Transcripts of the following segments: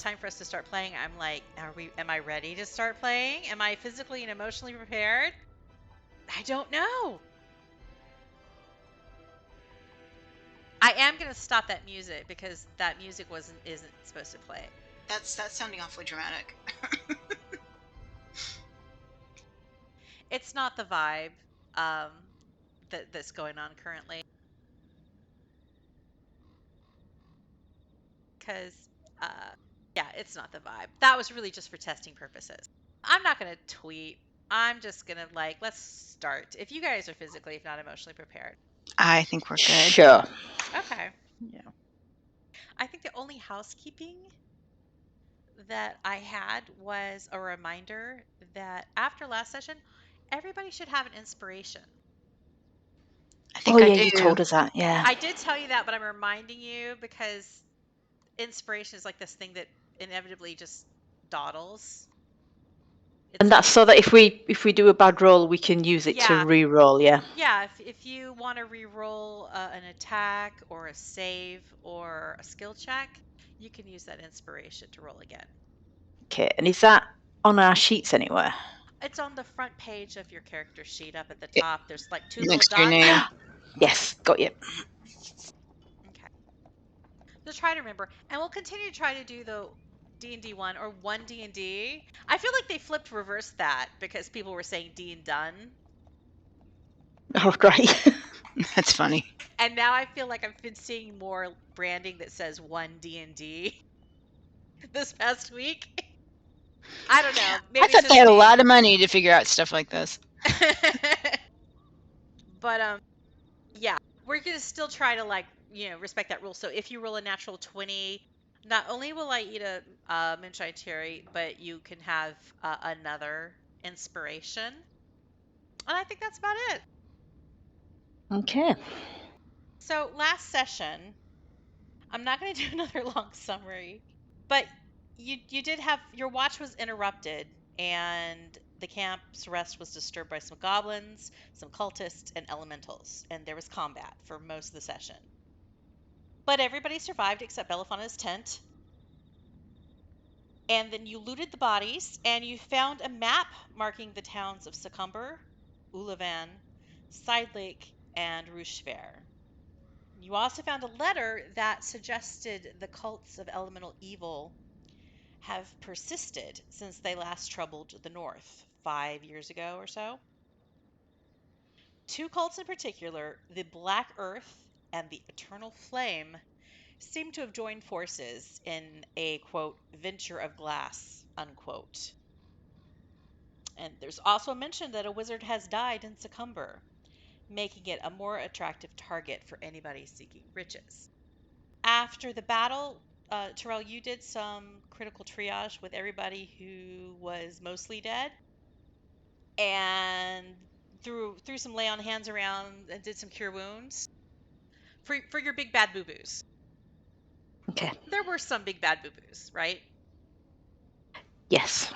time for us to start playing, I'm like, am I ready to start playing? Am I physically and emotionally prepared? I don't know. I am going to stop that music because that music isn't supposed to play. That's sounding awfully dramatic. It's not the vibe that's going on currently. Because, yeah, it's not the vibe. That was really just for testing purposes. I'm not going to tweet. I'm just going to, let's start. If you guys are physically, if not emotionally prepared. I think we're good. Sure. Okay. Yeah. I think the only housekeeping that I had was a reminder that after last session, everybody should have an inspiration. I think I do. You told us that, yeah. I did tell you that, but I'm reminding you because inspiration is like this thing that inevitably just dawdles. And that's so that if we do a bad roll, we can use it to re-roll, yeah. Yeah, if you want to re-roll an attack or a save or a skill check, you can use that inspiration to roll again. Okay, and is that on our sheets anywhere? It's on the front page of your character sheet up at the top. There's like two Next little to your dots. name. Yes, got you. Okay. Just try to remember. And we'll continue to try to do the D&D 1 or 1 D&D. I feel like they flipped reverse that because people were saying D and done. Oh, great. That's funny. And now I feel like I've been seeing more branding that says 1 D&D this past week. I don't know. Maybe I thought they had a lot of money to figure out stuff like this. But yeah, we're gonna still try to respect that rule. So if you roll a natural 20, not only will I eat a moonshine cherry, but you can have another inspiration. And I think that's about it. Okay. So last session, I'm not going to do another long summary, but you did have your watch was interrupted, and the camp's rest was disturbed by some goblins, some cultists, and elementals, and there was combat for most of the session. But everybody survived except Belliphaun's tent. And then you looted the bodies, and you found a map marking the towns of Secomber, Uluvin, Side Lake, and Rochefair. You also found a letter that suggested the cults of elemental evil have persisted since they last troubled the north 5 years ago or so. Two cults in particular, the Black Earth and the Eternal Flame, seem to have joined forces in a, quote, venture of glass, unquote. And there's also a mention that a wizard has died in Secomber, making it a more attractive target for anybody seeking riches. After the battle, Terel, you did some critical triage with everybody who was mostly dead, and threw some lay on hands around and did some cure wounds for your big bad boo-boos. Okay. There were some big bad boo-boos, right? Yes.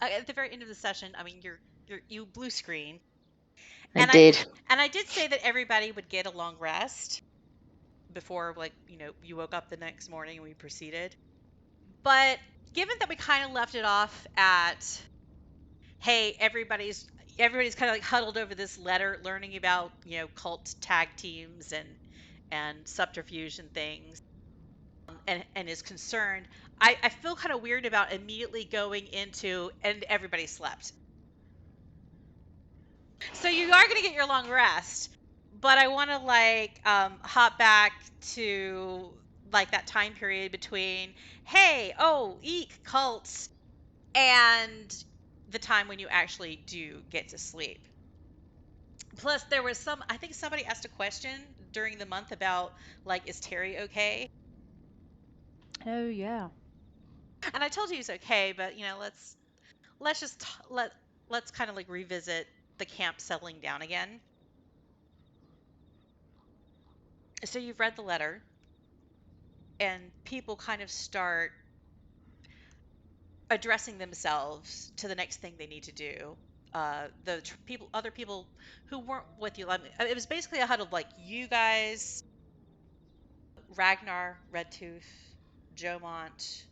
At the very end of the session, I mean, you blue screen. I did. And I did say that everybody would get a long rest before, you woke up the next morning and we proceeded. But given that we kind of left it off at, hey, everybody's kind of like huddled over this letter, learning about, cult tag teams and subterfuge and things, and is concerned, I feel kind of weird about immediately going into, and everybody slept. So you are going to get your long rest, but I want to hop back to that time period between, hey, oh, eek, cults, and the time when you actually do get to sleep. Plus, there was I think somebody asked a question during the month about, is Terry okay? Oh, yeah. And I told you he's okay, but, let's kind of revisit the camp settling down again. So you've read the letter, and people kind of start addressing themselves to the next thing they need to do. Other people who weren't with you, it was basically a huddle of you guys, Ragnar, Redtooth, Jomont,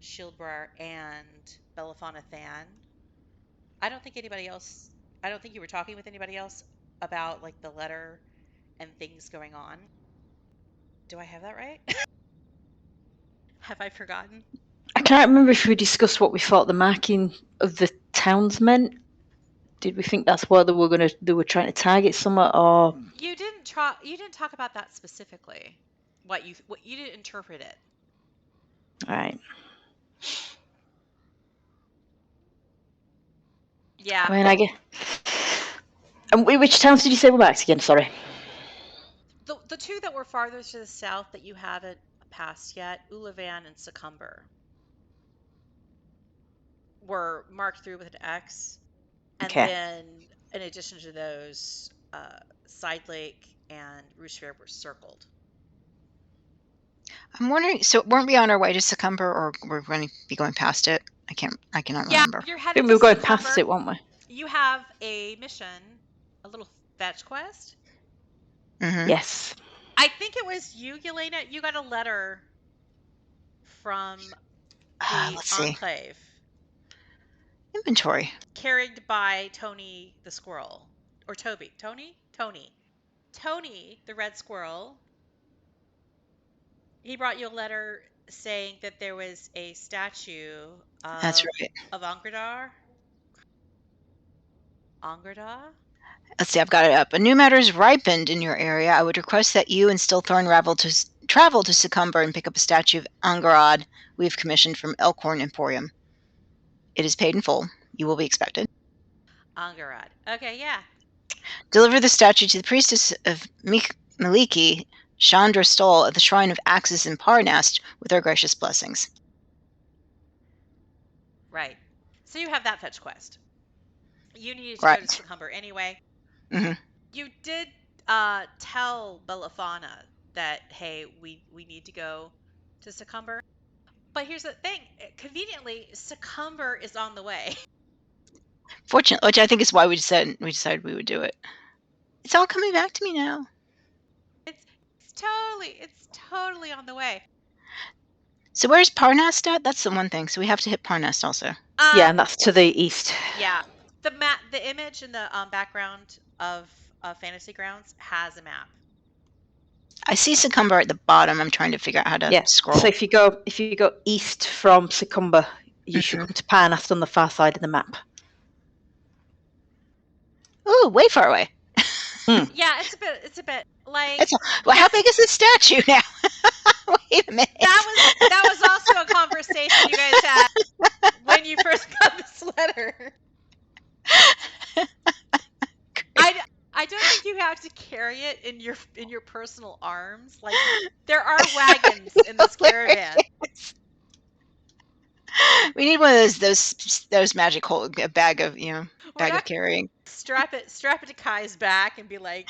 Shieldbriar, and Belliphauna Than. I don't think anybody else. I don't think you were talking with anybody else about like the letter and things going on. Do I have that right? Have I forgotten? I can't remember if we discussed what we thought the marking of the towns meant. Did we think that's where they were trying to target somewhere, or You didn't talk about that specifically. What you didn't interpret it. right? Yeah. I mean, I guess. And which towns did you say were marked again? Sorry. The two that were farther to the south that you haven't passed yet, Uluvin and Secomber, were marked through with an X. And Okay. then, in addition to those, Side Lake and Roosevelt were circled. I'm wondering, so weren't we on our way to Secomber, or we're going to be going past it? I cannot remember. You're I headed think to we were going Secomber. past it, weren't we? You have a mission, a little fetch quest. Mm-hmm. Yes. I think it was you, Yelena. You got a letter from the Let's see. Enclave. Inventory. Carried by Tony the Squirrel. Or Toby. Tony, the red squirrel. He brought you a letter saying that there was a statue of, That's right. of Angradar. Let's see, I've got it up. A new matter is ripened in your area. I would request that you and Stillthorn travel to Secomber and pick up a statue of Angarad we have commissioned from Elkhorn Emporium. It is paid in full. You will be expected. Angarad. Okay, yeah. Deliver the statue to the priestess of Maliki, Chandra Stoll, at the Shrine of Axis in Parnast with our gracious blessings. Right. So you have that fetch quest. You needed to Right. go to Secomber anyway. Mm-hmm. You did tell Belliphauna that, hey, we need to go to Secomber. But here's the thing. Conveniently, Secomber is on the way. Fortunately, which I think is why we decided we would do it. It's all coming back to me now. It's totally on the way. So where's Parnast at? That's the one thing. So we have to hit Parnast also. Yeah, and that's to the east. Yeah. The image in the background of Fantasy Grounds has a map. I see Secomber at the bottom. I'm trying to figure out how to scroll. So if you go east from Secomber, you should come to Parnast on the far side of the map. Ooh, way far away. Yeah, it's a bit like. Well, how big is this statue now? Wait a minute. That was also a conversation you guys had when you first got this letter. I don't think you have to carry it in your personal arms. Like, there are wagons in this caravan. We need one of those magic bag of carrying. Strap it to Kai's back and be like,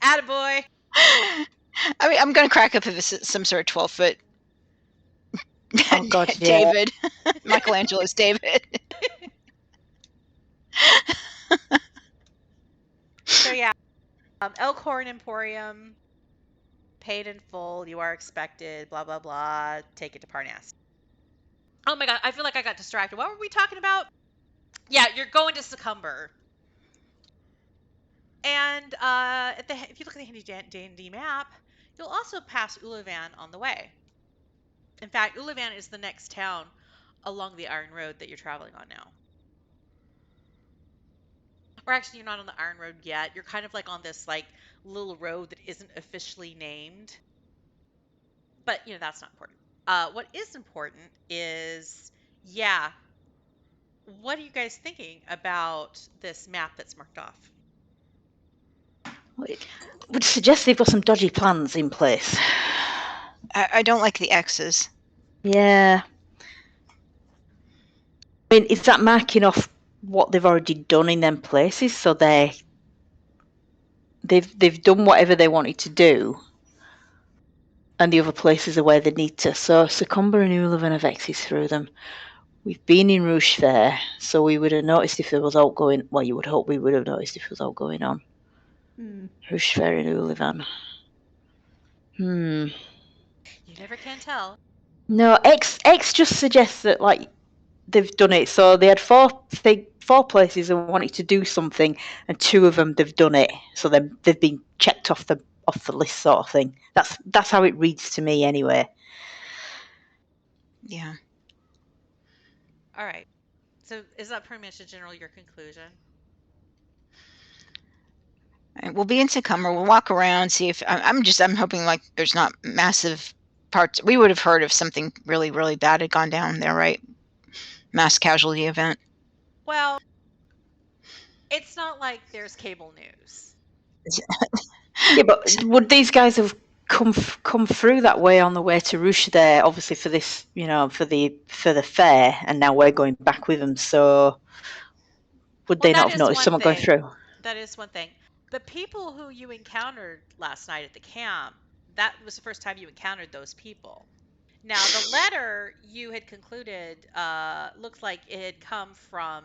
attaboy. I mean, I'm going to crack up if it's some sort of 12-foot Oh God, David. Michelangelo's David. So yeah, Elkhorn Emporium, paid in full, you are expected, blah, blah, blah, take it to Parnast. Oh my God, I feel like I got distracted. What were we talking about? Yeah, you're going to Secomber. And if you look at the handy dandy map, you'll also pass Uluvin on the way. In fact, Uluvin is the next town along the Iron Road that you're traveling on now. Or actually, you're not on the Iron Road yet. You're kind of like on this like little road that isn't officially named. But, that's not important. What is important is, what are you guys thinking about this map that's marked off? Would suggest they've got some dodgy plans in place. I don't like the X's. Yeah. I mean, is that marking off what they've already done in them places? So they've done whatever they wanted to do, and the other places are where they need to. So Secomber and Uluvin have X's through them. We've been in Rouge there, so we would have noticed if there was outgoing. Well, you would hope we would have noticed if there was outgoing on. Rouge Fair and Uluvin. You You never can tell. No, X just suggests that like they've done it. So they had four places and wanted to do something, and two of them they've done it. So they've been checked off the list, sort of thing. That's how it reads to me, anyway. Yeah. All right. So is that pretty much your conclusion? All right, we'll be in Secomber. We'll walk around, see if I'm hoping like there's not massive parts. We would have heard if something really, really bad had gone down there, right? Mass casualty event. Well, it's not like there's cable news. Yeah, but would these guys have come through that way on the way to Rush there, obviously for this, for the fair, and now we're going back with them, so would they not have noticed someone going through? That is one thing. The people who you encountered last night at the camp, that was the first time you encountered those people. Now, the letter you had concluded looked like it had come from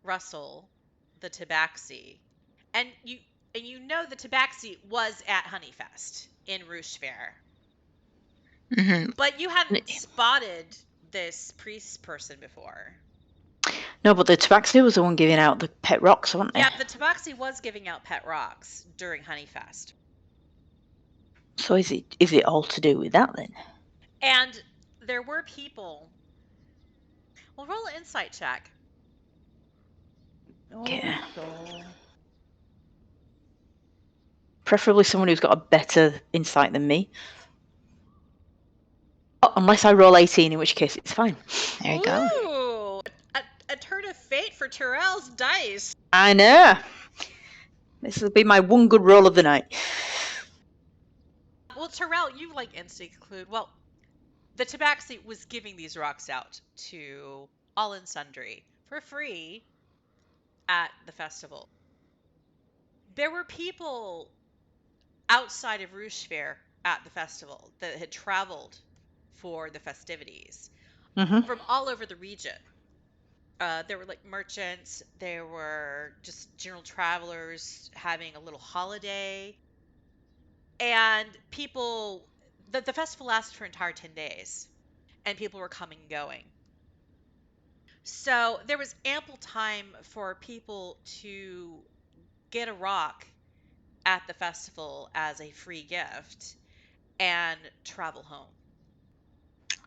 Russell, the Tabaxi. And you know the Tabaxi was at Honeyfest in Rouge Fair. Mm-hmm. But you hadn't spotted this priest person before. No, but the Tabaxi was the one giving out the pet rocks, wasn't they? Yeah, the Tabaxi was giving out pet rocks during Honeyfest. So is it all to do with that then? And there were people. Well, roll an insight check. Yeah. Preferably someone who's got a better insight than me. Oh, unless I roll 18, in which case it's fine. There you go. Ooh, a turn of fate for Terel's dice. I know. This will be my one good roll of the night. Well, Terel, you instantly conclude, well, the Tabaxi was giving these rocks out to all and sundry for free at the festival. There were people outside of Rouge Fair at the festival that had traveled for the festivities from all over the region. There were merchants, there were just general travelers having a little holiday, and people. The festival lasted for an entire 10 days, and people were coming and going. So there was ample time for people to get a rock at the festival as a free gift and travel home.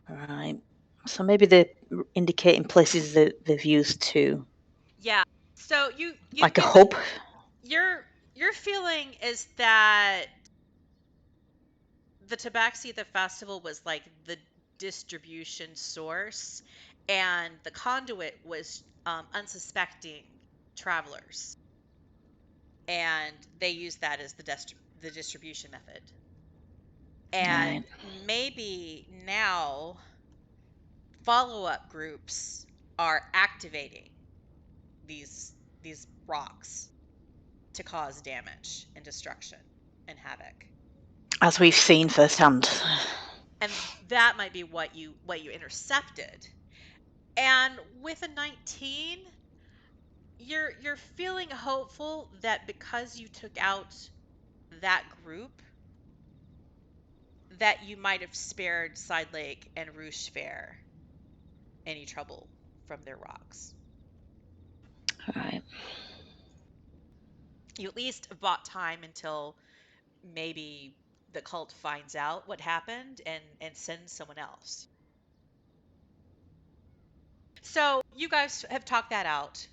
Right. So maybe they're indicating places that they've used too. Yeah. So you like a hub. Your feeling is that the Tabaxi at the festival was like the distribution source, and the conduit was unsuspecting travelers, and they used that as the distribution method. And maybe now follow-up groups are activating these rocks to cause damage and destruction and havoc, as we've seen firsthand. and that might be what you intercepted. And with a 19, you're feeling hopeful that because you took out that group, that you might have spared Side Lake and Rouge Fair any trouble from their rocks. All right. You at least bought time until maybe the cult finds out what happened and sends someone else. So you guys have talked that out.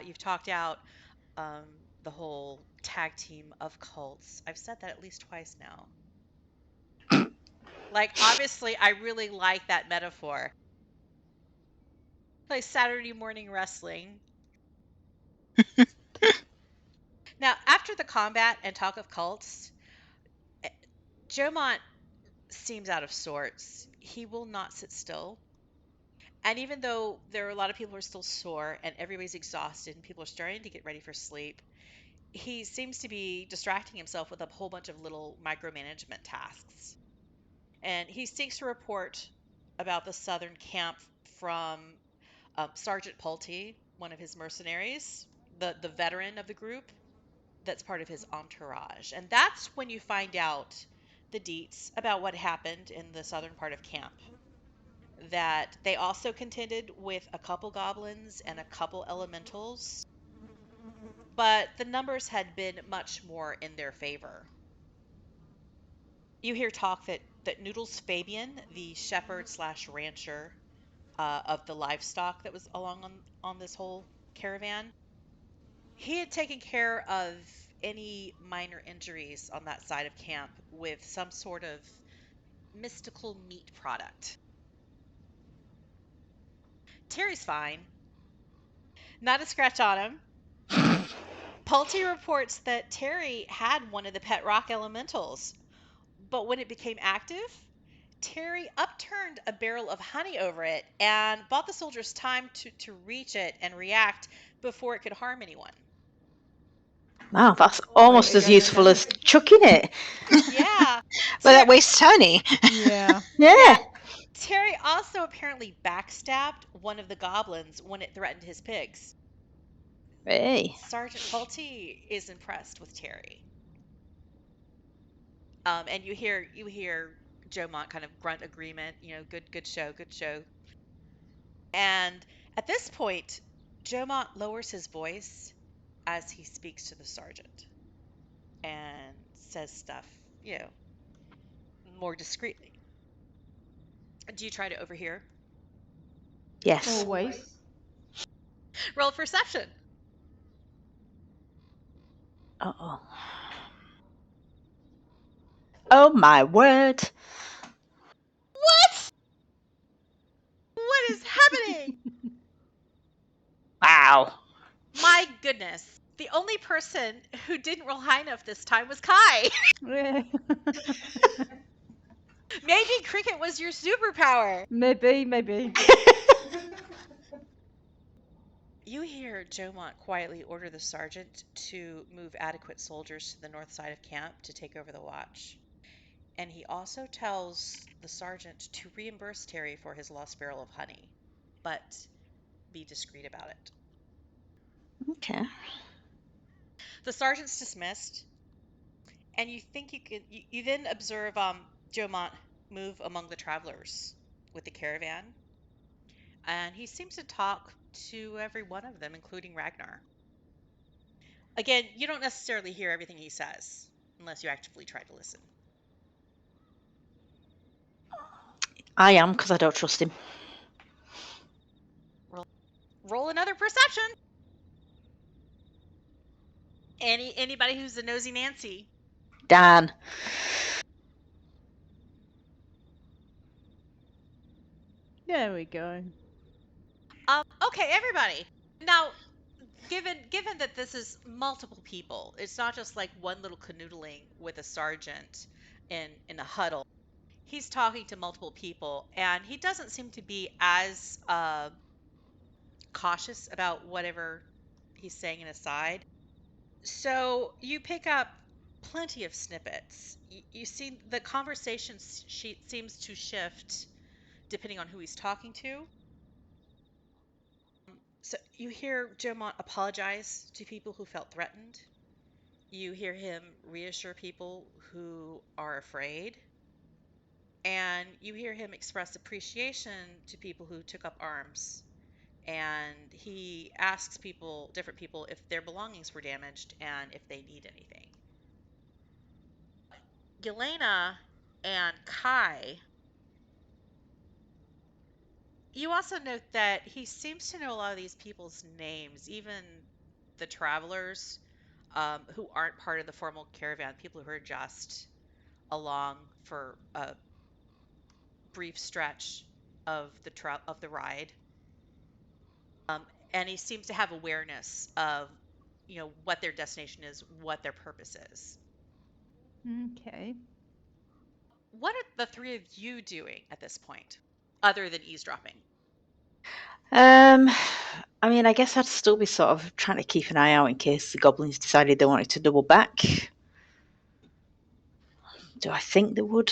You've talked out the whole tag team of cults. I've said that at least twice now. Obviously, I really like that metaphor. Like Saturday morning wrestling. Now, after the combat and talk of cults, Jomont seems out of sorts. He will not sit still. And even though there are a lot of people who are still sore and everybody's exhausted and people are starting to get ready for sleep, he seems to be distracting himself with a whole bunch of little micromanagement tasks. And he seeks a report about the southern camp from Sergeant Pulte, one of his mercenaries, the veteran of the group that's part of his entourage. And that's when you find out the deets about what happened in the southern part of camp. That they also contended with a couple goblins and a couple elementals, but the numbers had been much more in their favor. You hear talk that Noodles Fabian, the shepherd slash rancher of the livestock that was along on this whole caravan, he had taken care of any minor injuries on that side of camp with some sort of mystical meat product. Terry's fine. Not a scratch on him. Pulte reports that Terry had one of the pet rock elementals, but when it became active, Terry upturned a barrel of honey over it and bought the soldiers time to reach it and react before it could harm anyone. Wow, that's almost as useful as chucking it. Yeah. But that wastes honey. Yeah. Yeah. Terry also apparently backstabbed one of the goblins when it threatened his pigs. Hey. Sergeant Pulte is impressed with Terry. And you hear Jomont kind of grunt agreement, good show. And at this point, Jomont lowers his voice as he speaks to the sergeant and says stuff, more discreetly. Do you try to overhear? Yes. Always. Roll perception. Uh-oh. Oh my word. What? What is happening? Wow. My goodness. The only person who didn't roll high enough this time was Kai. Yeah. Maybe cricket was your superpower. Maybe. You hear Jomont quietly order the sergeant to move adequate soldiers to the north side of camp to take over the watch. And he also tells the sergeant to reimburse Terry for his lost barrel of honey, but be discreet about it. Okay. The sergeant's dismissed, and you think you then observe Jomont move among the travelers with the caravan, and he seems to talk to every one of them, including Ragnar. Again, you don't necessarily hear everything he says unless you actively try to listen. I am, because I don't trust him. Roll another perception. Anybody who's a nosy Nancy. Dan. There we go. Okay, everybody. Now, given that this is multiple people, it's not just like one little canoodling with a sergeant in a huddle. He's talking to multiple people, and he doesn't seem to be as cautious about whatever he's saying in aside. So you pick up plenty of snippets. You see the conversation seems to shift depending on who he's talking to. So you hear Jomont apologize to people who felt threatened. You hear him reassure people who are afraid. And you hear him express appreciation to people who took up arms. And he asks different people, if their belongings were damaged and if they need anything. Yelena and Kai, you also note that he seems to know a lot of these people's names, even the travelers who aren't part of the formal caravan, people who are just along for a brief stretch of the ride. And he seems to have awareness of, what their destination is, what their purpose is. Okay. What are the three of you doing at this point, other than eavesdropping? I mean, I guess I'd still be sort of trying to keep an eye out in case the goblins decided they wanted to double back. Do I think they would?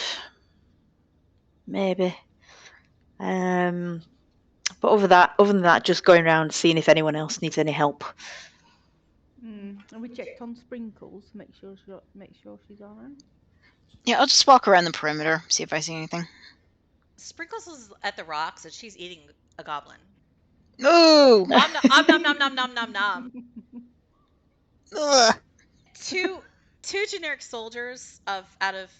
Maybe. But other than that, just going around seeing if anyone else needs any help. And we checked on Sprinkles, make sure she's all right. Yeah, I'll just walk around the perimeter, see if I see anything. Sprinkles is at the rocks and she's eating a goblin. Ooh! Om nom nom nom nom nom nom. Ugh. Two generic soldiers out of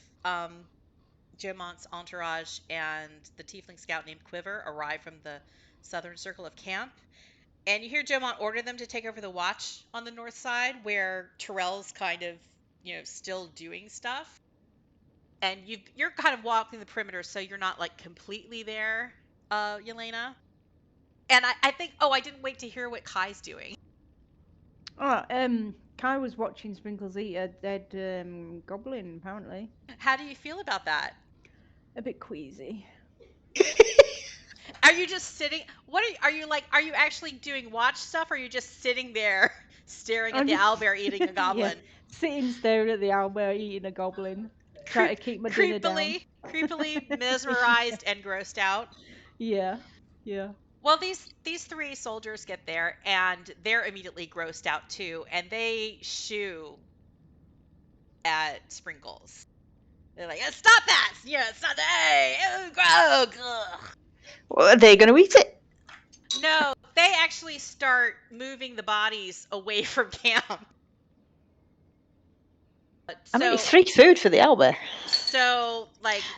Jomont's entourage and the tiefling scout named Quiver arrive from the southern circle of camp. And you hear Jomont order them to take over the watch on the north side where Terel's kind of, still doing stuff. And you're kind of walking the perimeter, so you're not like completely there, Yelena. And I think, I didn't wait to hear what Kai's doing. Kai was watching Sprinkles eat a dead goblin, apparently. How do you feel about that? A bit queasy. Are you just sitting? Are you actually doing watch stuff, or are you just sitting there staring at I'm the just- owlbear eating a goblin? Sitting staring at the owlbear eating a goblin. Trying to keep my dinner down. Creepily mesmerized and grossed out. Yeah. Well, these three soldiers get there and they're immediately grossed out too, and they shoo at Sprinkles. They're like, "Stop that! It's not that. Hey, ugh." Well, are they going to eat it? No, they actually start moving the bodies away from camp. I mean, it's free food for the owlbear. So,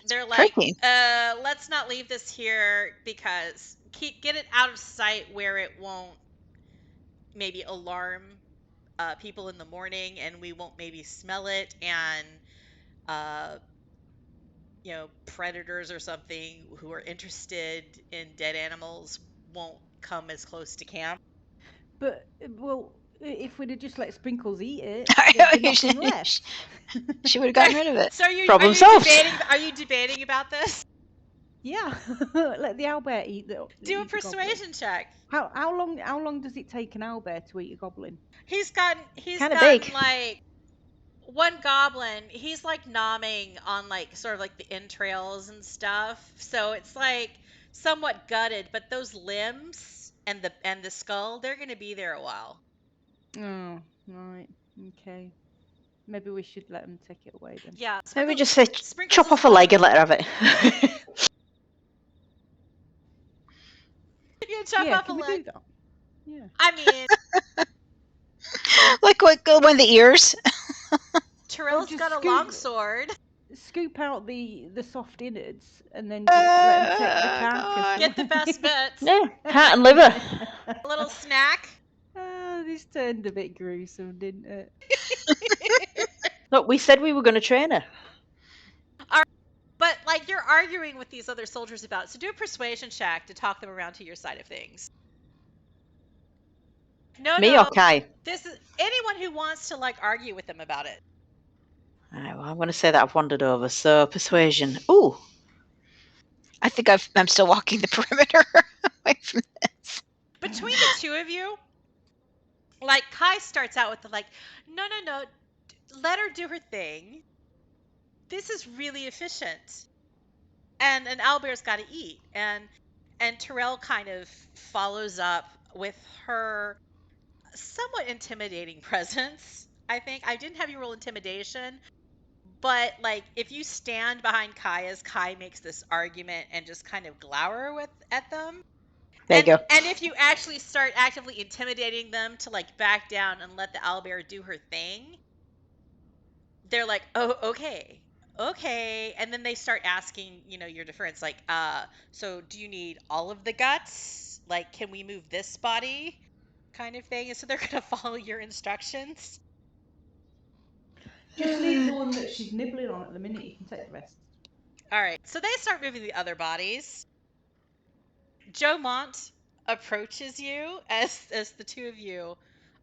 they're Creepy. let's not leave this here because get it out of sight where it won't maybe alarm people in the morning, and we won't maybe smell it, and predators or something who are interested in dead animals won't come as close to camp. But, well, if we'd have just let Sprinkles eat it, there'd be nothing left. She would have gotten rid of it. So are you solved. Are you debating about this? Yeah. Let the owlbear eat the. Do a eat the goblin. persuasion check. How long does it take an owlbear to eat a goblin? He's gotten Kinda big. like one goblin. He's like nomming on like sort of like the entrails and stuff. So it's like somewhat gutted, but those limbs and the skull, they're gonna be there a while. Oh, right. Okay. Maybe we should let them take it away then. Yeah. Maybe just say, Sprinkles chop is off a leg and lovely. let her have it. You chop Yeah, off can a we leg. do that? Yeah. I mean, Like what? One of the ears? Terrell's just got a scoop- long sword. Scoop out the soft innards and then just let them take the carcass. God. Get the best bits. Yeah, heart and liver. A little snack. This turned a bit gruesome, didn't it? Look, we said we were going to train her. But you're arguing with these other soldiers about it, so do a persuasion check to talk them around to your side of things. Me or Kai? This is anyone who wants to argue with them about it. All right, well, I'm going to say that I've wandered over. So persuasion. Ooh, I think I'm still walking the perimeter away from this. Between the two of you, Kai starts out with the no, let her do her thing. This is really efficient. And an owlbear's got to eat. And Terel kind of follows up with her somewhat intimidating presence. I think I didn't have you roll intimidation, but if you stand behind Kai as Kai makes this argument and just kind of glower at them, there you go. and if you actually start actively intimidating them to back down and let the owlbear do her thing, they're like, oh, okay, and then they start asking your defense, so do you need all of the guts, can we move this body, kind of thing. And so they're gonna follow your instructions. Just leave the one that she's nibbling on at the minute. You can take the rest. All right, so they start moving the other bodies. Jomont approaches you as the two of you.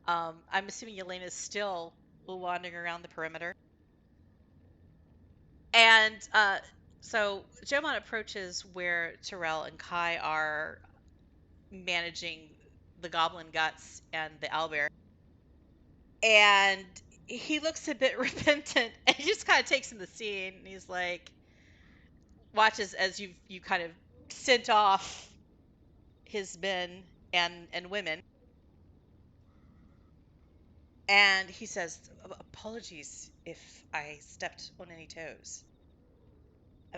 I'm assuming Yelena's still wandering around the perimeter. And so Jomont approaches where Terel and Kai are managing the goblin guts and the owlbear. And he looks a bit repentant, and he just kind of takes in the scene, and he's like, watches as you kind of sent off his men and women. And he says, apologies if I stepped on any toes.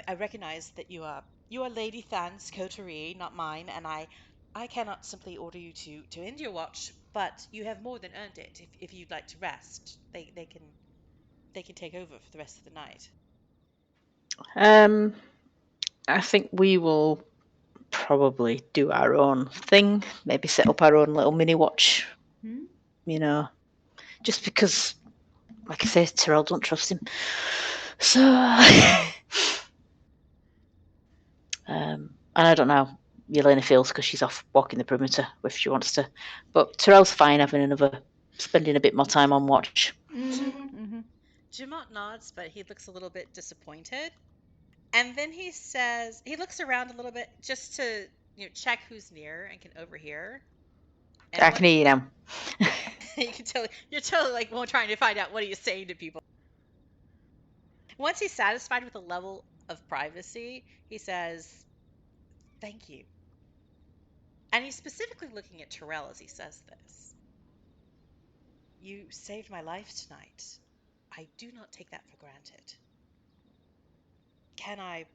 I recognize that you are Lady Than's coterie, not mine, and I cannot simply order you to end your watch, but you have more than earned it. If you'd like to rest, they can take over for the rest of the night. I think we will probably do our own thing. Maybe set up our own little mini watch. You know, just because, like I say, Terel don't trust him. So, and I don't know how Yelena feels because she's off walking the perimeter if she wants to. But Terel's fine having spending a bit more time on watch. Jomont nods, but he looks a little bit disappointed. And then he says, he looks around a little bit just to check who's near and can overhear. And I can hear you now. you can tell you're totally like trying to find out what he's saying to people. Once he's satisfied with the level of privacy, he says, "Thank you." And he's specifically looking at Terel as he says this. You saved my life tonight. I do not take that for granted. Can I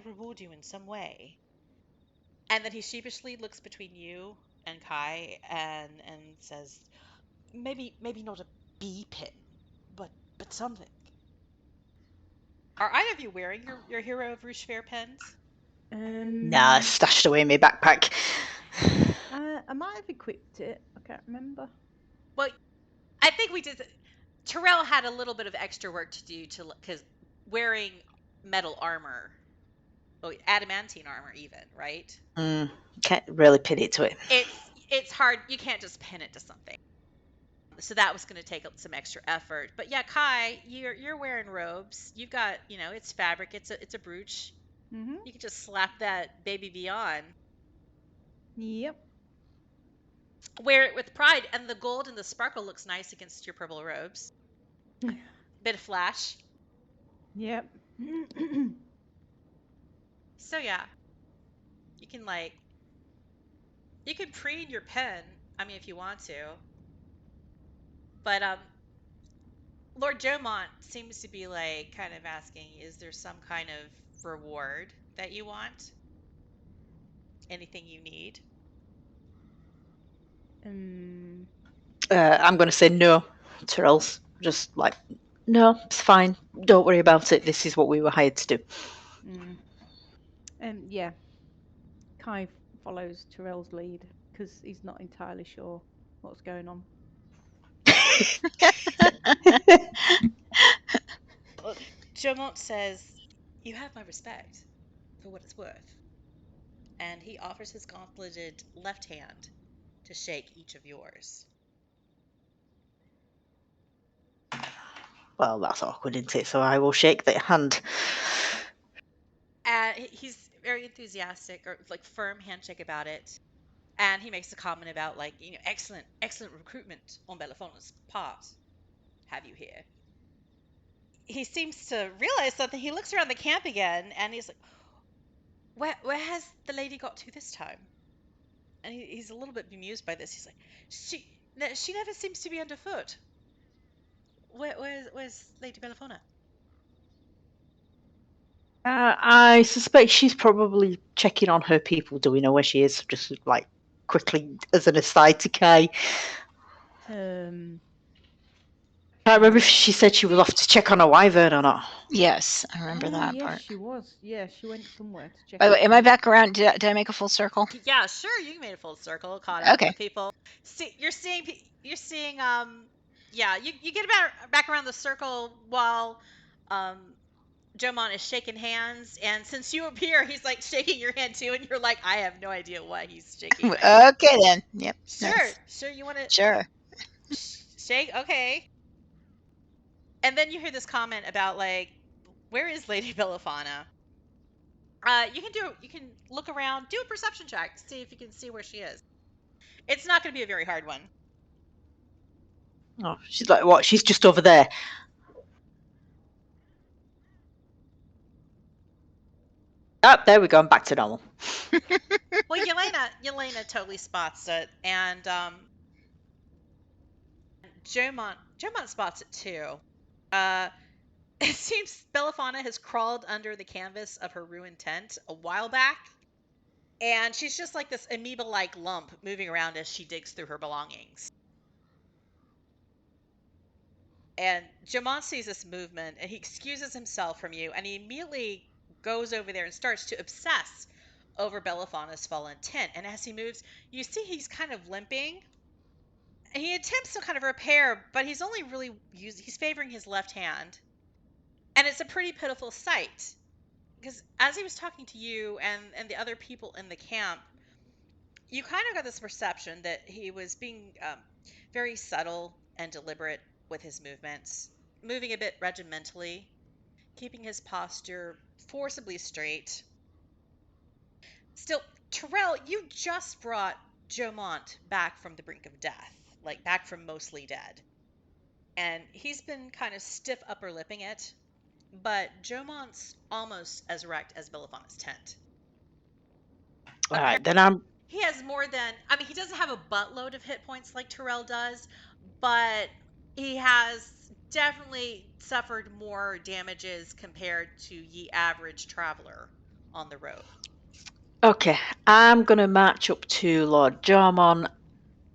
reward you in some way? And then he sheepishly looks between you and Kai and says, maybe not a bee pin, but something. Are either of you wearing your Hero of Rouge Fair pins? Nah, stashed away in my backpack. I might have equipped it. I can't remember. Well, I think we did. Terel had a little bit of extra work to do because wearing metal armor, adamantine armor, even, right? Can't really pin it to it. It's hard. You can't just pin it to something. So that was going to take some extra effort. But yeah, Kai, you're wearing robes. You've got, it's fabric. It's a brooch. You can just slap that baby bee on. Yep. Wear it with pride, and the gold and the sparkle looks nice against your purple robes. Bit of flash. Yep. So yeah, you can preen your pen. I mean, if you want to. But Lord Jomont seems to be kind of asking, is there some kind of reward that you want? Anything you need? I'm going to say no. Terel's just like, no, it's fine. Don't worry about it. This is what we were hired to do. Yeah. Kai follows Terel's lead because he's not entirely sure what's going on. Jomont says, you have my respect for what it's worth. And he offers his gauntleted left hand to shake each of yours. Well, that's awkward, isn't it? So I will shake the hand. He's very enthusiastic, or firm handshake about it. And he makes a comment about excellent recruitment on Belliphona's part. Have you here? He seems to realize something. He looks around the camp again, and he's like, "Where has the lady got to this time?" And he's a little bit bemused by this. He's like, "She never seems to be underfoot. Where's Lady Belliphauna?" I suspect she's probably checking on her people. Do we know where she is? Just quickly as an aside to Kai. I can't remember if she said she was off to check on a wyvern or not. Yes, I remember that yes, part. she was. Yeah, she went somewhere to check. By the way, am I back around? Did I make a full circle? Yeah, sure. You made a full circle. Caught up Okay. with people. You're seeing. Yeah, you get back around the circle while Jomont is shaking hands, and since you appear, he's shaking your hand too, and you're like, I have no idea why he's shaking. Okay then. Yep. Sure. You want to? Sure. Shake. Okay. And then you hear this comment about where is Lady Belliphauna? You can look around, do a perception check, see if you can see where she is. It's not going to be a very hard one. Oh, she's like, what? She's just over there. Oh, there we go. I'm back to normal. Well, Yelena totally spots it, and Jomont spots it too. It seems Belliphauna has crawled under the canvas of her ruined tent a while back, and she's just like this amoeba-like lump moving around as she digs through her belongings. And Jomont sees this movement, and he excuses himself from you, and he immediately goes over there and starts to obsess over Bellifauna's fallen tent. And as he moves, you see he's kind of limping. And he attempts to kind of repair, but he's only really he's favoring his left hand. And it's a pretty pitiful sight. Because as he was talking to you and the other people in the camp, you kind of got this perception that he was being very subtle and deliberate with his movements, moving a bit regimentally, keeping his posture forcibly straight. Still, Terel, you just brought Jomont back from the brink of death, like back from mostly dead. And he's been kind of stiff upper lipping it, but Jomont's almost as wrecked as Belliphona's tent. All right, then He has more than, I mean, he doesn't have a buttload of hit points like Terel does, but he has definitely suffered more damages compared to ye average traveler on the road. Okay, I'm gonna march up to Lord Jomont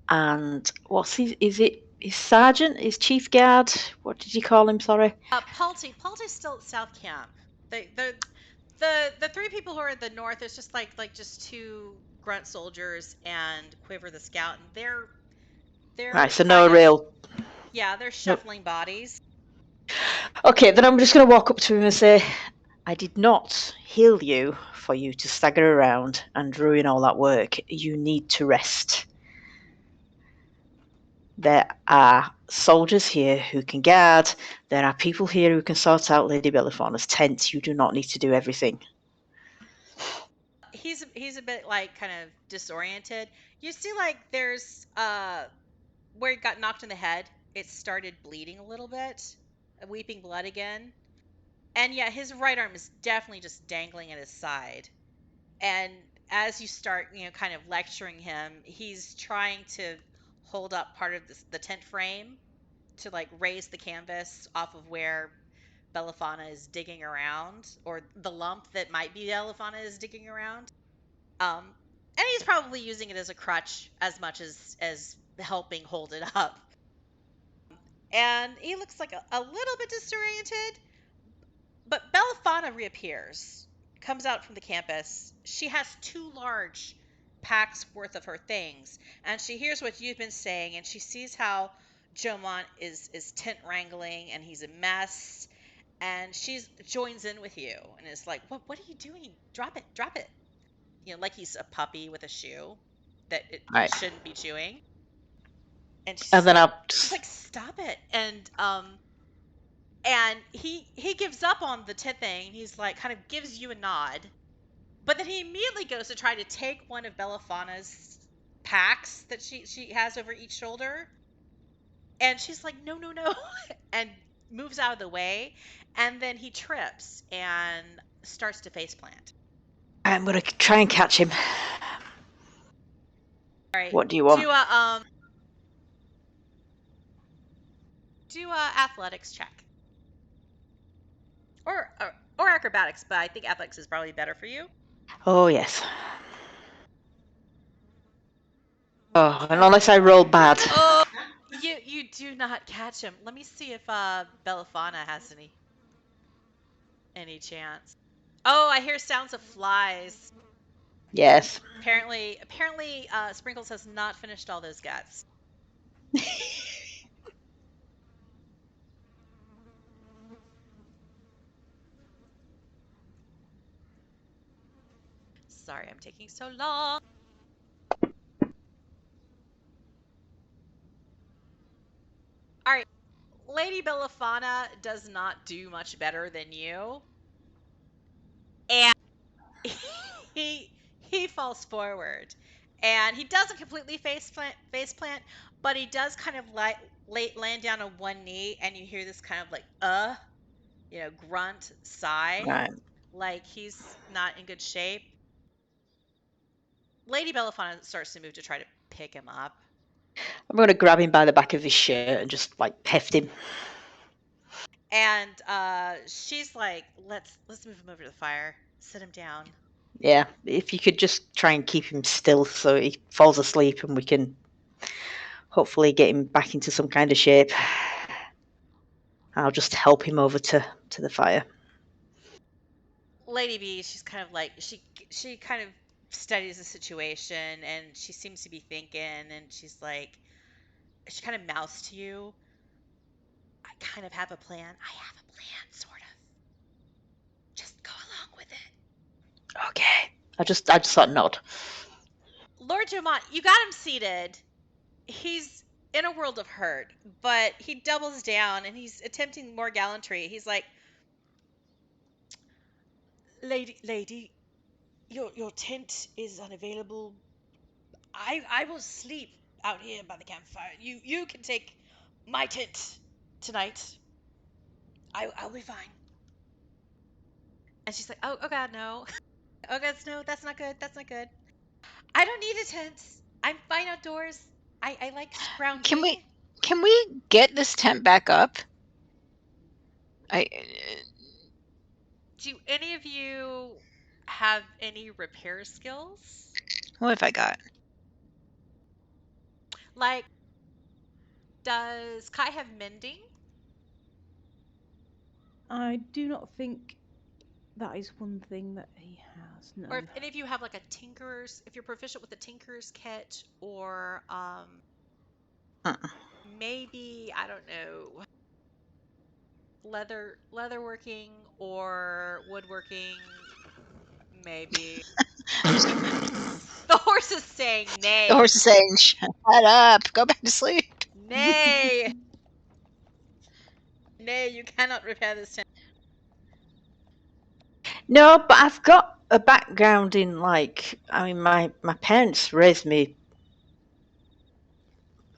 and what's is it his sergeant, his chief guard? What did you call him? Sorry. Palty's still at South Camp. The three people who are at the north is just like just two grunt soldiers and Quiver the scout, and they're Right, so no real. Yeah, they're shuffling bodies. Okay, then I'm just gonna walk up to him and say, I did not heal you for you to stagger around and ruin all that work. You need to rest. There are soldiers here who can guard. There are people here who can sort out Lady Bellifauna's tent. You do not need to do everything. He's a bit like kind of disoriented. You see, like there's where he got knocked in the head, it started bleeding a little bit, weeping blood again. And yeah, his right arm is definitely just dangling at his side. And as you start, kind of lecturing him, he's trying to hold up part of the tent frame to like raise the canvas off of where Belliphauna is digging around, or the lump that might be Belliphauna is digging around. And he's probably using it as a crutch as much as helping hold it up. And he looks like a little bit disoriented, but Belliphauna reappears, comes out from the campus. She has 2 large packs worth of her things, and she hears what you've been saying, and she sees how Jomont is tent wrangling, and he's a mess, and she joins in with you, and is like, what are you doing? Drop it. Like he's a puppy with a shoe that it shouldn't be chewing. And she's like, stop it. And he gives up on the tit thing. He's like, kind of gives you a nod, but then he immediately goes to try to take one of Belliphona's packs that she has over each shoulder, and she's like, no, and moves out of the way, and then he trips and starts to faceplant. I'm gonna try and catch him. All right. What do you want? Do a athletics check. Or acrobatics, but I think athletics is probably better for you. Oh, yes. Oh, and unless I roll bad. Oh, you do not catch him. Let me see if Belliphauna has any chance. Oh, I hear sounds of flies. Yes. Apparently, Sprinkles has not finished all those guts. Sorry, I'm taking so long. All right, Lady Belliphauna does not do much better than you, and he falls forward, and he doesn't completely face plant, but he does kind of land down on one knee, and you hear this kind of like grunt sigh, Right. like he's not in good shape. Lady Belliphauna starts to move to try to pick him up. I'm going to grab him by the back of his shirt and just like heft him. And she's like, let's move him over to the fire. Sit him down. Yeah, if you could just try and keep him still so he falls asleep and we can hopefully get him back into some kind of shape. I'll just help him over to the fire. Lady B, she's kind of like she kind of studies the situation, and she seems to be thinking, and she's like, she kind of mouths to you, I kind of have a plan. I have a plan, sort of. Just go along with it. Okay. I just sort of nod. Lord Jomont, you got him seated. He's in a world of hurt, but he doubles down and he's attempting more gallantry. He's like, Lady, your tent is unavailable. I will sleep out here by the campfire. You can take my tent tonight. I'll be fine. And she's like, oh God, no. Oh God, no, that's not good. That's not good. I don't need a tent. I'm fine outdoors. I like scrounging. Can we get this tent back up? Do any of you have any repair skills? What have I got? Like, does Kai have mending? I do not think that is one thing that he has. No. Or if any of you have like a tinkerer's, if you're proficient with a tinkerer's kit, or maybe, I don't know, leatherworking or woodworking, maybe. The horse is saying nay. The horse is saying, "Shut up, go back to sleep." Nay. Nay, you cannot repair this tent. No, but I've got a background in my parents raised me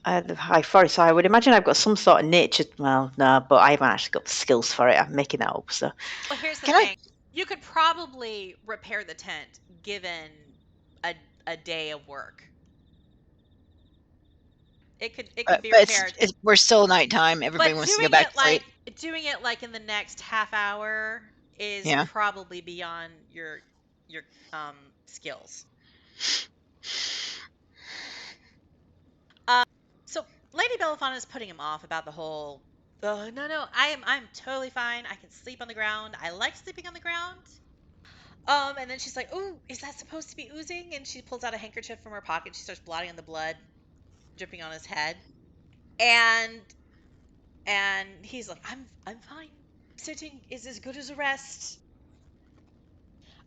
at the high forest, so I would imagine I've got some sort of nature. Well, no, but I haven't actually got the skills for it. I'm making that up. So, well, here's the thing: you could probably repair the tent given a day of work. It could be repaired. We're still nighttime. Everybody wants to go back to sleep. Doing it like in the next half hour is probably beyond your skills. So Lady Belliphauna is putting him off about the whole. Oh, no, I'm totally fine. I can sleep on the ground. I like sleeping on the ground. And then she's like, "Oh, is that supposed to be oozing?" And she pulls out a handkerchief from her pocket. She starts blotting on the blood dripping on his head. And he's like, I'm fine. Sitting is as good as a rest.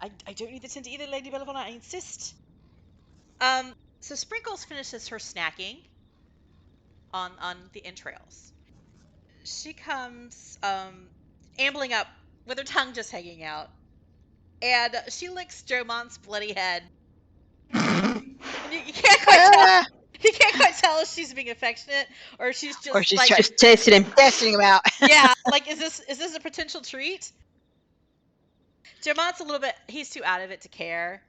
I don't need the tent either, Lady Belliphauna, I insist. So Sprinkles finishes her snacking on the entrails. She comes ambling up with her tongue just hanging out, and she licks Jomont's bloody head. And you can't quite tell. You can't quite tell if she's being affectionate or she's just just tasting him out. Yeah, like is this a potential treat? Jomont's a little bit. He's too out of it to care.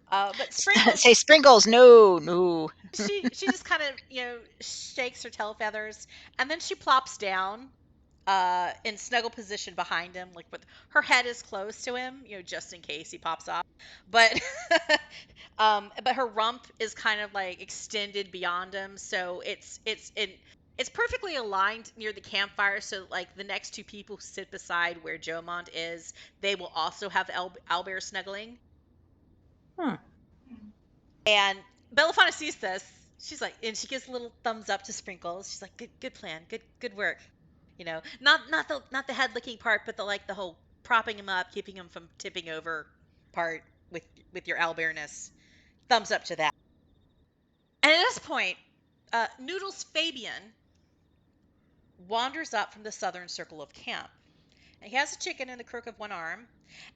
But Sprinkles. Say Sprinkles, no. She just kind of shakes her tail feathers, and then she plops down in snuggle position behind him, like with her head is close to him, just in case he pops off. But but her rump is kind of like extended beyond him, so it's perfectly aligned near the campfire. So like the next two people who sit beside where Jomont is, they will also have owlbear snuggling. And Belliphauna sees this. She's like, and she gives a little thumbs up to Sprinkles. She's like, good plan, good work. Not the head licking part, but the whole propping him up, keeping him from tipping over part with your owlbearness. Thumbs up to that. And at this point, Noodles Fabian wanders up from the southern circle of camp. And he has a chicken in the crook of one arm,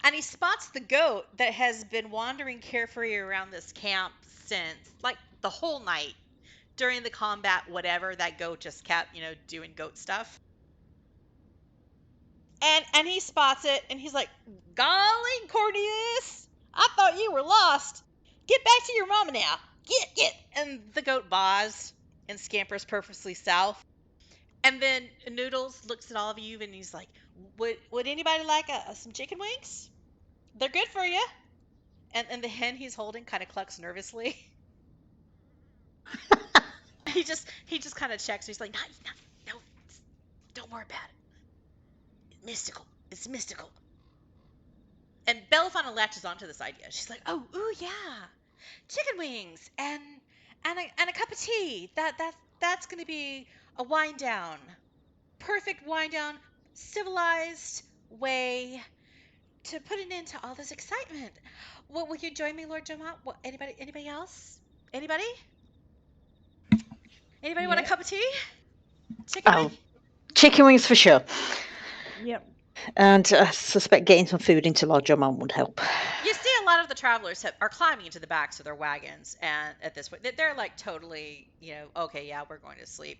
and he spots the goat that has been wandering carefree around this camp since like the whole night during the combat. Whatever, that goat just kept doing goat stuff. And he spots it, and he's like, "Golly, Cornelius, I thought you were lost. Get back to your mama now. Get." And the goat baws. and scampers purposely south. And then Noodles looks at all of you and he's like, would anybody like some chicken wings? They're good for you. And the hen he's holding kind of clucks nervously. he just kind of checks. He's like, no, don't worry about it. It's mystical. It's mystical. And Belliphauna latches onto this idea. She's like, oh, ooh, yeah, chicken wings and a cup of tea. That's gonna be a wind down, perfect wind down, civilized way to put an end to all this excitement. Well, will you join me, Lord Jomont? What, anybody else? Anybody want a cup of tea? Chicken wing? Chicken wings for sure. Yep. And I suspect getting some food into Lord Jomont would help. You see a lot of the travelers are climbing into the backs of their wagons, and at this point, they're like totally, okay, yeah, we're going to sleep.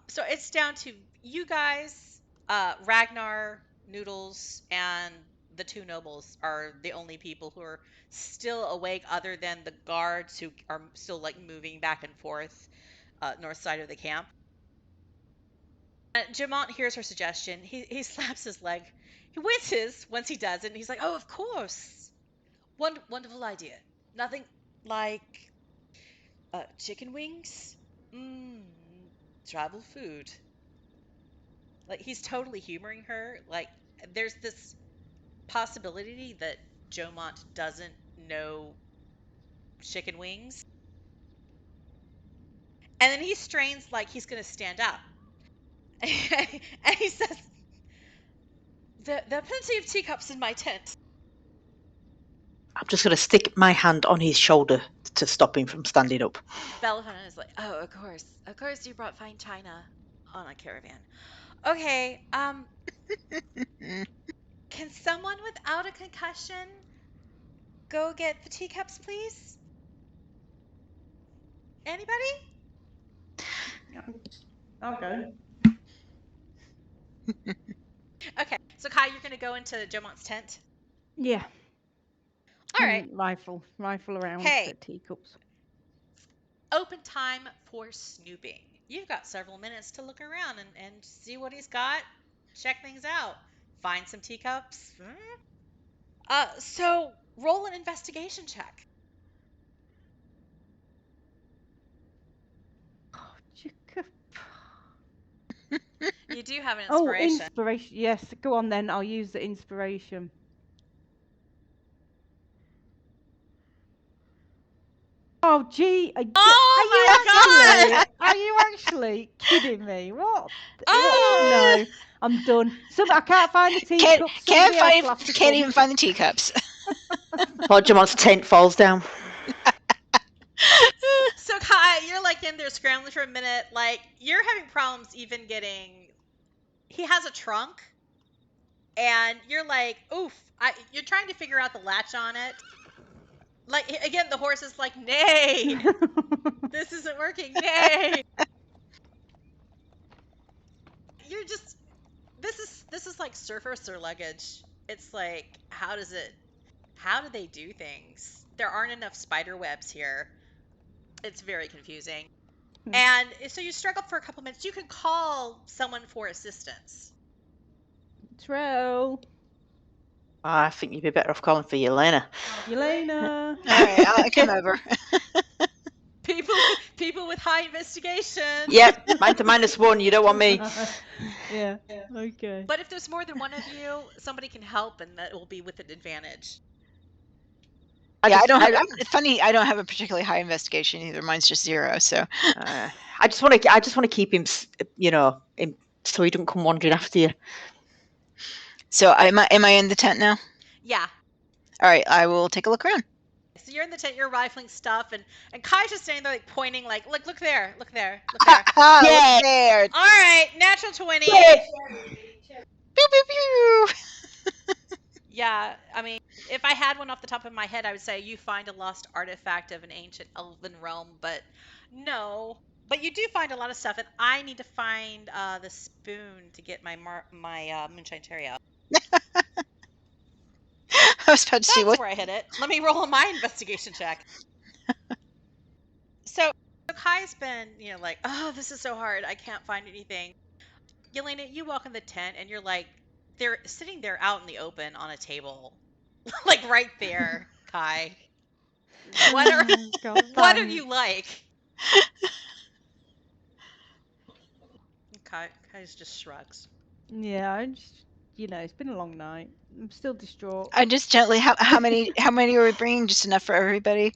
So it's down to you guys, Ragnar, Noodles, and the two nobles are the only people who are still awake, other than the guards who are still like moving back and forth, north side of the camp. Jomont hears her suggestion. He slaps his leg. He winces once he does it, and he's like, "Oh, of course, wonderful idea. Nothing like chicken wings. Travel food." Like, he's totally humoring her. Like, there's this possibility that Jomont doesn't know chicken wings. And then he strains like he's going to stand up. And he says, there are plenty of teacups in my tent. I'm just going to stick my hand on his shoulder to stop him from standing up. Belliphauna is like, oh, of course you brought fine china on a caravan. Okay, can someone without a concussion go get the teacups, please? Anybody? I'll go. Okay, so Kai, you're going to go into Jomont's tent? Yeah. All right. Rifle around Hey. for teacups. Open time for snooping. You've got several minutes to look around and see what he's got, check things out, find some teacups. So roll an investigation check. You do have an inspiration. Oh, inspiration. Yes, go on then. I'll use the inspiration. Oh, gee. Oh, my God! Are you actually kidding me? What? Oh! No, I'm done. I can't find the teacups. Can't even find the teacups. Lord Jomont's tent falls down. So Kai, you're like in there scrambling for a minute. Like, you're having problems even getting. He has a trunk, and you're like, oof. You're trying to figure out the latch on it. Like, again, the horse is like, nay, this isn't working, nay. You're just, this is like surfer luggage. It's like, how do they do things? There aren't enough spider webs here. It's very confusing. And so you struggle for a couple minutes. You can call someone for assistance. Terel. I think you'd be better off calling for Yelena. Yelena. All right, I'll come over. People with high investigation. Yep, mine to -1. You don't want me. Yeah. Okay. But if there's more than one of you, somebody can help, and that will be with an advantage. I don't have a particularly high investigation either. Mine's just 0. So I just want to keep him, so he doesn't come wandering after you. So am I in the tent now? Yeah. All right, I will take a look around. So you're in the tent, you're rifling stuff, and Kai's just standing there, like, pointing, like, look there. Look there. All right, natural 20. Pew, pew, pew. Yeah, I mean, if I had one off the top of my head, I would say you find a lost artifact of an ancient elven realm, but no. But you do find a lot of stuff, and I need to find the spoon to get my moonshine cherry out. I was about to see That's where I hit it. Let me roll my investigation check. So Kai's been, like, oh, this is so hard. I can't find anything. Yelena, you walk in the tent and you're like, they're sitting there out in the open on a table, like right there, Kai. What are God, what are thanks. you like? Kai's just shrugs. Yeah, I just, it's been a long night. I'm still distraught. I just gently. How many are we bringing? Just enough for everybody.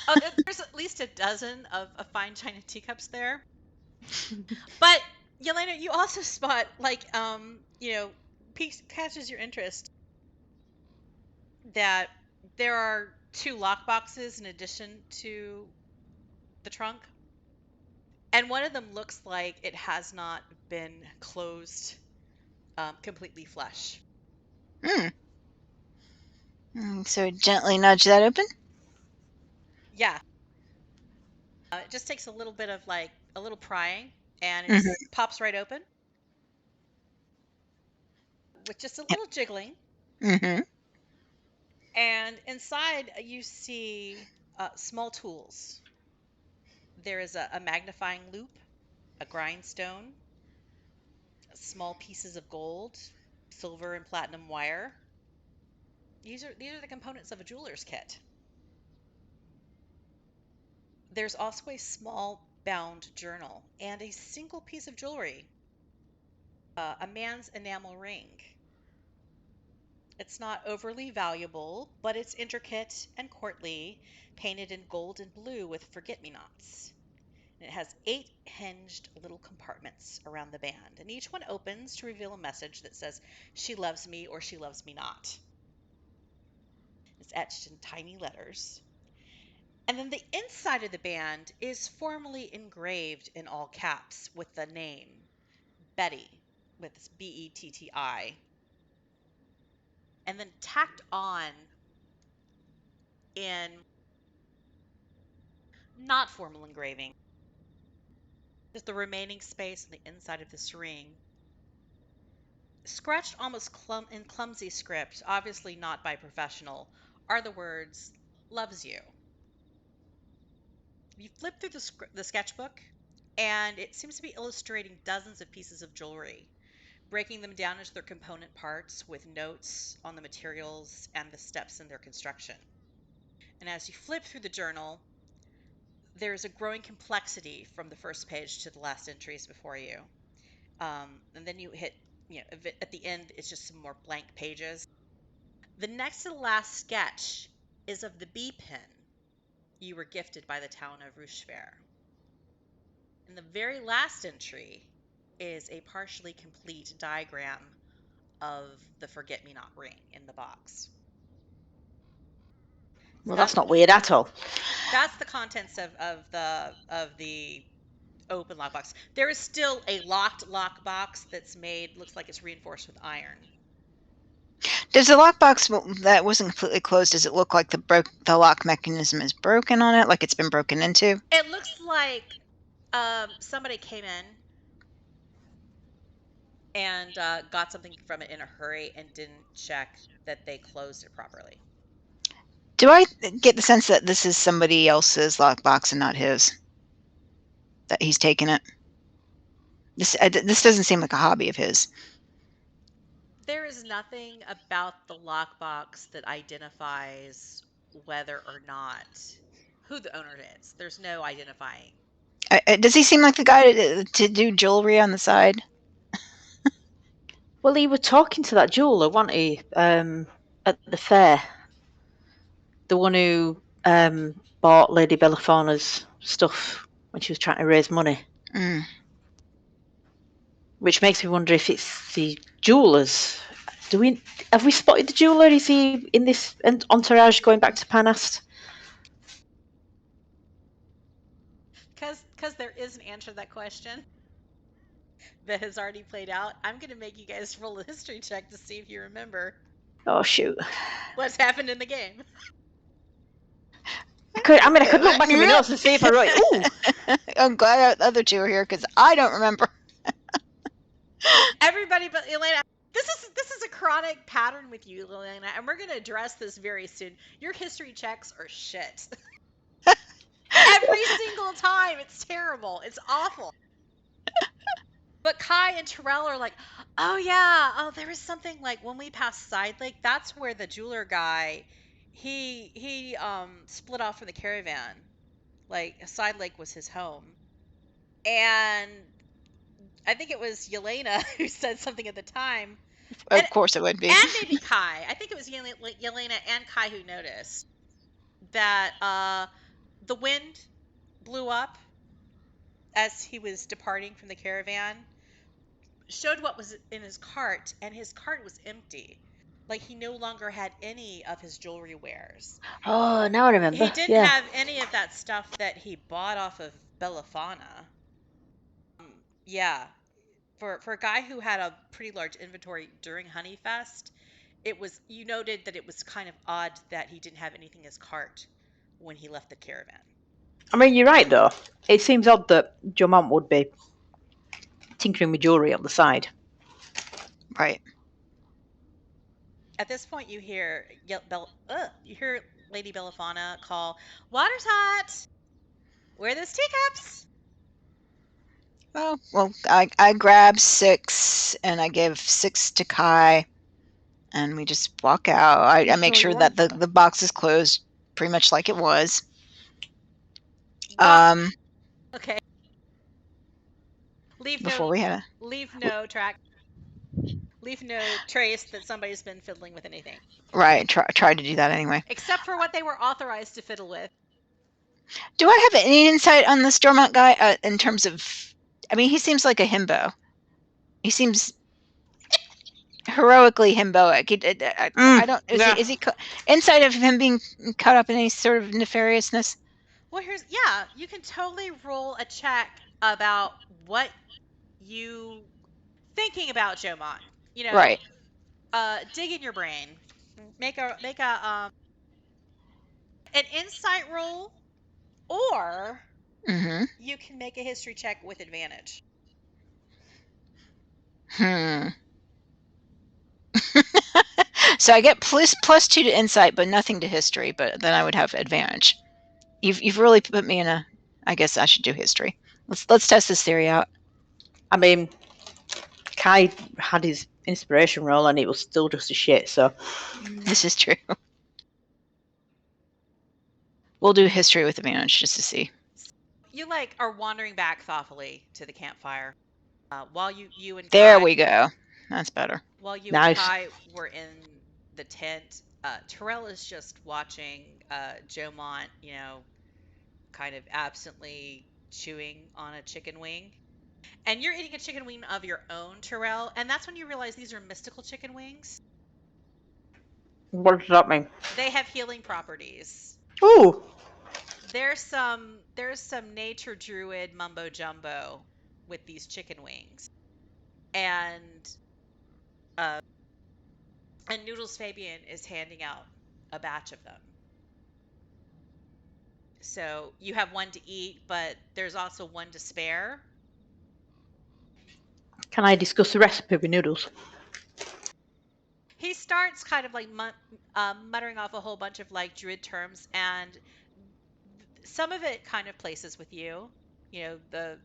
Oh, there's at least a dozen of fine china teacups there. But Yelena, you also spot catches your interest that there are 2 lock boxes in addition to the trunk. And one of them looks like it has not been closed completely flush. So gently nudge that open. Yeah. It just takes a little bit of a little prying, and it just pops right open with just a little jiggling. Mm-hmm. And inside you see small tools. There is a magnifying loop, a grindstone, small pieces of gold, silver and platinum wire. These are the components of a jeweler's kit. There's also a small bound journal and a single piece of jewelry, a man's enamel ring. It's not overly valuable, but it's intricate and courtly, painted in gold and blue with forget-me-nots. It has 8 hinged little compartments around the band, and each one opens to reveal a message that says, "She loves me" or "She loves me not." It's etched in tiny letters. And then the inside of the band is formally engraved in all caps with the name Betty, with Betti. And then tacked on in not formal engraving, just the remaining space on the inside of this ring. Scratched almost in clumsy script, obviously not by professional, are the words, "Loves you." You flip through the sketchbook, and it seems to be illustrating dozens of pieces of jewelry, breaking them down into their component parts with notes on the materials and the steps in their construction. And as you flip through the journal, there's a growing complexity from the first page to the last entries before you. And then you hit, at the end, it's just some more blank pages. The next to the last sketch is of the bee pin you were gifted by the town of Rushfair. And the very last entry is a partially complete diagram of the forget-me-not ring in the box. Well, that's not weird at all. That's the contents of the open lockbox. There is still a locked lockbox that's made, looks like it's reinforced with iron. Does the lockbox that wasn't completely closed, does it look like the lock mechanism is broken on it, like it's been broken into? It looks like somebody came in and got something from it in a hurry and didn't check that they closed it properly. Do I get the sense that this is somebody else's lockbox and not his? That he's taken it? This doesn't seem like a hobby of his. There is nothing about the lockbox that identifies whether or not who the owner is. There's no identifying. Does he seem like the guy to do jewelry on the side? Well, he was talking to that jeweler, wasn't he, at the fair? The one who bought Lady Belliphona's stuff when she was trying to raise money. Mm. Which makes me wonder if it's the jewelers. Have we spotted the jeweler? Is he in this entourage going back to Parnast? Because there is an answer to that question that has already played out. I'm going to make you guys roll a history check to see if you remember. Oh, shoot. What's happened in the game. I could look back at my notes and see if I wrote it. Ooh. I'm glad the other two are here because I don't remember. Everybody but Yelena. This is a chronic pattern with you, Yelena, and we're going to address this very soon. Your history checks are shit. Every single time. It's terrible. It's awful. But Kai and Terrell are like, oh yeah, oh there was something like when we passed Side Lake, that's where the jeweler guy, he split off from the caravan. Like Side Lake was his home, and I think it was Yelena who said something at the time, and Of course it would be. and maybe Kai. I think it was Yelena and Kai who noticed that the wind blew up as he was departing from the caravan, showed what was in his cart, and his cart was empty. Like he no longer had any of his jewelry wares. Oh, now I remember. He didn't Yeah. have any of that stuff that he bought off of Belliphauna. Yeah, for a guy who had a pretty large inventory during Honeyfest, you noted that it was kind of odd that he didn't have anything in his cart when he left the caravan. I mean, you're right, though. It seems odd that Jomont would be tinkering with jewellery on the side. Right. At this point, you hear Lady Belliphauna call, "Water's hot! Where are those teacups?" Oh, well, I grabbed 6 and I give 6 to Kai, and we just walk out. I make sure that the box is closed pretty much like it was. Okay. Leave no trace that somebody's been fiddling with anything. Right, try to do that anyway. Except for what they were authorized to fiddle with. Do I have any insight on this Jomont guy in terms of? I mean, he seems like a himbo. He seems heroically himboic. I don't. Is he inside of him being caught up in any sort of nefariousness? Well, you can totally roll a check about what you thinking about Jomont. Right. Dig in your brain. Make a an insight roll, or you can make a history check with advantage. So I get plus 2 to insight, but nothing to history. But then I would have advantage. You've really put me in a. I guess I should do history. Let's test this theory out. I mean, Kai had his inspiration roll and it was still just a shit. So this is true. We'll do history with advantage just to see. You are wandering back thoughtfully to the campfire, while you and there Kai, we go. That's better. While you and Kai were in the tent, Terel is just watching Jomont, kind of absently chewing on a chicken wing. And you're eating a chicken wing of your own, Terel, and that's when you realize these are mystical chicken wings. What does that mean? They have healing properties. Ooh. There's some nature druid mumbo jumbo with these chicken wings. And Noodles Fabian is handing out a batch of them. So you have one to eat, but there's also one to spare. Can I discuss the recipe with Noodles? He starts kind of muttering off a whole bunch of druid terms, and some of it kind of places with you. The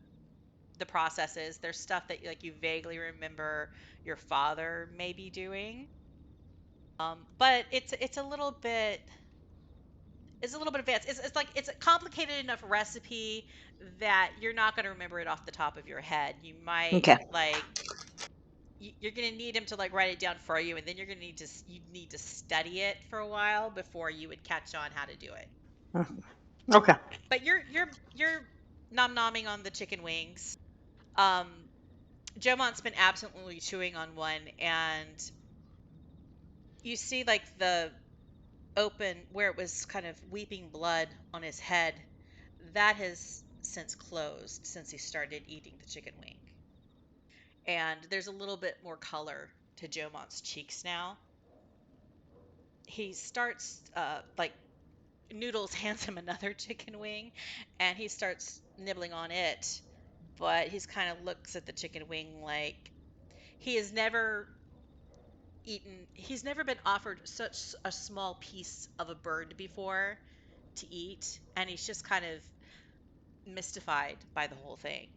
processes. There's stuff that you vaguely remember your father may be doing. But it's a little bit advanced. It's a complicated enough recipe that you're not going to remember it off the top of your head. You might you're going to need him to write it down for you, and then you're going to need to study it for a while before you would catch on how to do it. Okay. But you're nom-nomming on the chicken wings. Jomont's been absently chewing on one, and you see the open where it was kind of weeping blood on his head. That has since closed since he started eating the chicken wing. And there's a little bit more color to Jomont's cheeks now. He starts Noodles hands him another chicken wing, and he starts nibbling on it, but he's kind of looks at the chicken wing like he's never been offered such a small piece of a bird before to eat, and he's just kind of mystified by the whole thing.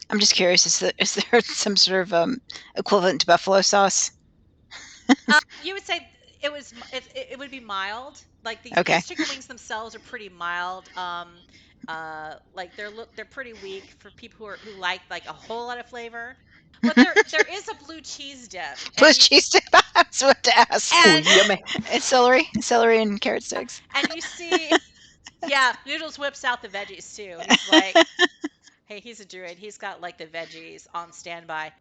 I'm just curious, is there some sort of equivalent to buffalo sauce? You would say it would be mild. Like Okay. these chicken wings themselves are pretty mild. Like they're pretty weak for people who like a whole lot of flavor. But there is a blue cheese dip, Blue cheese dip. That's what to ask. Oh, and yummy. It's celery and carrot sticks. and you see, yeah, Noodles whips out the veggies too. He's like, hey, he's a druid. He's got like the veggies on standby.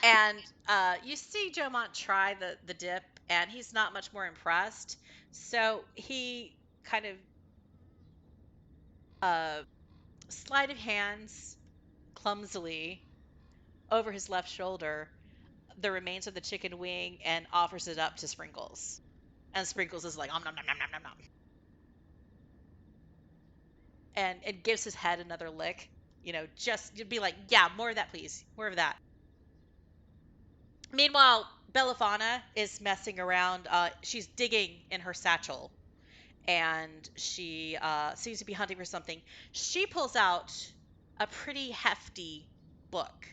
And you see Jomont try the dip, and he's not much more impressed. So he kind of sleight of hands clumsily over his left shoulder the remains of the chicken wing and offers it up to Sprinkles. And Sprinkles is like, nom nom nom nom nom nom. And it gives his head another lick. Just be like, yeah, more of that, please. More of that. Meanwhile, Belliphauna is messing around. She's digging in her satchel, and she seems to be hunting for something. She pulls out a pretty hefty book,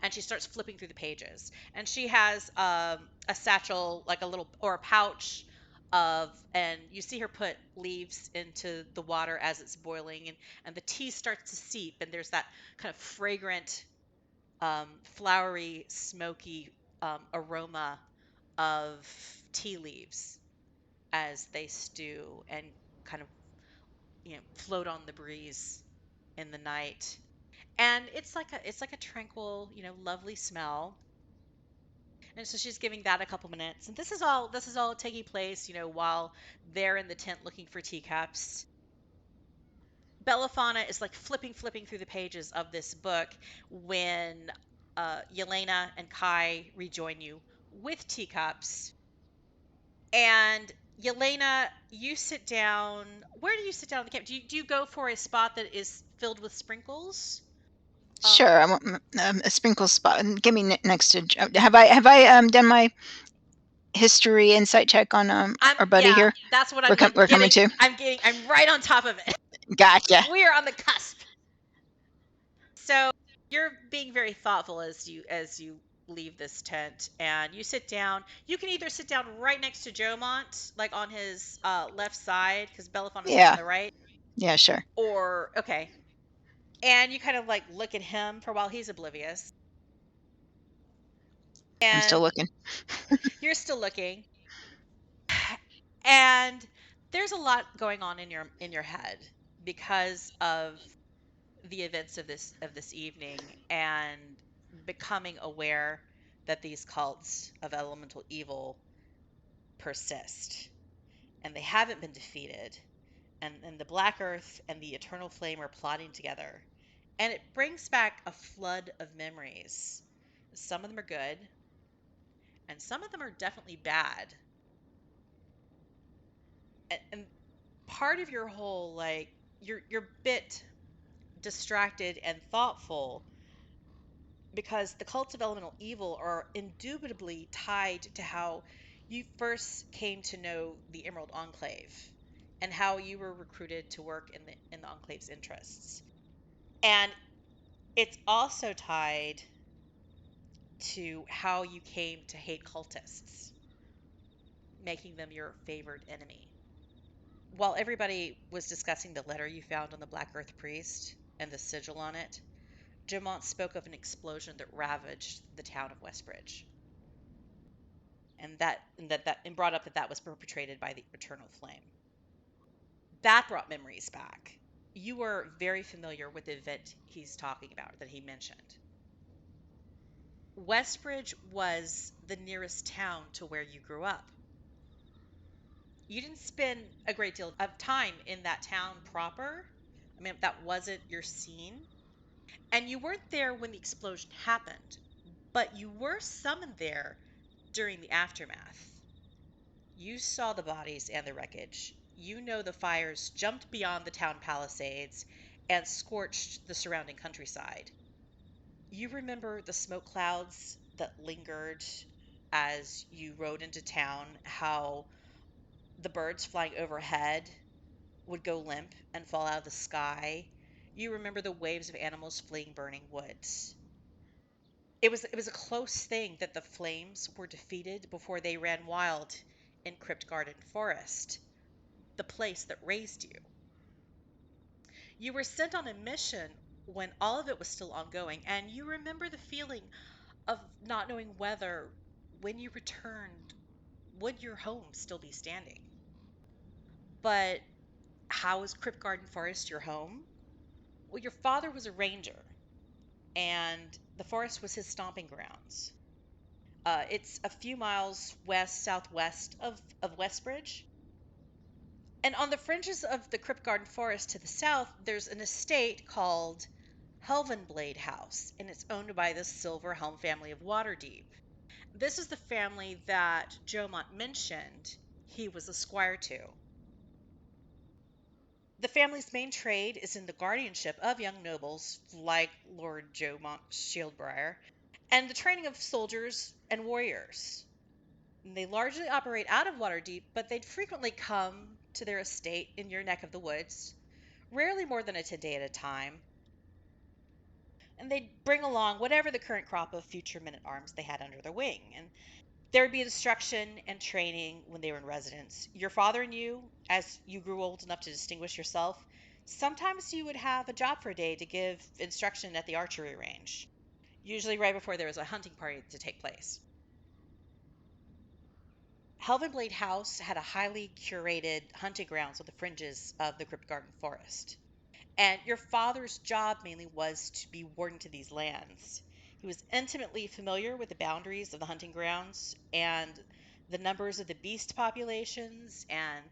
and she starts flipping through the pages. And she has a satchel, like a pouch and you see her put leaves into the water as it's boiling, and the tea starts to seep, and there's that kind of fragrant, flowery, smoky aroma of tea leaves as they stew and kind of float on the breeze in the night. And it's like a tranquil, lovely smell. And so she's giving that a couple minutes. And this is all taking place, while they're in the tent looking for teacups. Belliphauna is like flipping through the pages of this book when Yelena and Kai rejoin you with teacups. And Yelena, you sit down. Where do you sit down on the camp? Do you go for a spot that is filled with sprinkles? Sure, I want a sprinkle spot. Give me next to. Have I done my history insight check on our buddy Yeah, here? that's what We're coming to. I'm right on top of it. Gotcha. We are on the cusp. So you're being very thoughtful as you leave this tent, and you sit down. You can either sit down right next to Jomont, like on his left side, because Belliphona's is Yeah. on the right. Yeah, sure. Or okay, and you kind of like look at him for a while. He's oblivious, I'm still and looking. you're still looking, and there's a lot going on in your head because of the events of this evening, and becoming aware that these cults of elemental evil persist, and they haven't been defeated, and the Black Earth and the Eternal Flame are plotting together, and it brings back a flood of memories. Some of them are good, and some of them are definitely bad. And part of your whole, like, you're a bit distracted and thoughtful because the cults of elemental evil are indubitably tied to how you first came to know the Emerald Enclave and how you were recruited to work in the Enclave's interests. And it's also tied to how you came to hate cultists, making them your favored enemy. While everybody was discussing the letter you found on the Black Earth Priest and the sigil on it, Jomont spoke of an explosion that ravaged the town of Westbridge, and brought up that was perpetrated by the Eternal Flame. That brought memories back. You were very familiar with the event he's talking about that he mentioned. Westbridge was the nearest town to where you grew up. You didn't spend a great deal of time in that town proper. I mean, that wasn't your scene. And you weren't there when the explosion happened, but you were summoned there during the aftermath. You saw the bodies and the wreckage. You know the fires jumped beyond the town palisades and scorched the surrounding countryside. You remember the smoke clouds that lingered as you rode into town, how the birds flying overhead would go limp and fall out of the sky. You remember the waves of animals fleeing burning woods. It was a close thing that the flames were defeated before they ran wild in Crypt Garden Forest, the place that raised you. You were sent on a mission when all of it was still ongoing, and you remember the feeling of not knowing whether, when you returned, would your home still be standing. But how is Crypt Garden Forest your home? Well, your father was a ranger, and the forest was his stomping grounds. It's a few miles west southwest of Westbridge. And on the fringes of the Crypt Garden Forest to the south, there's an estate called Helvenblade House, and it's owned by the Silverhelm family of Waterdeep. This is the family that Jomont mentioned he was a squire to. The family's main trade is in the guardianship of young nobles like Lord Jomont Shieldbriar and the training of soldiers and warriors. And they largely operate out of Waterdeep, but they'd frequently come to their estate in your neck of the woods, rarely more than a 10-day at a time, and they'd bring along whatever the current crop of future men-at-arms they had under their wing. And there would be instruction and training when they were in residence. Your father and you, as you grew old enough to distinguish yourself, sometimes you would have a job for a day to give instruction at the archery range, usually right before there was a hunting party to take place. Helvenblade House had a highly curated hunting grounds on the fringes of the Crypt Garden Forest. And your father's job mainly was to be warden to these lands. He was intimately familiar with the boundaries of the hunting grounds and the numbers of the beast populations and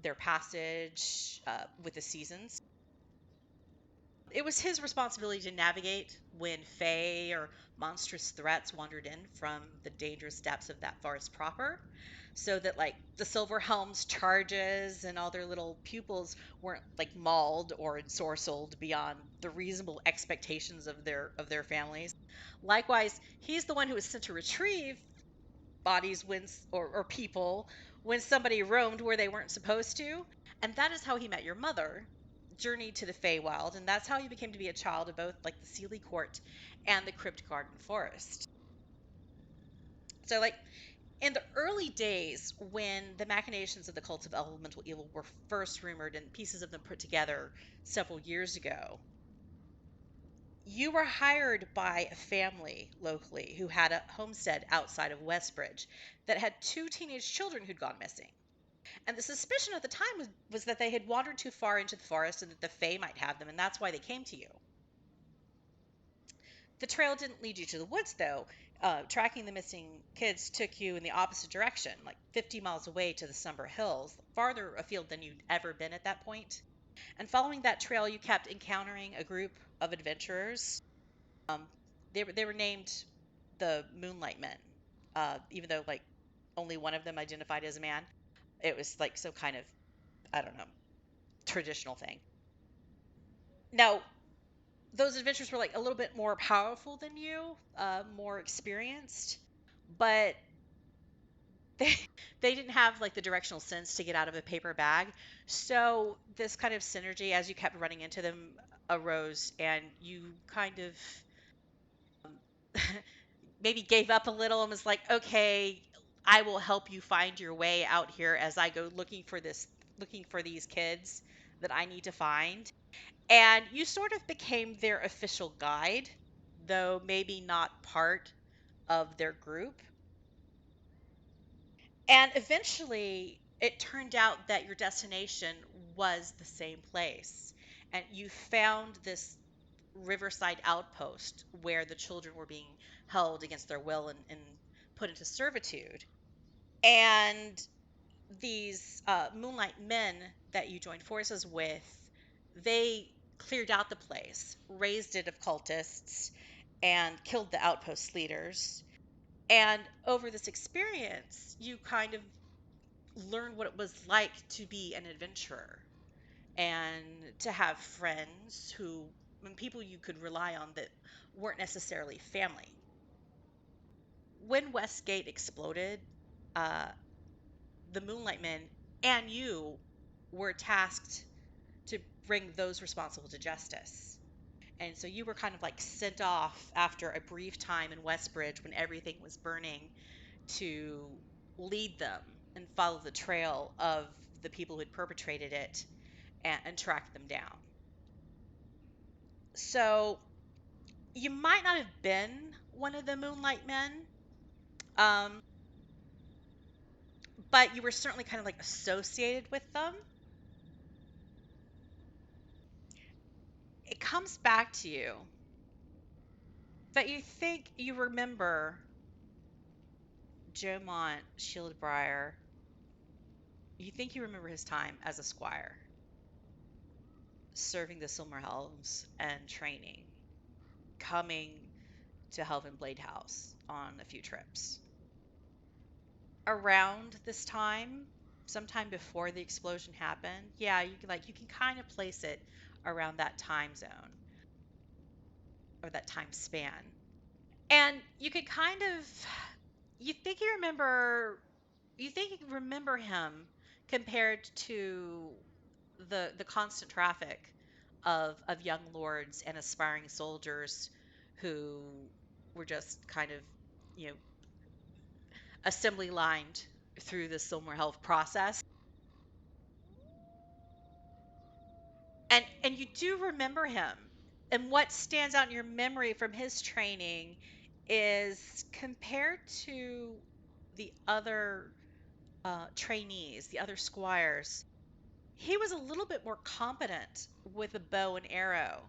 their passage with the seasons. It was his responsibility to navigate when fey or monstrous threats wandered in from the dangerous depths of that forest proper, so that like the Silverhelm's charges and all their little pupils weren't like mauled or ensorcelled beyond the reasonable expectations of their families. Likewise, he's the one who was sent to retrieve bodies when or people when somebody roamed where they weren't supposed to, and that is how he met your mother, journeyed to the Feywild, and that's how you became to be a child of both like the Seelie Court and the Crypt Garden Forest. So like in the early days when the machinations of the cults of elemental evil were first rumored and pieces of them put together several years ago, you were hired by a family locally who had a homestead outside of Westbridge that had two teenage children who'd gone missing. And the suspicion at the time was that they had wandered too far into the forest and that the Fae might have them, and that's why they came to you. The trail didn't lead you to the woods, though. Tracking the missing kids took you in the opposite direction, like 50 miles away to the Somber Hills, farther afield than you'd ever been at that point. And following that trail, you kept encountering a group of adventurers. They were named the Moonlight Men, even though like only one of them identified as a man. It was like some kind of, I don't know, traditional thing. Now, those adventurers were like a little bit more powerful than you, more experienced, but they they didn't have like the directional sense to get out of a paper bag. So this kind of synergy, as you kept running into them, arose, and you kind of maybe gave up a little and was like, okay, I will help you find your way out here as I go looking for these kids that I need to find. And you sort of became their official guide, though maybe not part of their group. And eventually, it turned out that your destination was the same place. And you found this riverside outpost where the children were being held against their will and put into servitude. And these Moonlight Men that you joined forces with, they cleared out the place, raised it of cultists, and killed the outpost leaders. And over this experience, you kind of learned what it was like to be an adventurer and to have friends who, and people you could rely on that weren't necessarily family. When Westgate exploded, uh, the Moonlight Men and you were tasked bring those responsible to justice. And so you were kind of like sent off after a brief time in Westbridge when everything was burning to lead them and follow the trail of the people who had perpetrated it and track them down. So you might not have been one of the Moonlight Men, but you were certainly kind of like associated with them. It comes back to you that you think you remember Jomont Shieldbriar. You think you remember his time as a squire, serving the Silmarhelms and training, coming to Helven Blade House on a few trips. Around this time, sometime before the explosion happened, yeah, you can kind of place it around that time zone or that time span. And you could kind of you think you remember him compared to the constant traffic of young lords and aspiring soldiers who were just kind of, you know, assembly lined through the Silmarhelm process. And you do remember him. And what stands out in your memory from his training is compared to the other trainees, the other squires, he was a little bit more competent with a bow and arrow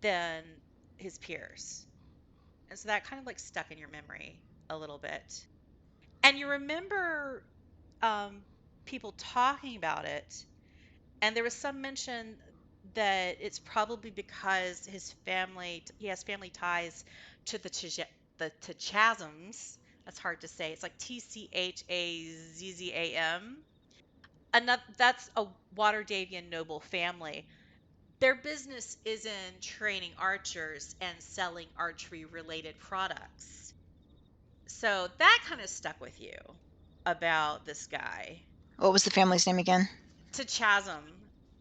than his peers. And so that kind of like stuck in your memory a little bit. And you remember people talking about it. And there was some mention that it's probably because he has family ties to the Chasms. That's hard to say. It's like Tchazzam. That's a Waterdavian noble family. Their business is in training archers and selling archery related products. So that kind of stuck with you about this guy. What was the family's name again? Tchazzam.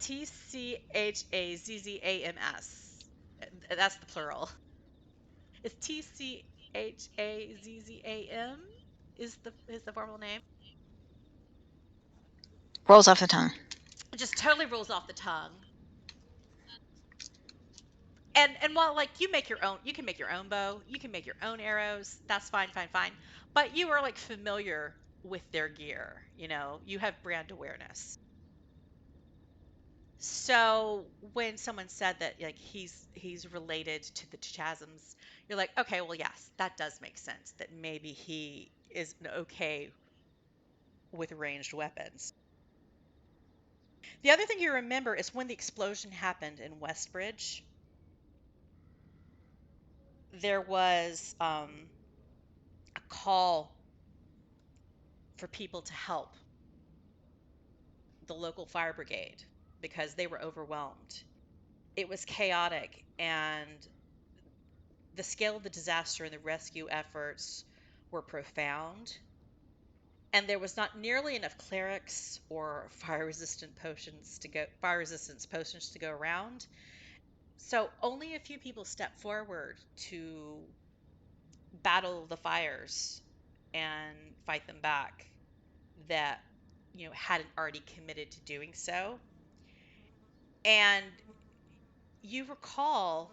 Tchazzams. That's the plural. Is Tchazzam is the formal name? Rolls off the tongue. It just totally rolls off the tongue. And while like you can make your own bow, you can make your own arrows. That's fine. But you are like familiar with their gear. You know, you have brand awareness. So when someone said that like he's related to the Chasms, you're like, okay, well, yes, that does make sense. That maybe he is okay with ranged weapons. The other thing you remember is when the explosion happened in Westbridge, there was a call for people to help the local fire brigade because they were overwhelmed. It was chaotic, and the scale of the disaster and the rescue efforts were profound. And there was not nearly enough clerics or fire resistance potions to go around. So only a few people stepped forward to battle the fires and fight them back that, you know, hadn't already committed to doing so. And you recall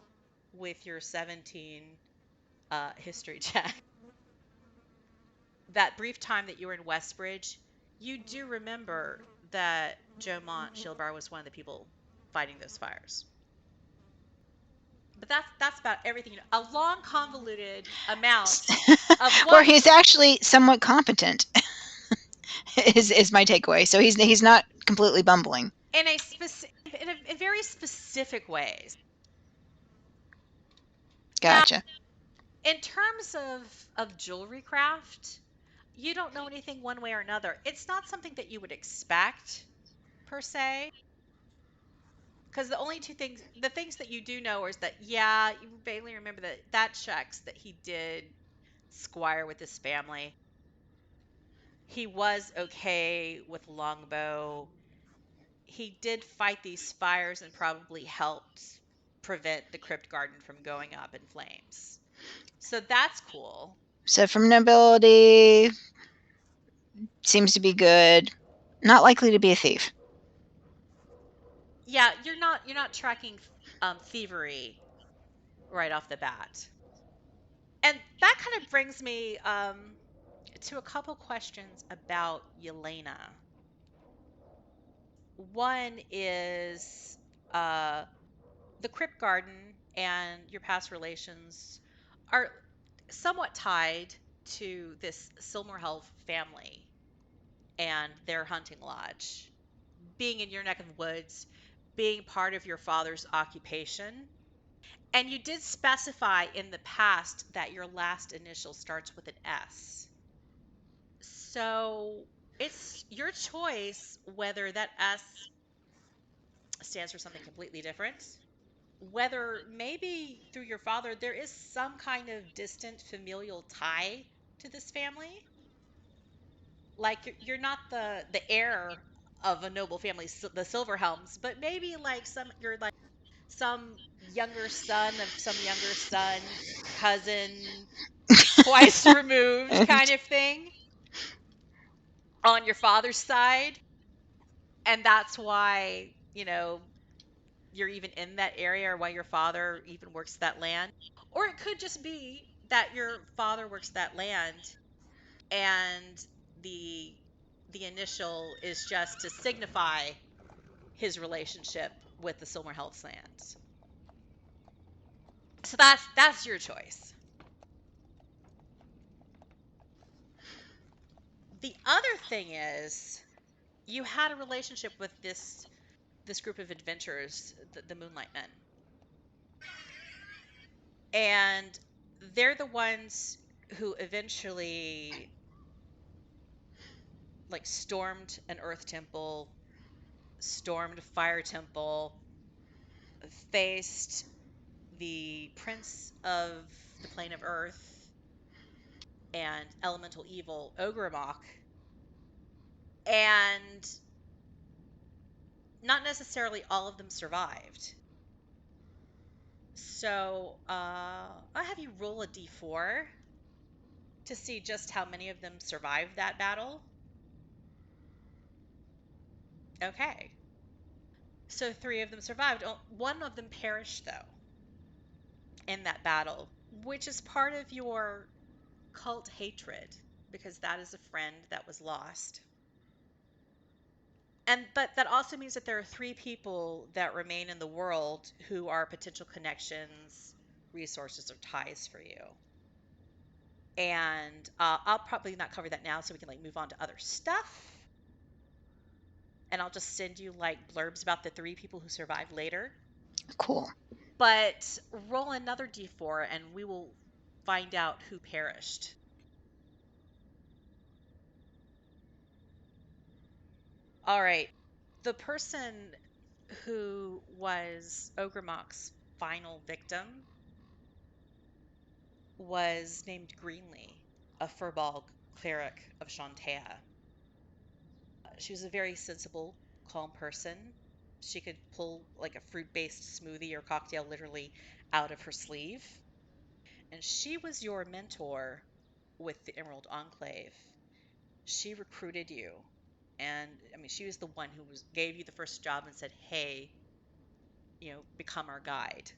with your 17 history check that brief time that you were in Westbridge, you do remember that Jomont Shieldbriar was one of the people fighting those fires. But that's about everything. A long, convoluted amount of what. Or he's actually somewhat competent. is my takeaway. So he's not completely bumbling. In very specific ways. Gotcha. Now, in terms of jewelry craft, you don't know anything one way or another. It's not something that you would expect per se. Because the things that you do know is that, yeah, you vaguely remember that checks that he did squire with his family. He was okay with longbow. he did fight these fires and probably helped prevent the crypt garden from going up in flames. So that's cool. So from nobility, seems to be good. Not likely to be a thief. Yeah, you're not tracking thievery right off the bat. And that kind of brings me to a couple questions about Yelena. One is the crypt garden and your past relations are somewhat tied to this Silmarhelf family and their hunting lodge. Being in your neck of the woods, being part of your father's occupation. And you did specify in the past that your last initial starts with an S. So it's your choice whether that S stands for something completely different, whether maybe through your father there is some kind of distant familial tie to this family. Like you're not the heir of a noble family, the Silverhelms, but maybe like you're like some younger son of some younger son, cousin, twice removed kind of thing on your father's side. And that's why, you're even in that area or why your father even works that land. Or it could just be that your father works that land and the the initial is just to signify his relationship with the Silmarhel's lands. So that's your choice. The other thing is you had a relationship with this group of adventurers, the Moonlight Men. And they're the ones who eventually like stormed an earth temple, stormed a fire temple, faced the prince of the plane of earth and elemental evil Ogremok, and not necessarily all of them survived. So I'll have you roll a d4 to see just how many of them survived that battle. Okay. So 3 of them survived. One of them perished, though, in that battle, which is part of your cult hatred, because that is a friend that was lost. But that also means that there are 3 people that remain in the world who are potential connections, resources, or ties for you. And I'll probably not cover that now, so we can like move on to other stuff. And I'll just send you like blurbs about the 3 people who survived later. Cool. But roll another d4 and we will find out who perished. All right. The person who was Ogremok's final victim was named Greenlee, a Furball cleric of Shantea. She was a very sensible, calm person. She could pull like a fruit-based smoothie or cocktail literally out of her sleeve. And she was your mentor with the Emerald Enclave. She recruited you. And I mean, she was the one who gave you the first job and said, "Hey, become our guide."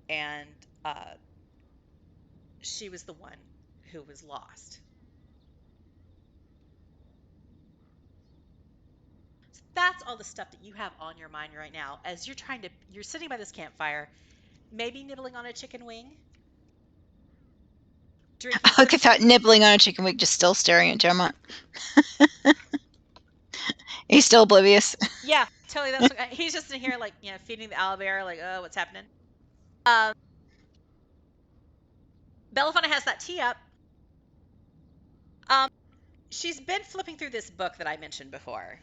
And she was the one who was lost. So that's all the stuff that you have on your mind right now as you're sitting by this campfire, maybe nibbling on a chicken wing, drinking Look at that, nibbling on a chicken wing, just still staring at Jomont. He's still oblivious. Yeah, totally. That's what, he's just in here like, feeding the owlbear, like, oh, what's happening? Um, Belliphauna has that tea up. She's been flipping through this book that I mentioned before.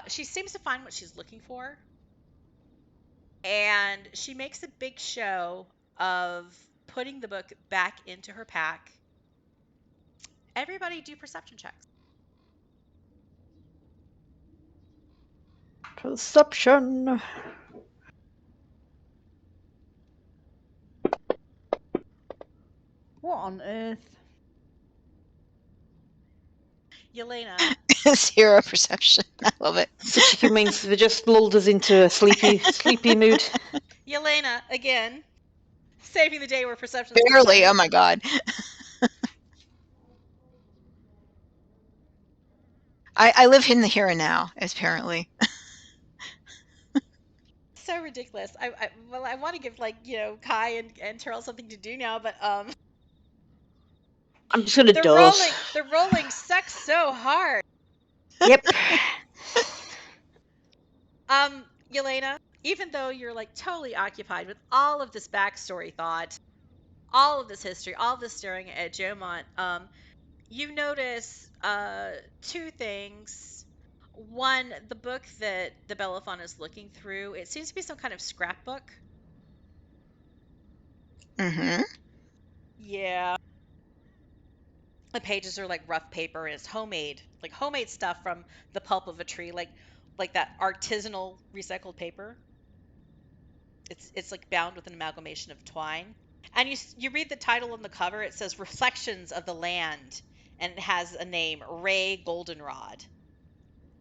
She seems to find what she's looking for, and she makes a big show of putting the book back into her pack. Everybody do perception checks. Perception. What on earth? Yelena, Zero perception. I love it. Such means they just lulled us into a sleepy mood. Yelena, again, saving the day where perception's Barely. concerned. Oh my god. I live in the here and now, apparently. So ridiculous. I want to give Kai and Terrell something to do now, but I'm just gonna doze. the rolling sucks so hard. Yep. Yelena, even though you're like totally occupied with all of this backstory thought, all of this history, all of this staring at Jomont, you notice two things. One, the book that the Belliphauna is looking through, it seems to be some kind of scrapbook. Mm-hmm. Yeah. The pages are like rough paper and it's homemade, like homemade stuff from the pulp of a tree, like that artisanal recycled paper. It's like bound with an amalgamation of twine. And you read the title on the cover, it says Reflections of the Land, and it has a name, Ray Goldenrod.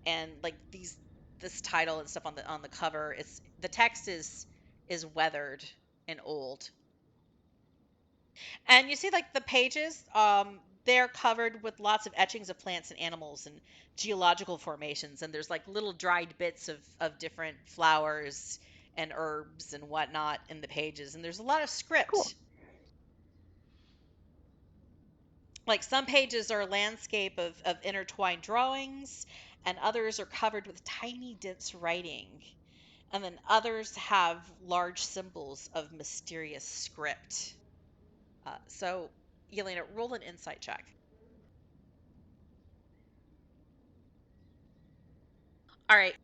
And like this title and stuff on the cover, the text is weathered and old. And you see like the pages, they're covered with lots of etchings of plants and animals and geological formations, and there's like little dried bits of different flowers and herbs and whatnot in the pages, and there's a lot of script. Cool. Like some pages are a landscape of intertwined drawings, and others are covered with tiny dense writing. And then others have large symbols of mysterious script. So, Yelena, roll an insight check. All right.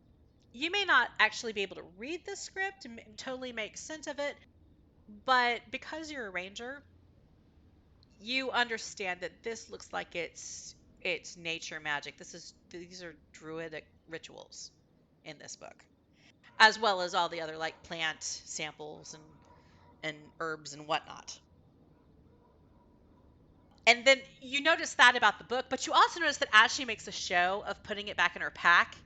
You may not actually be able to read the script and totally make sense of it, but because you're a ranger, you understand that this looks like it's nature magic. These are druidic rituals in this book, as well as all the other like plant samples and herbs and whatnot. And then you notice that about the book, but you also notice that as she makes a show of putting it back in her pack,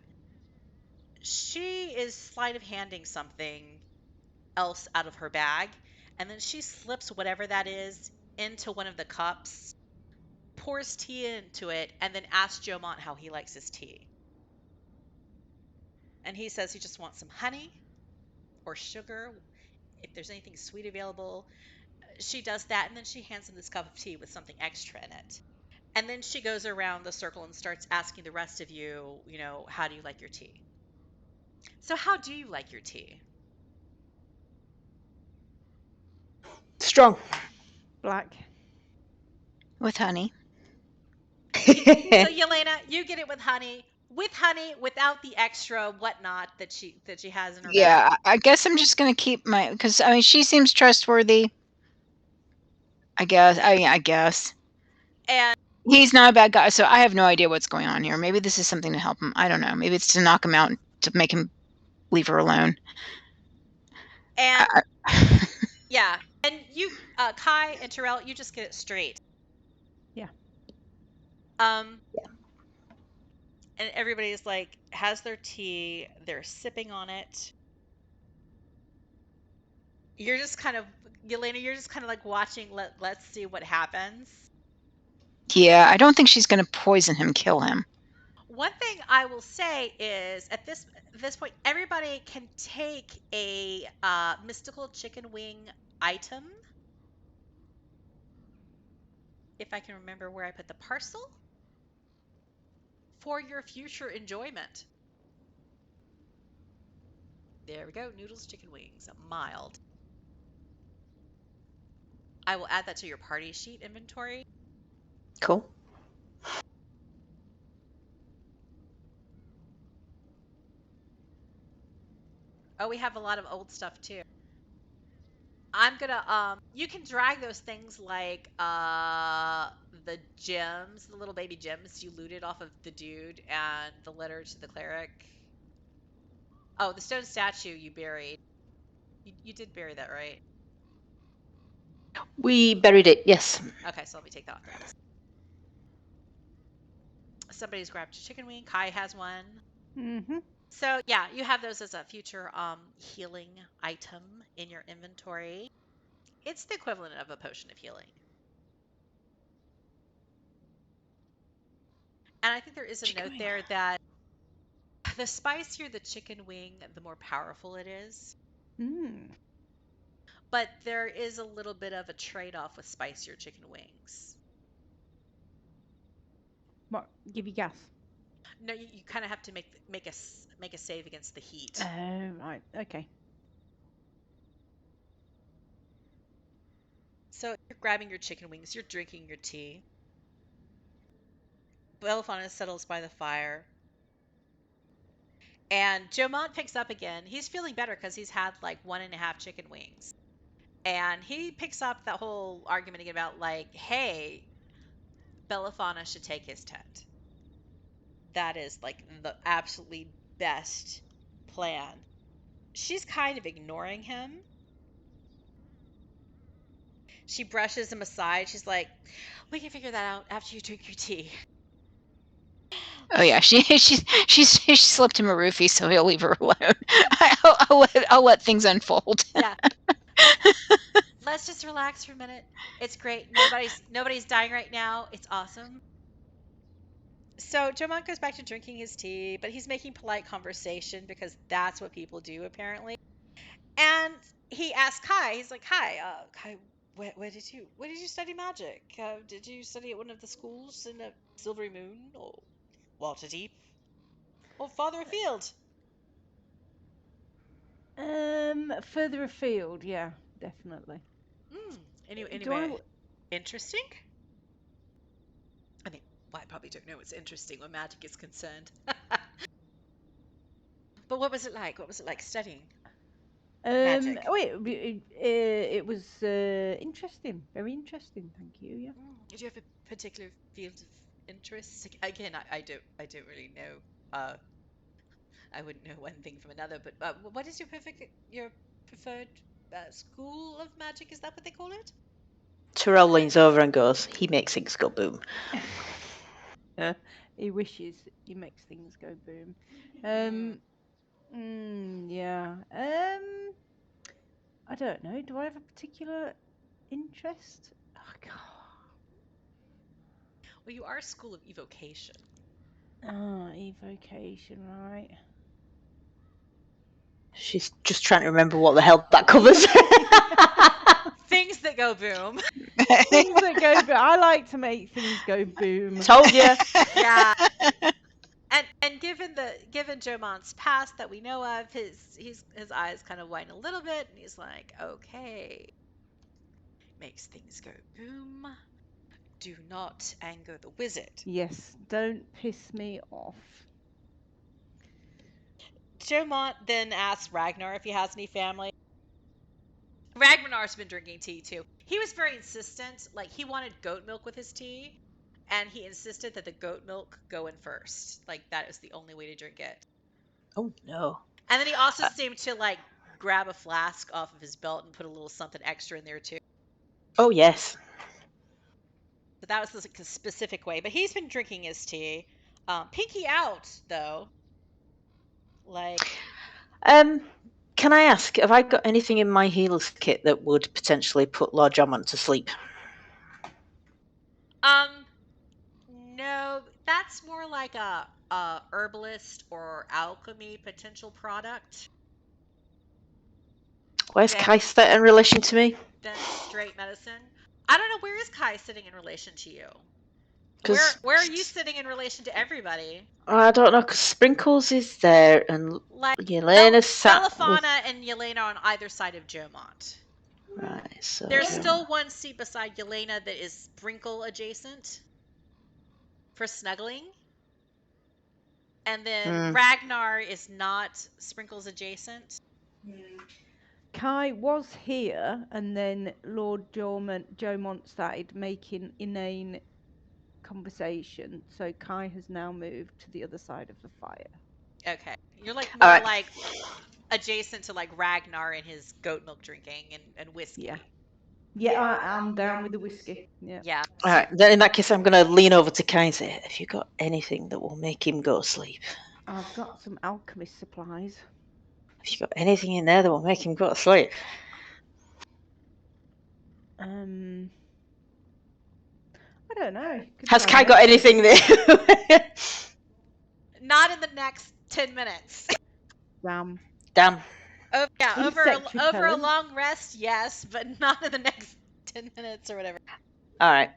she is sleight of handing something else out of her bag, and then she slips whatever that is into one of the cups, pours tea into it, and then asks Jomont how he likes his tea. And he says he just wants some honey or sugar, if there's anything sweet available. She does that, and then she hands him this cup of tea with something extra in it. And then she goes around the circle and starts asking the rest of you, how do you like your tea? So how do you like your tea? Strong. Black. With honey. So Yelena, you get it with honey, without the extra whatnot that she has in her Yeah, bag. I guess I'm just gonna keep my, because I mean she seems trustworthy. I guess. And He's not a bad guy, so I have no idea what's going on here. Maybe this is something to help him. I don't know. Maybe it's to knock him out and to make him leave her alone. yeah, and you, Kai and Terrell, you just get it straight. Yeah. And everybody's like has their tea, they're sipping on it. You're just kind of, Yelena, you're just kind of like watching. Let's see what happens. Yeah, I don't think she's gonna poison him, kill him. One thing I will say is at this point, everybody can take a mystical chicken wing item. If I can remember where I put the parcel, for your future enjoyment. There we go. Noodles chicken wings, mild. I will add that to your party sheet inventory. Cool. Oh, we have a lot of old stuff too. I'm gonna you can drag those things like the gems, the little baby gems you looted off of the dude, and the letter to the cleric. Oh, the stone statue you buried. You did bury that, right? We buried it, yes. Okay, so let me take that off the list. Somebody's grabbed a chicken wing. Kai has one. Mm-hmm. So yeah, you have those as a future healing item in your inventory. It's the equivalent of a potion of healing. And I think there is a Chicken note wing. there that the spicier the chicken wing, the more powerful it is. Mm. But there is a little bit of a trade-off with spicier chicken wings. What? Give you gas? No, you kind of have to make a save against the heat. Oh, right. Okay. So you're grabbing your chicken wings, you're drinking your tea. Belliphauna settles by the fire. And Jomont picks up again. He's feeling better because he's had like 1.5 chicken wings. And he picks up that whole argument again about like, hey, Belliphauna should take his tent. That is like the absolutely best plan. She's kind of ignoring him. She brushes him aside. She's like, we can figure that out after you drink your tea. Oh yeah, she slipped him a roofie, so he'll leave her alone. I'll let things unfold. Yeah. Let's just relax for a minute. It's great. Nobody's dying right now. It's awesome. So Jomont goes back to drinking his tea, but he's making polite conversation because that's what people do apparently. And he asks Kai. He's like, Kai, where did you study magic? Did you study at one of the schools in the Silvery Moon or Waterdeep or farther afield? Further afield, yeah, definitely. Anyway, interesting? I mean, well, I probably don't know what's interesting when magic is concerned. But what was it like? What was it like studying magic? Oh, it was interesting, very interesting. Thank you. Yeah. Did you have a particular field of interest? Again, I don't really know. I wouldn't know one thing from another. But what is your preferred school of magic? Is that what they call it? Terel leans over and goes, he makes things go boom. He wishes he makes things go boom. Yeah. I don't know. Do I have a particular interest? Oh God. Well, you are a school of evocation. Ah, evocation, right? She's just trying to remember what the hell that covers. Things that go boom. Things that go boom. I like to make things go boom. Told you. Yeah. And given Jomont's past that we know of, his eyes kind of widen a little bit, and he's like, okay, makes things go boom. Do not anger the wizard. Yes, don't piss me off. Jomont then asks Ragnar if he has any family. Ragnar's been drinking tea too. He was very insistent, like he wanted goat milk with his tea, and he insisted that the goat milk go in first. Like that is the only way to drink it. Oh no. And then he also seemed to like grab a flask off of his belt and put a little something extra in there too. Oh yes. So that was like a specific way. But he's been drinking his tea. Pinky out though. Like, can I ask, have I got anything in my healer's kit that would potentially put Lord Jomont to sleep? no, that's more like a herbalist or alchemy potential product. Where's Kai in relation to me? Than straight medicine. I don't know, where is Kai sitting in relation to you? Where are you sitting in relation to everybody? I don't know, because Sprinkles is there, and like Yelena Belliphauna and Yelena are on either side of Jomont. Right, so there's still one seat beside Yelena that is Sprinkle adjacent for snuggling. And then Ragnar is not Sprinkles adjacent. Kai was here, and then Lord Jomont started making inane conversation, so Kai has now moved to the other side of the fire. Okay. You're like All more right. like adjacent to like Ragnar and his goat milk drinking and whiskey. Yeah. Yeah, I'm down with the whiskey. Yeah. Yeah. All right. Then in that case, I'm going to lean over to Kai and say, "Have you got anything that will make him go to sleep? I've got some alchemist supplies. Have you got anything in there that will make him go to sleep?" I don't know. Could Has try Kai got medicine. anything there? Not in the next 10 minutes. Damn. Damn. Oh, yeah, over Insect a repellent. long rest, yes, but not in the next 10 minutes or whatever. All right.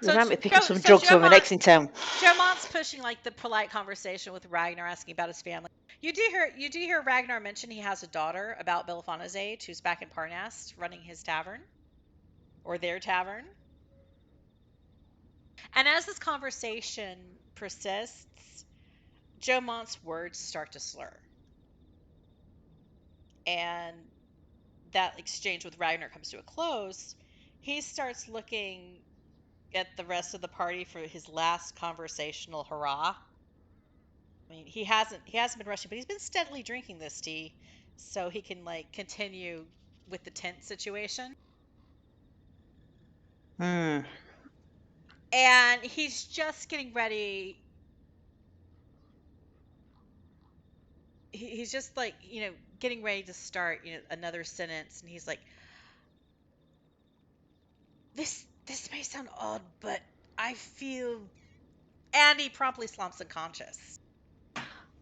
So Remind me to pick up some drugs when we're Jomont- next in town. Jomont's pushing like the polite conversation with Ragnar, asking about his family. You do hear Ragnar mention he has a daughter about Belliphauna''s age who's back in Parnast running his tavern or their tavern. And as this conversation persists, Jomont's words start to slur. And that exchange with Ragnar comes to a close. He starts looking at the rest of the party for his last conversational hurrah. I mean, he hasn't been rushing, but he's been steadily drinking this tea, so he can like continue with the tent situation. Hmm. And he's just getting ready. He's just like, getting ready to start, another sentence, and he's like, This may sound odd, but I feel. And he promptly slumps unconscious.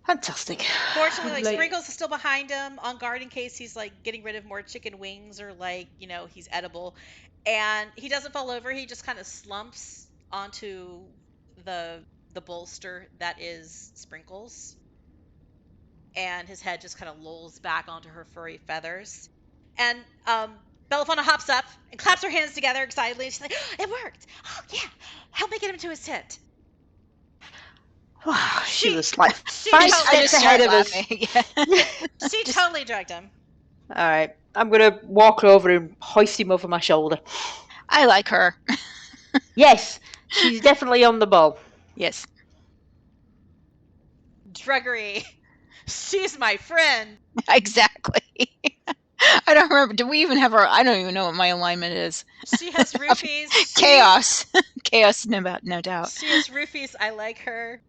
Fantastic. Fortunately, like Like- Sprinkles is still behind him on guard in case he's like getting rid of more chicken wings or like, he's edible. And he doesn't fall over. He just kind of slumps onto the bolster that is Sprinkles. And his head just kind of lolls back onto her furry feathers. And Belliphauna hops up and claps her hands together excitedly. And she's like, "It worked! Oh yeah! Help me get him to his tent." Wow, she She- was like she 5 totally- steps ahead of us. Yeah. She totally drugged him. All right, I'm gonna walk over and hoist him over my shoulder. I like her. Yes, she's definitely on the ball. Yes. Druggery. She's my friend. Exactly. I don't remember. Do we even have our? I don't even know what my alignment is. She has roofies. Chaos. Chaos, no doubt. She has roofies. I like her.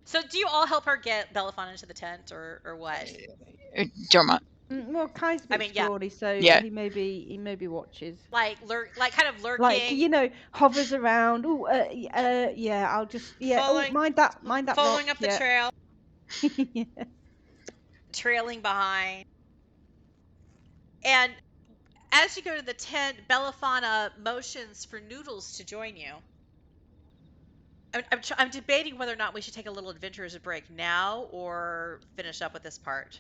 So do you all help her get Belliphauna into the tent or what? Jomont. Well, Kai's a bit I mean, yeah. scrawny, so Yeah. he maybe watches. Like kind of lurking. Like, hovers around. Oh, yeah. I'll just Following- mind that following rock, up the yeah. trail, Yeah. trailing behind. And as you go to the tent, Belliphauna motions for Noodles to join you. I'm debating whether or not we should take a little adventurer's break now or finish up with this part.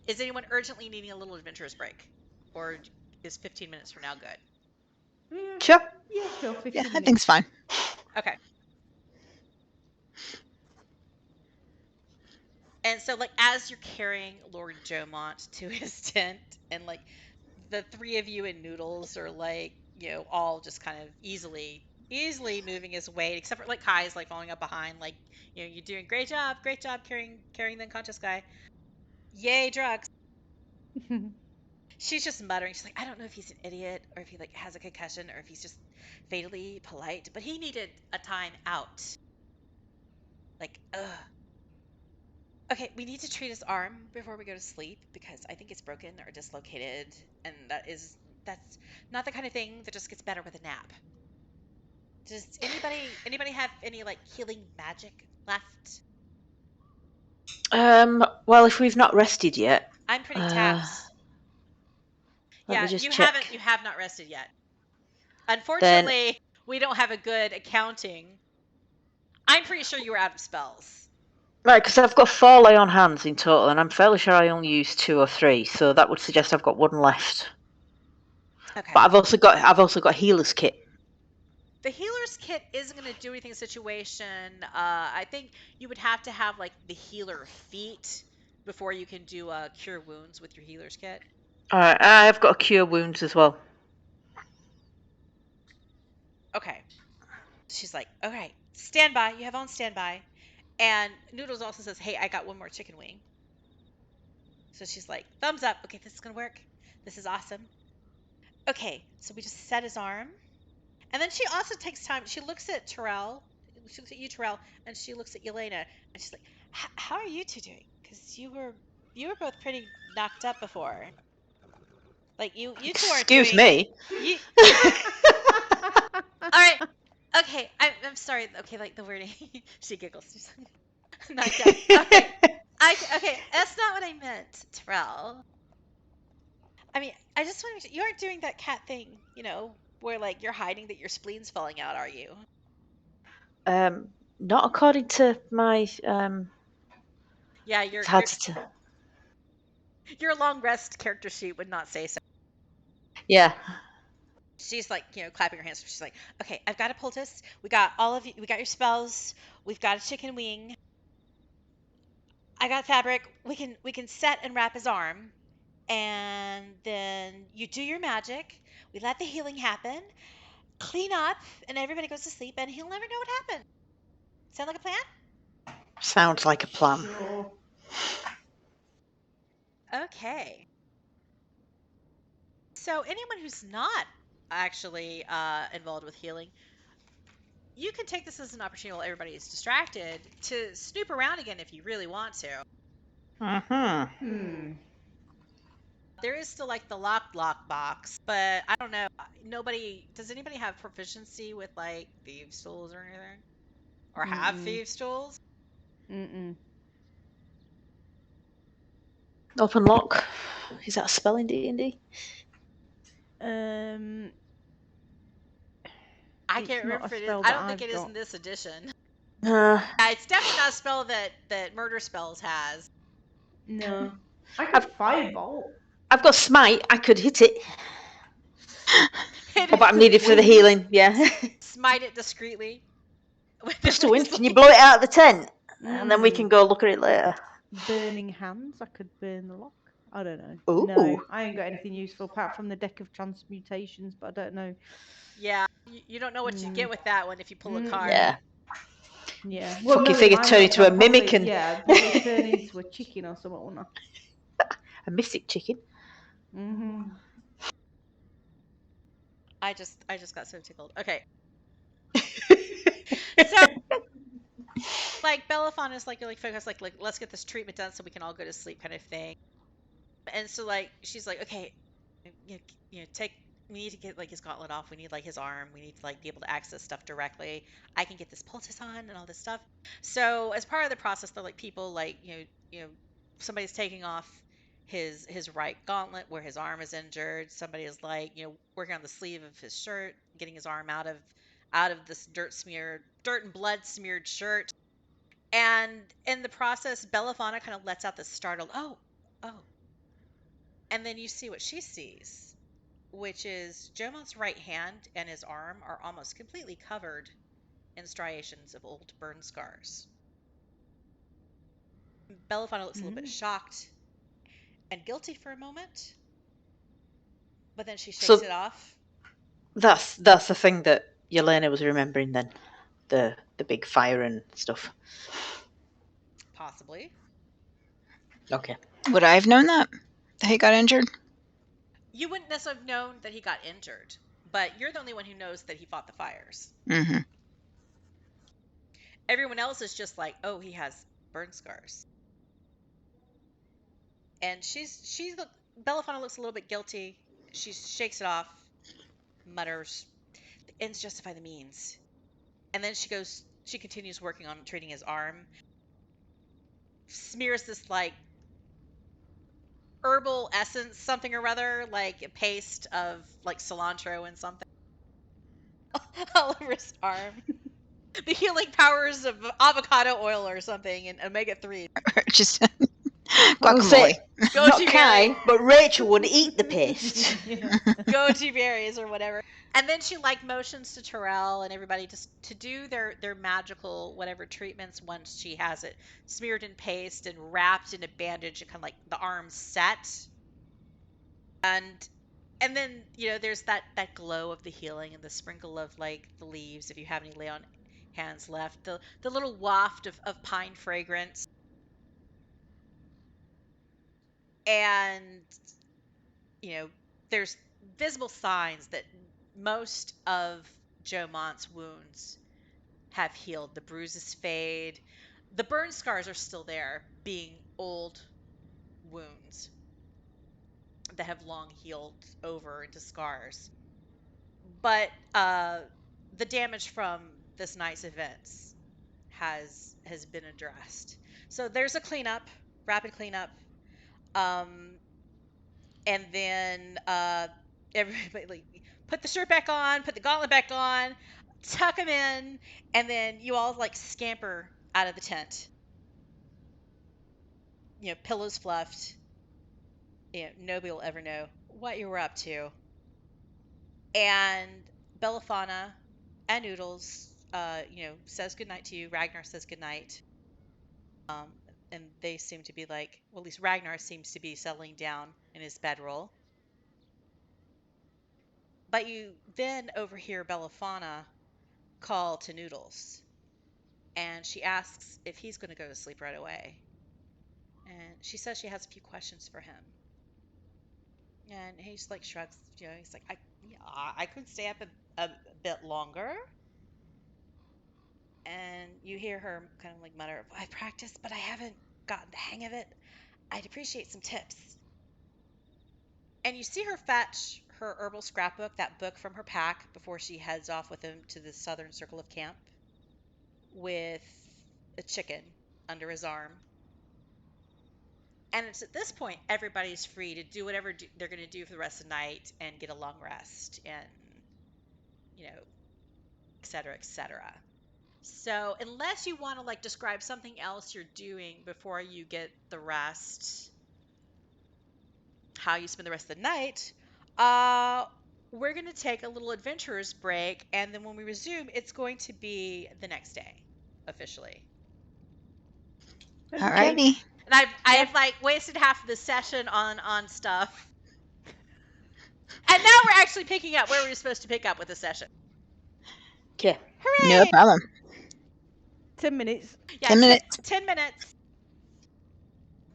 Is anyone urgently needing a little adventurer's break? Or is 15 minutes from now good? Sure. Yeah, sure. 15 Yeah, I minutes. think it's fine. Okay. And so, like, as you're carrying Lord Jomont to his tent, and like the three of you and Noodles are like, all just kind of easily moving his weight, except for like Kai's like following up behind, like, you're doing great job carrying the unconscious guy. Yay, drugs. She's just muttering. She's like, I don't know if he's an idiot or if he like has a concussion or if he's just fatally polite, but he needed a time out. Like, ugh. Okay, we need to treat his arm before we go to sleep because I think it's broken or dislocated, and that's not the kind of thing that just gets better with a nap. Does anybody have any like healing magic left? Well, if we've not rested yet, I'm pretty tapped. let Yeah, me just you check. have not rested yet. Unfortunately, we don't have a good accounting. I'm pretty sure you were out of spells. Right, because I've got 4 lay on hands in total, and I'm fairly sure I only used 2 or 3, so that would suggest I've got 1 left. Okay. But I've also got healer's kit. The healer's kit isn't going to do anything in the situation. I think you would have to have like the healer feat before you can do cure wounds with your healer's kit. All right, I've got a cure wounds as well. Okay. She's like, okay, Stand by. You have on standby. And Noodles also says, hey, I got one more chicken wing. So she's like, thumbs up. Okay, this is going to work. This is awesome. Okay, so we just set his arm. And then she also takes time. She looks at Terel. She looks at you, Terel, and she looks at Yelena. And she's like, how are you two doing? Because you were both pretty knocked up before. Like, you two aren't Excuse doing... me. You... All right. Okay, I'm sorry. Okay, like the wording. She giggles. She's like, not yet. Okay. Okay, that's not what I meant, Terrell. I mean, I just want to... You aren't doing that cat thing, where, like, you're hiding that your spleen's falling out, are you? Not according to my Yeah, your long rest character sheet would not say so. Yeah. She's like, clapping her hands. She's like, okay, I've got a poultice. We got all of you. We got your spells. We've got a chicken wing. I got fabric. We can set and wrap his arm. And then you do your magic. We let the healing happen. Clean up, and everybody goes to sleep, and he'll never know what happened. Sound like a plan? Sounds like a plan. Sure. Okay. So anyone who's not actually involved with healing, you can take this as an opportunity while everybody is distracted to snoop around again if you really want to. There is still like the lock box, but I don't know. Does anybody have proficiency with like thieves' tools or anything? Or have thieves' tools? Open lock. Is that a spell in D&D? I can't remember if it is. I don't think it is in this edition. Yeah, it's definitely not a spell that Murder Spells has. No. I could firebolt. I've got smite. I could hit it. Hit But I'm needed for the healing. Yeah. Smite it discreetly. Just a wind. Can you blow it out of the tent? And then we can go look at it later. Burning hands. I could burn the lock. I don't know. Ooh. No, I ain't got anything useful apart from the deck of transmutations, but I don't know. Yeah, you don't know what you get with that one if you pull a card. Yeah. Yeah. Well, fucking figure turn into a mimic and... Yeah, probably turn into a chicken or something, wouldn't I? A mystic chicken. I just got so tickled. Okay. So, like, Belliphauna is like focused, like let's get this treatment done so we can all go to sleep, kind of thing. And so, like, she's like, okay, we need to get like his gauntlet off. We need like his arm. We need to like be able to access stuff directly. I can get this poultice on and all this stuff. So as part of the process, they're like people like somebody's taking off his right gauntlet where his arm is injured. Somebody is like working on the sleeve of his shirt, getting his arm out of this dirt and blood smeared shirt. And in the process, Belliphauna kind of lets out this startled oh. And then you see what she sees, which is Jomont's right hand and his arm are almost completely covered in striations of old burn scars. Belliphauna looks a little bit shocked and guilty for a moment, but then she shakes it off. That's the thing that Yelena was remembering then, the big fire and stuff. Possibly. Okay. Would I have known that he got injured? You wouldn't necessarily have known that he got injured, but you're the only one who knows that he fought the fires. Mm-hmm. Everyone else is just like, oh, he has burn scars. And Belliphauna looks a little bit guilty. She shakes it off, mutters, the ends justify the means. And then she continues working on treating his arm. Smears this like herbal essence, something or other, like a paste of like cilantro and something all over his arm. The healing powers of avocado oil or something and omega-3. Just guacamole. Not Kai, but Rachel would eat the paste. Goji berries or whatever. And then she like motions to Terel and everybody just to do their magical whatever treatments once she has it smeared in paste and wrapped in a bandage and kind of like the arms set. And then there's that glow of the healing and the sprinkle of like the leaves if you have any lay on hands left. The little waft of pine fragrance. And, there's visible signs that most of Jomont's wounds have healed. The bruises fade. The burn scars are still there, being old wounds that have long healed over into scars. But the damage from this night's events has been addressed. So there's a cleanup, rapid cleanup, and then everybody put the shirt back on, put the gauntlet back on, tuck them in, and then you all scamper out of the tent. Pillows fluffed. Nobody will ever know what you were up to. And Belliphauna and Noodles, says goodnight to you. Ragnar says goodnight. And they seem to be well, at least Ragnar seems to be settling down in his bedroll. But you then overhear Belliphauna call to Noodles. And she asks if he's going to go to sleep right away. And she says she has a few questions for him. And he just shrugs, he's like, I could stay up a bit longer. And you hear her kind of mutter, I practiced, but I haven't gotten the hang of it. I'd appreciate some tips. And you see her fetch her herbal scrapbook, that book from her pack, before she heads off with him to the southern circle of camp, with a chicken under his arm. And it's at this point everybody's free to do whatever they're going to do for the rest of the night and get a long rest and, et cetera, et cetera. So unless you want to describe something else you're doing before you get the rest, how you spend the rest of the night, we're going to take a little adventurer's break, and then when we resume, it's going to be the next day, officially. Alrighty. And I've wasted half of the session on stuff. And now we're actually picking up where we were supposed to pick up with the session. Okay. Hooray! No problem. 10 minutes. Yeah, 10 minutes. 10 minutes.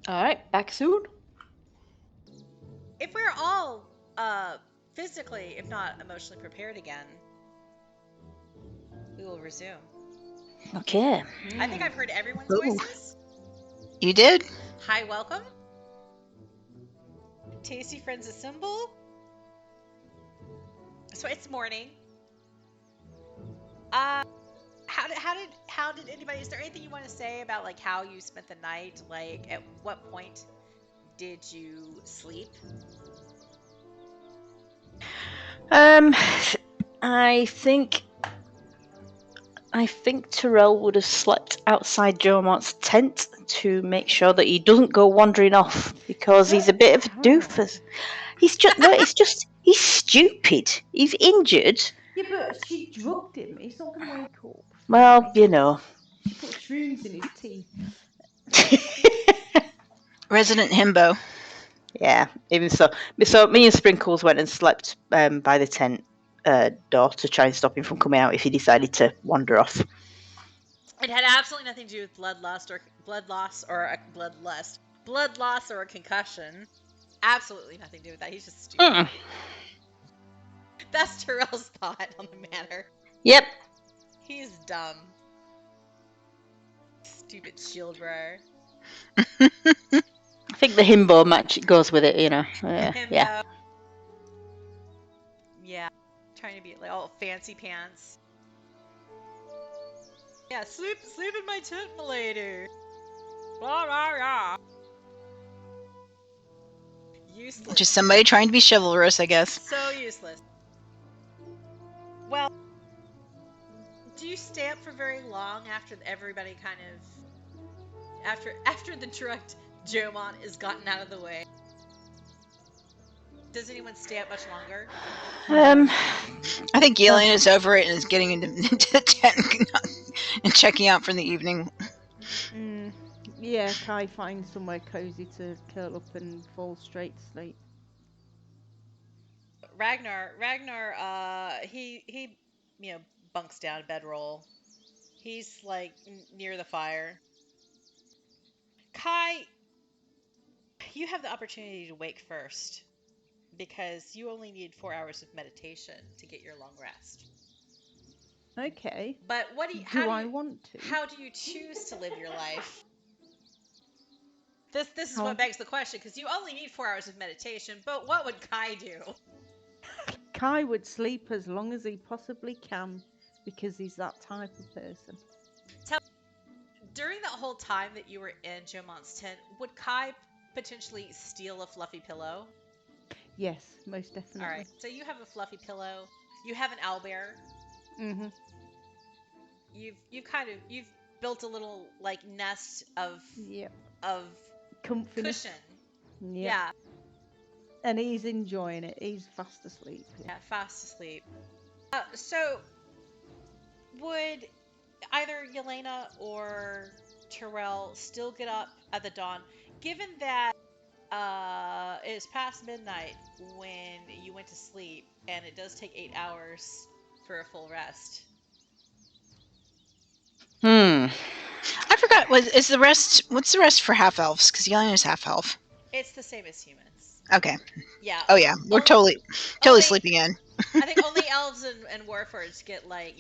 All right, back soon. If we're all physically, if not emotionally prepared again, we will resume. Okay. I think I've heard everyone's Ooh. voices. You did? Hi, welcome. Tasty friends assemble. So it's morning. How did anybody? Is there anything you want to say about how you spent the night? At what point did you sleep? I think Terel would have slept outside Jomont's tent to make sure that he doesn't go wandering off, because he's a bit of a doofus. He's just he's stupid. He's injured. Yeah, but she drugged him. He's not going to wake up. Well, She put shrooms in his teeth. Resident himbo. Yeah, even so. So me and Sprinkles went and slept by the tent door to try and stop him from coming out if he decided to wander off. It had absolutely nothing to do with blood loss or a concussion. Absolutely nothing to do with that. He's just stupid. Mm. That's Terrell's thought on the matter. Yep. He's dumb. Stupid shield bearer. I think the himbo match goes with it, Himbo. Yeah. Yeah. Trying to be all fancy pants. Yeah, sleep in my tent, milady. Blah, blah, blah. Useless. Just somebody trying to be chivalrous, I guess. So useless. Well, do you stay up for very long after everybody after the drugged Jomont is gotten out of the way? Does anyone stay up much longer? I think Yelena is over it and is getting into the tent and checking out for the evening. Yeah, Kai finds somewhere cozy to curl up and fall straight to sleep. Ragnar, he bunks down bedroll. He's like near the fire. Kai, you have the opportunity to wake first because you only need 4 hours of meditation to get your long rest. Okay. But Do I want to? how do you choose to live your life? This is How- what begs the question, because you only need 4 hours of meditation, but what would Kai do? Kai would sleep as long as he possibly can because he's that type of person. During that whole time that you were in Jomont's tent, would Kai potentially steal a fluffy pillow? Yes, most definitely. All right, so you have a fluffy pillow. You have an owlbear. Mm-hmm. You've built a little like nest of Yep. cushion. Comfiness. Yep. Yeah. And he's enjoying it. He's fast asleep. Yeah, fast asleep. So would either Yelena or Terel still get up at the dawn, given that it's past midnight when you went to sleep, and it does take 8 hours for a full rest? I forgot. Is the rest? What's the rest for half elves? Because Yelena's half elf. It's the same as humans. Okay. Yeah. Oh yeah, we're totally sleeping in. I think only elves and warforged get like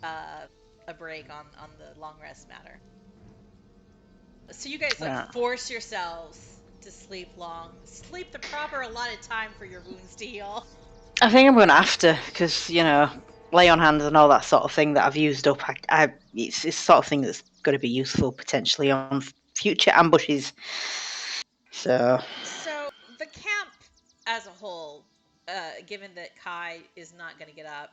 a break on the long rest matter. So you guys force yourselves to sleep long, sleep the proper allotted time for your wounds to heal. I think I'm going to have to, because, lay on hands and all that sort of thing that I've used up, it's the sort of thing that's going to be useful potentially on future ambushes. So the camp as a whole, given that Kai is not going to get up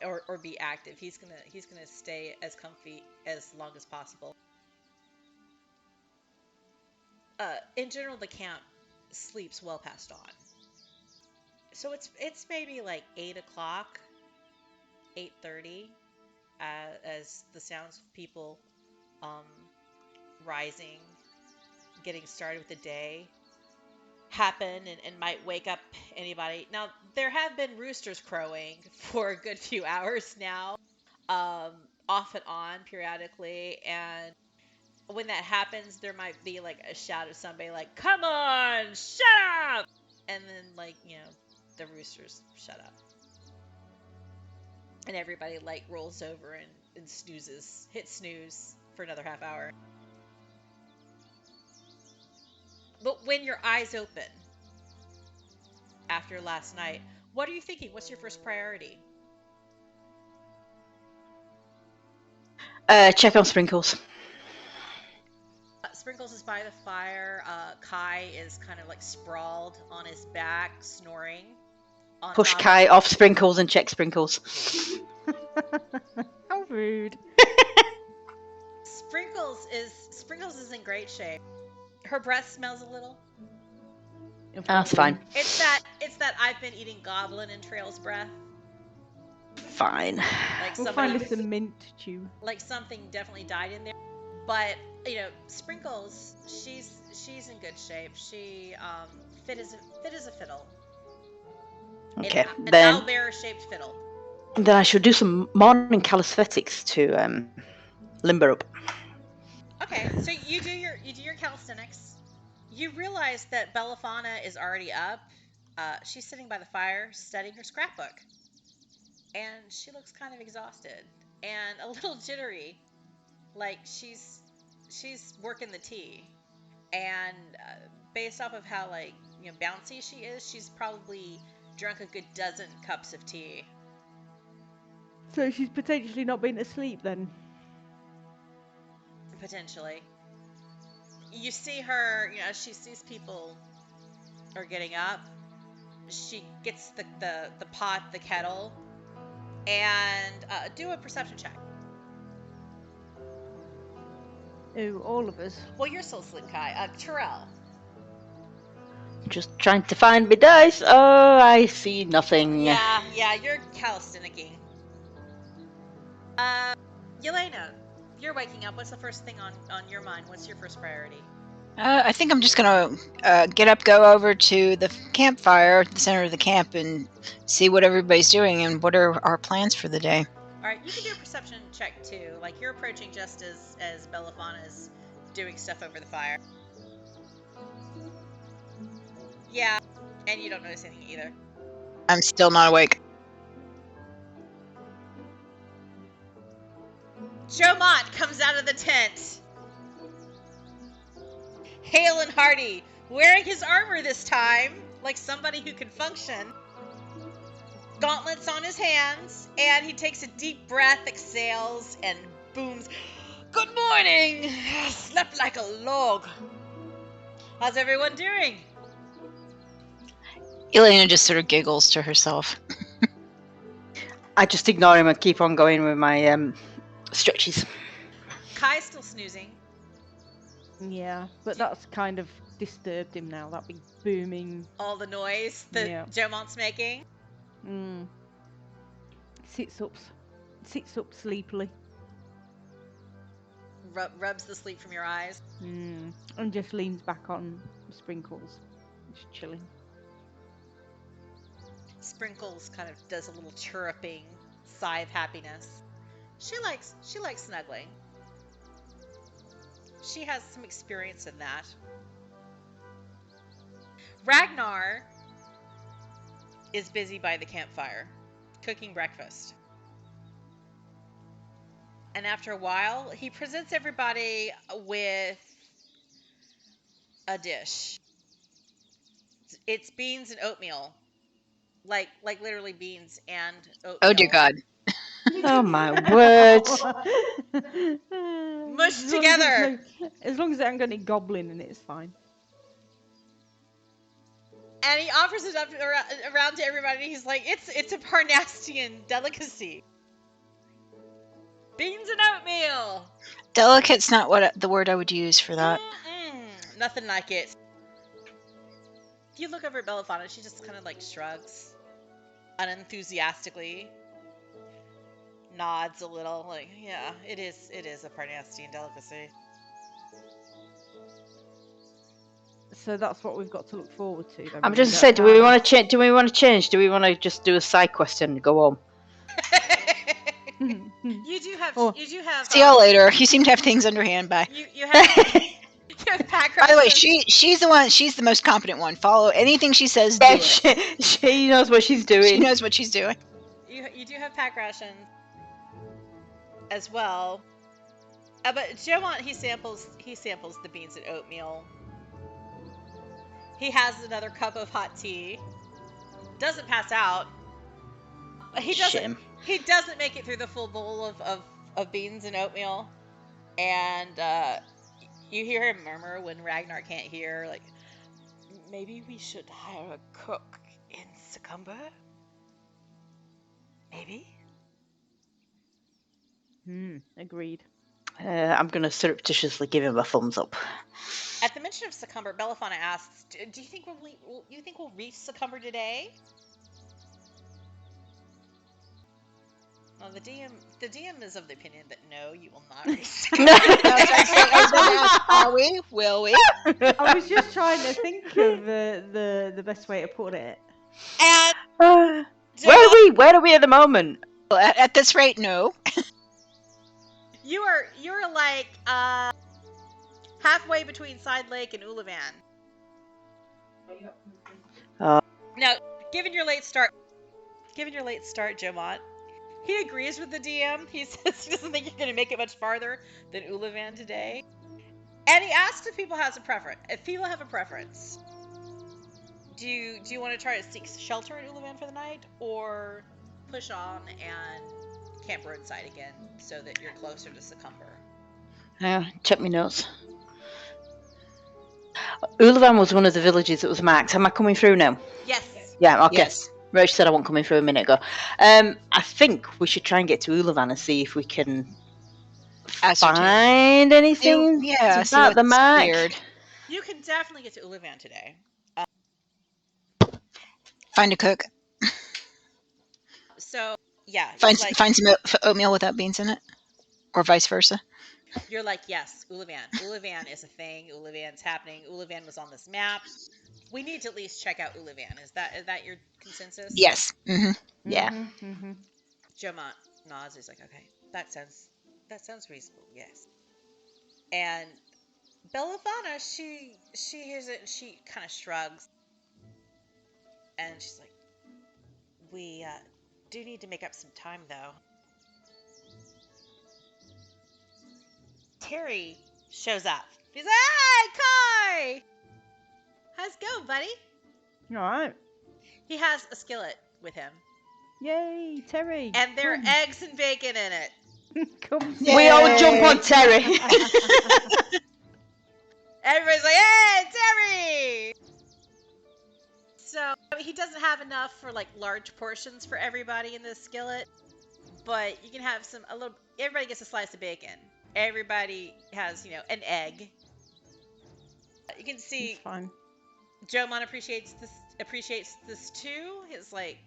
or be active, he's gonna stay as comfy as long as possible. In general, the camp sleeps well past dawn. So it's maybe like 8 o'clock, 8:30, as the sounds of people rising, getting started with the day happen and might wake up anybody. Now, there have been roosters crowing for a good few hours now, off and on periodically, and when that happens, there might be like a shout of somebody like, "Come on, shut up!" And then the roosters shut up. And everybody like rolls over and snoozes, hits snooze for another half hour. But when your eyes open after last night, what are you thinking? What's your first priority? Check on Sprinkles. Sprinkles is by the fire. Kai is kind of like sprawled on his back, snoring. Push Kai off Sprinkles and check Sprinkles. How rude. Sprinkles is in great shape. Her breath smells a little. That's fine. It's that I've been eating goblin and Trail's breath. Fine. Like we'll find us some mint chew. Like something definitely died in there. But Sprinkles, she's in good shape. She fit as a fiddle. Okay, an then owlbear-shaped fiddle. Then I should do some morning calisthenics to limber up. Okay, so you do your calisthenics. You realize that Belliphauna is already up. She's sitting by the fire studying her scrapbook, and she looks kind of exhausted and a little jittery, like she's working the tea. And based off of how bouncy she is, she's probably drunk a good dozen cups of tea. So she's potentially not been asleep then? Potentially. You see her, she sees people are getting up. She gets the pot, the kettle, and do a perception check. Oh, all of us. Well, you're still asleep, Kai. Terel. Just trying to find my dice. Oh, I see nothing. Yeah, you're calisthenicing. Yelena, you're waking up. What's the first thing on your mind? What's your first priority? I think I'm just gonna get up, go over to the campfire at the center of the camp, and see what everybody's doing and what are our plans for the day. All right, you can do a perception check too. Like you're approaching just as Belliphauna is doing stuff over the fire. Yeah, and you don't notice anything either. I'm still not awake. Jomont comes out of the tent. Hale and hearty, wearing his armor this time, like somebody who can function. Gauntlets on his hands, and he takes a deep breath, exhales, and booms. Good morning! Slept like a log. How's everyone doing? Yelena just sort of giggles to herself. I just ignore him and keep on going with my stretches. Kai's still snoozing. Yeah, but that's kind of disturbed him now. That big booming. All the noise that Yeah. Jomont's making. Sits up sleepily. Rubs the sleep from your eyes. And just leans back on Sprinkles, just chilling. Sprinkles kind of does a little chirruping sigh of happiness. She likes snuggling. She has some experience in that. Ragnar is busy by the campfire, cooking breakfast. And after a while, he presents everybody with a dish. It's beans and oatmeal. Like literally beans and oatmeal. Oh dear God. Oh my word. Mushed together. As long as I ain't got any goblin in it, it's fine. And he offers it up around to everybody. He's like, it's a Parnastian delicacy. Beans and oatmeal. Delicate's not what the word I would use for that. Nothing like it. If you look over at Belliphauna, she just kind of like shrugs unenthusiastically, nods a little, like, yeah, it is a Parnastian delicacy. So that's what we've got to look forward to. Then. I'm just saying, do we want to change? Do we want to change? Do we want to just do a side quest and go home? You do have. See y'all later. You seem to have things underhand. Bye. You have. You have pack By the way, rations. she's the one. She's the most competent one. Follow anything she says. Yeah, Do it. she knows what she's doing. She knows what she's doing. You do have pack rations as well. But Jomont, he samples the beans and oatmeal. He has another cup of hot tea. Doesn't pass out. He doesn't make it through the full bowl of beans and oatmeal. And you hear him murmur when Ragnar can't hear, like, maybe we should hire a cook in Secomber? Maybe? Agreed. I'm going to surreptitiously give him a thumbs up. At the mention of Secomber, Belliphauna asks, do you think we'll reach Secomber today? Well, the DM is of the opinion that no, you will not reach Secomber. Are we? Will we? I was just trying to think of the best way to put it. And Where are we at the moment? Well, at this rate, no. you're like halfway between Side Lake and Uluvin. Now, given your late start, Jomont, he agrees with the DM. He says he doesn't think you're going to make it much farther than Uluvin today. And he asks if people have a preference. Do you want to try to seek shelter in Uluvin for the night, or push on and camp roadside again so that you're closer to Secomber? Check my notes. Uluvin was one of the villages that was marked. Am I coming through now? Yes. Yeah, okay. Yes. Roach said I wasn't coming through a minute ago. I think we should try and get to Uluvin and see if we can find anything about the mark. Weird. You can definitely get to Uluvin today. Find a cook. So, yeah. Find some oatmeal without beans in it, or vice versa. You're like, yes, Uluvin. Uluvin is a thing. Uluvin's happening. Uluvin was on this map. We need to at least check out Uluvin. Is that your consensus? Yes. Mm-hmm. Yeah. Jomont. nods. He's like, okay, that sounds reasonable. Yes. And Belliphauna, she hears it and she kind of shrugs, and she's like, we do need to make up some time though. Terry shows up. He's like, hey, Kai! How's it going, buddy? All right. He has a skillet with him. Yay, Terry. And there are come. eggs and bacon in it. Come. We all jump on Terry. Everybody's like, hey, Terry! So he doesn't have enough for like large portions for everybody in this skillet, but you can have everybody gets a slice of bacon. Everybody has, an egg. You can see It's fine. Jomont appreciates this too. It's like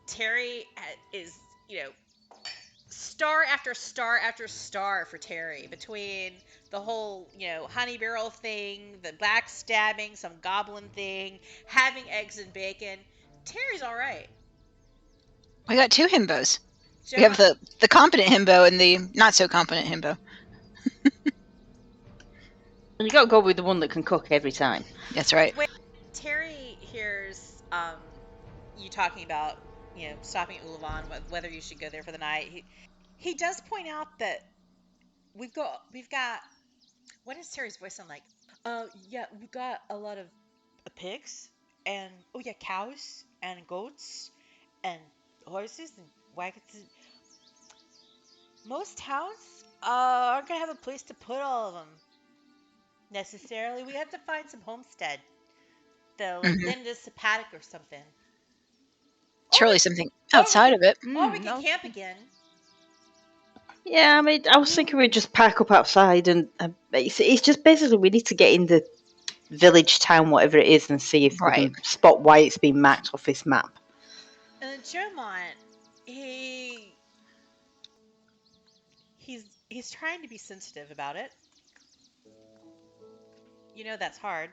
Terry is, star after star after star for Terry, between the whole, honey barrel thing, the backstabbing, some goblin thing, having eggs and bacon. Terry's all right. We got 2 himbos. Jomont, We have the competent himbo and the not so competent himbo. You got to go with the one that can cook every time. That's right. when Terry hears you talking about, stopping at Uluvin, whether you should go there for the night, he does point out that we've got what does Terry's voice sound like? Yeah, we've got a lot of pigs and cows and goats and horses and wagons. Most towns aren't gonna have a place to put all of them necessarily. We have to find some homestead, though, like then just a paddock or something. Surely something outside of it. Or we can no. camp again. Yeah, I mean, I was thinking we'd just pack up outside, and it's just basically we need to get in the village, town, whatever it is, and see if we can spot why it's been marked off this map. And then Jomont, he's trying to be sensitive about it. That's hard.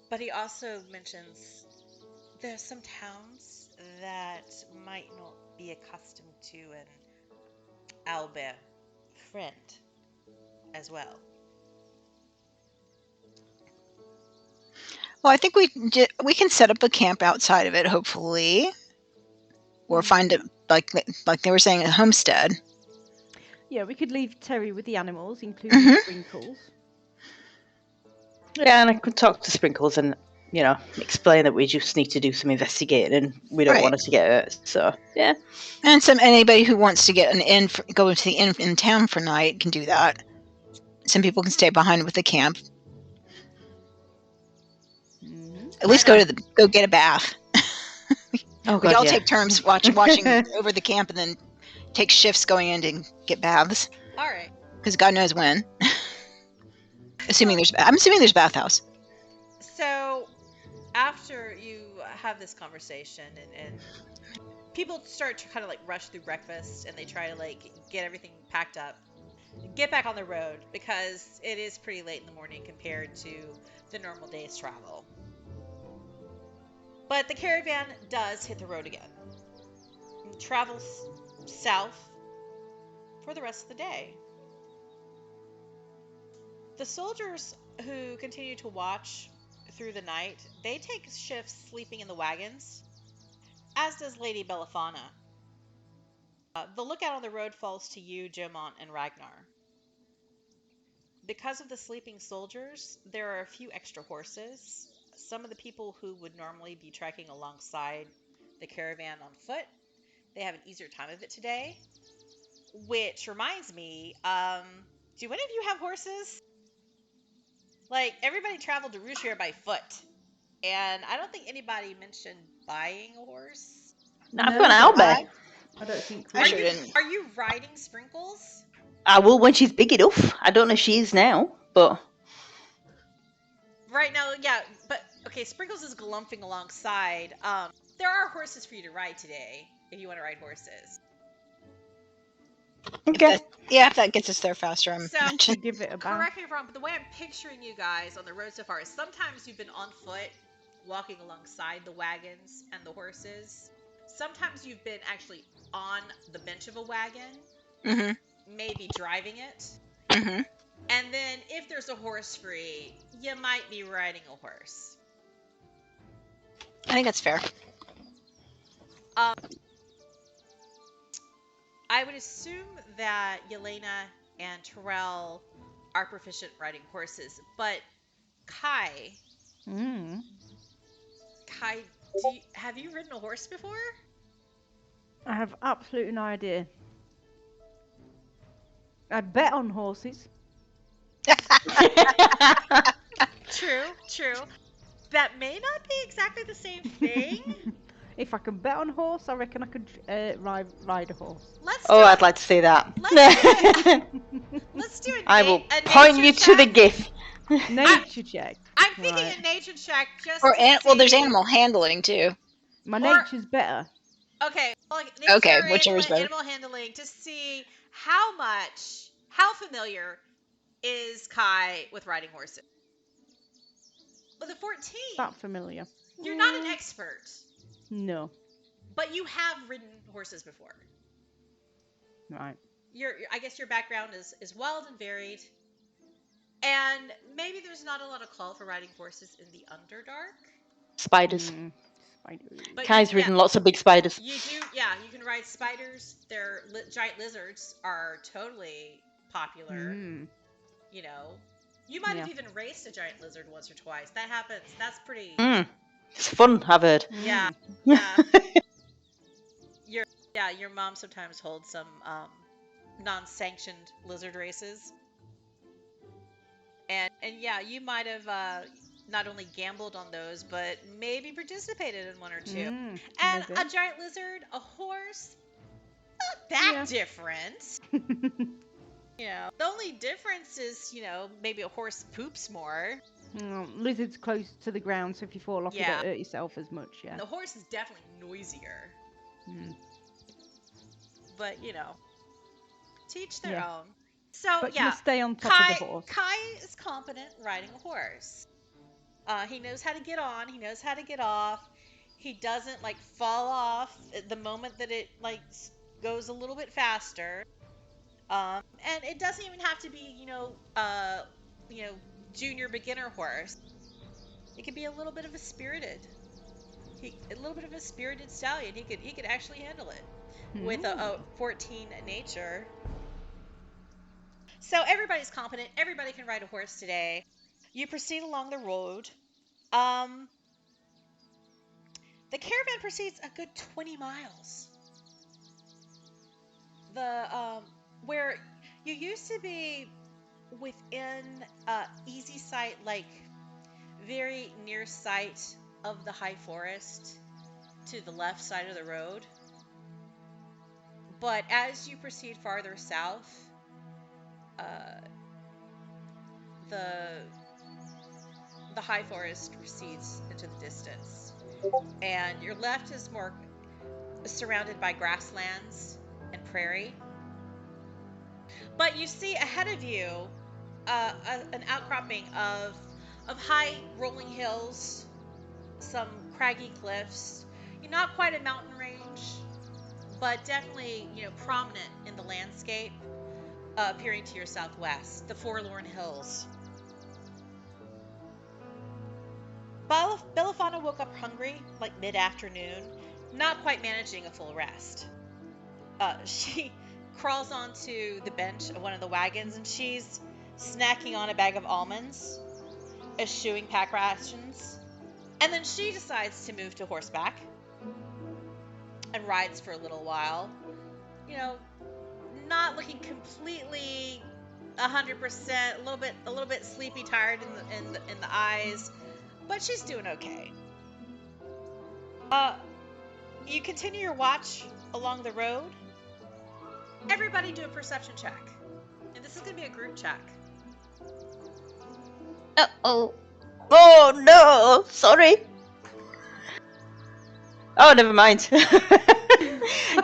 But he also mentions there's some towns that might not be accustomed to an owlbear friend as well. Well, I think we can set up a camp outside of it, hopefully, or find it like they were saying, a homestead. Yeah, we could leave Terry with the animals, including Sprinkles. Yeah, and I could talk to Sprinkles and explain that we just need to do some investigating, and we don't want us to get hurt. So yeah, and anybody who wants to get an inn, go into the inn in town for night can do that. Some people can stay behind with the camp. At least go get a bath. Oh, we all take turns watching over the camp, and then take shifts going in to get baths. All right. Because God knows when. I'm assuming there's a bathhouse. So after you have this conversation and people start to kind of like rush through breakfast, and they try to like get everything packed up, get back on the road, because it is pretty late in the morning compared to the normal day's travel. But the caravan does hit the road again and travels south for the rest of the day. The soldiers who continue to watch through the night, they take shifts sleeping in the wagons, as does Lady Belliphauna. The lookout on the road falls to you, Jomont, and Ragnar. Because of the sleeping soldiers, there are a few extra horses. Some of the people who would normally be trekking alongside the caravan on foot, they have an easier time of it today. Which reminds me, do any of you have horses? Like, everybody traveled to Rouge by foot, and I don't think anybody mentioned buying a horse. No, I've got an owlbear. I don't think I sure didn't. Are you riding Sprinkles? I will when she's big enough. I don't know if she is now, but Right now, yeah, but okay, Sprinkles is galumphing alongside. There are horses for you to ride today if you want to ride horses. okay. If that gets us there faster, So, give it a bath. correct me if I'm wrong, but the way I'm picturing you guys on the road so far is sometimes you've been on foot, walking alongside the wagons and the horses, sometimes you've been actually on the bench of a wagon, Mm-hmm. maybe driving it. Mm-hmm. And then if there's a horse free, you might be riding a horse. I think that's fair. I would assume that Yelena and Terel are proficient riding horses, but Kai, have you ridden a horse before? I have absolutely no idea. I bet on horses. True. That may not be exactly the same thing. If I can bet on horse, I reckon I could ride a horse. I'd like to see that. Let's do it. I will point you to the GIF. Nature check. I'm thinking a nature check just well, there's animal handling too. My nature's better. Okay. Well, okay, whichever's better. Animal handling to see how familiar is Kai with riding horses. With a 14. That familiar. You're not an expert. No. But you have ridden horses before. Right. I guess your background is wild and varied. And maybe there's not a lot of call for riding horses in the Underdark. Spiders. But Kai's ridden lots of big spiders. You can ride spiders. Giant lizards are totally popular. You know, you might have even raced a giant lizard once or twice. That happens. That's pretty. It's fun, I've heard. Yeah. Your mom sometimes holds some non-sanctioned lizard races. And yeah, you might have not only gambled on those, but maybe participated in one or two. And a giant lizard, a horse, not that different. The only difference is, maybe a horse poops more. Lizard's close to the ground, so if you fall off, you don't hurt yourself as much. Yeah. The horse is definitely noisier. But teach their own. So but you stay on top of the horse. Kai is competent riding a horse. He knows how to get on. He knows how to get off. He doesn't fall off at the moment that it goes a little bit faster. And it doesn't even have to be junior beginner horse. It could be a little bit of a spirited stallion. He could actually handle it with a 14 nature. So everybody's competent. Everybody can ride a horse today. You proceed along the road. The caravan proceeds a good 20 miles. Where you used to be within easy sight, very near sight of the high forest to the left side of the road. But as you proceed farther south, the high forest recedes into the distance, and your left is more surrounded by grasslands and prairie. But you see ahead of you an outcropping of high rolling hills, some craggy cliffs. You're not quite a mountain range, but definitely prominent in the landscape. Appearing to your southwest, the Forlorn Hills. Belliphauna woke up hungry, mid-afternoon, not quite managing a full rest. She crawls onto the bench of one of the wagons, and she's snacking on a bag of almonds, eschewing pack rations, and then she decides to move to horseback and rides for a little while. Not looking completely 100%, a little bit sleepy, tired in the eyes, but she's doing okay. You continue your watch along the road. Everybody do a perception check, and this is going to be a group check. Oh no! Sorry. Oh, never mind.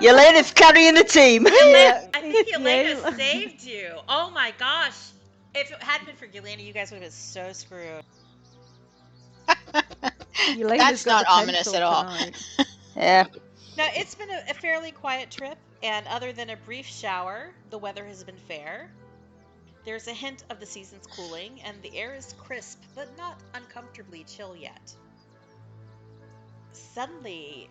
Yelena's carrying the team. I think Yelena saved you. Oh my gosh. If it hadn't been for Yelena, you guys would have been so screwed. That's not ominous at all. Yeah. Now, it's been a fairly quiet trip, and other than a brief shower, the weather has been fair. There's a hint of the season's cooling, and the air is crisp, but not uncomfortably chill yet. Suddenly,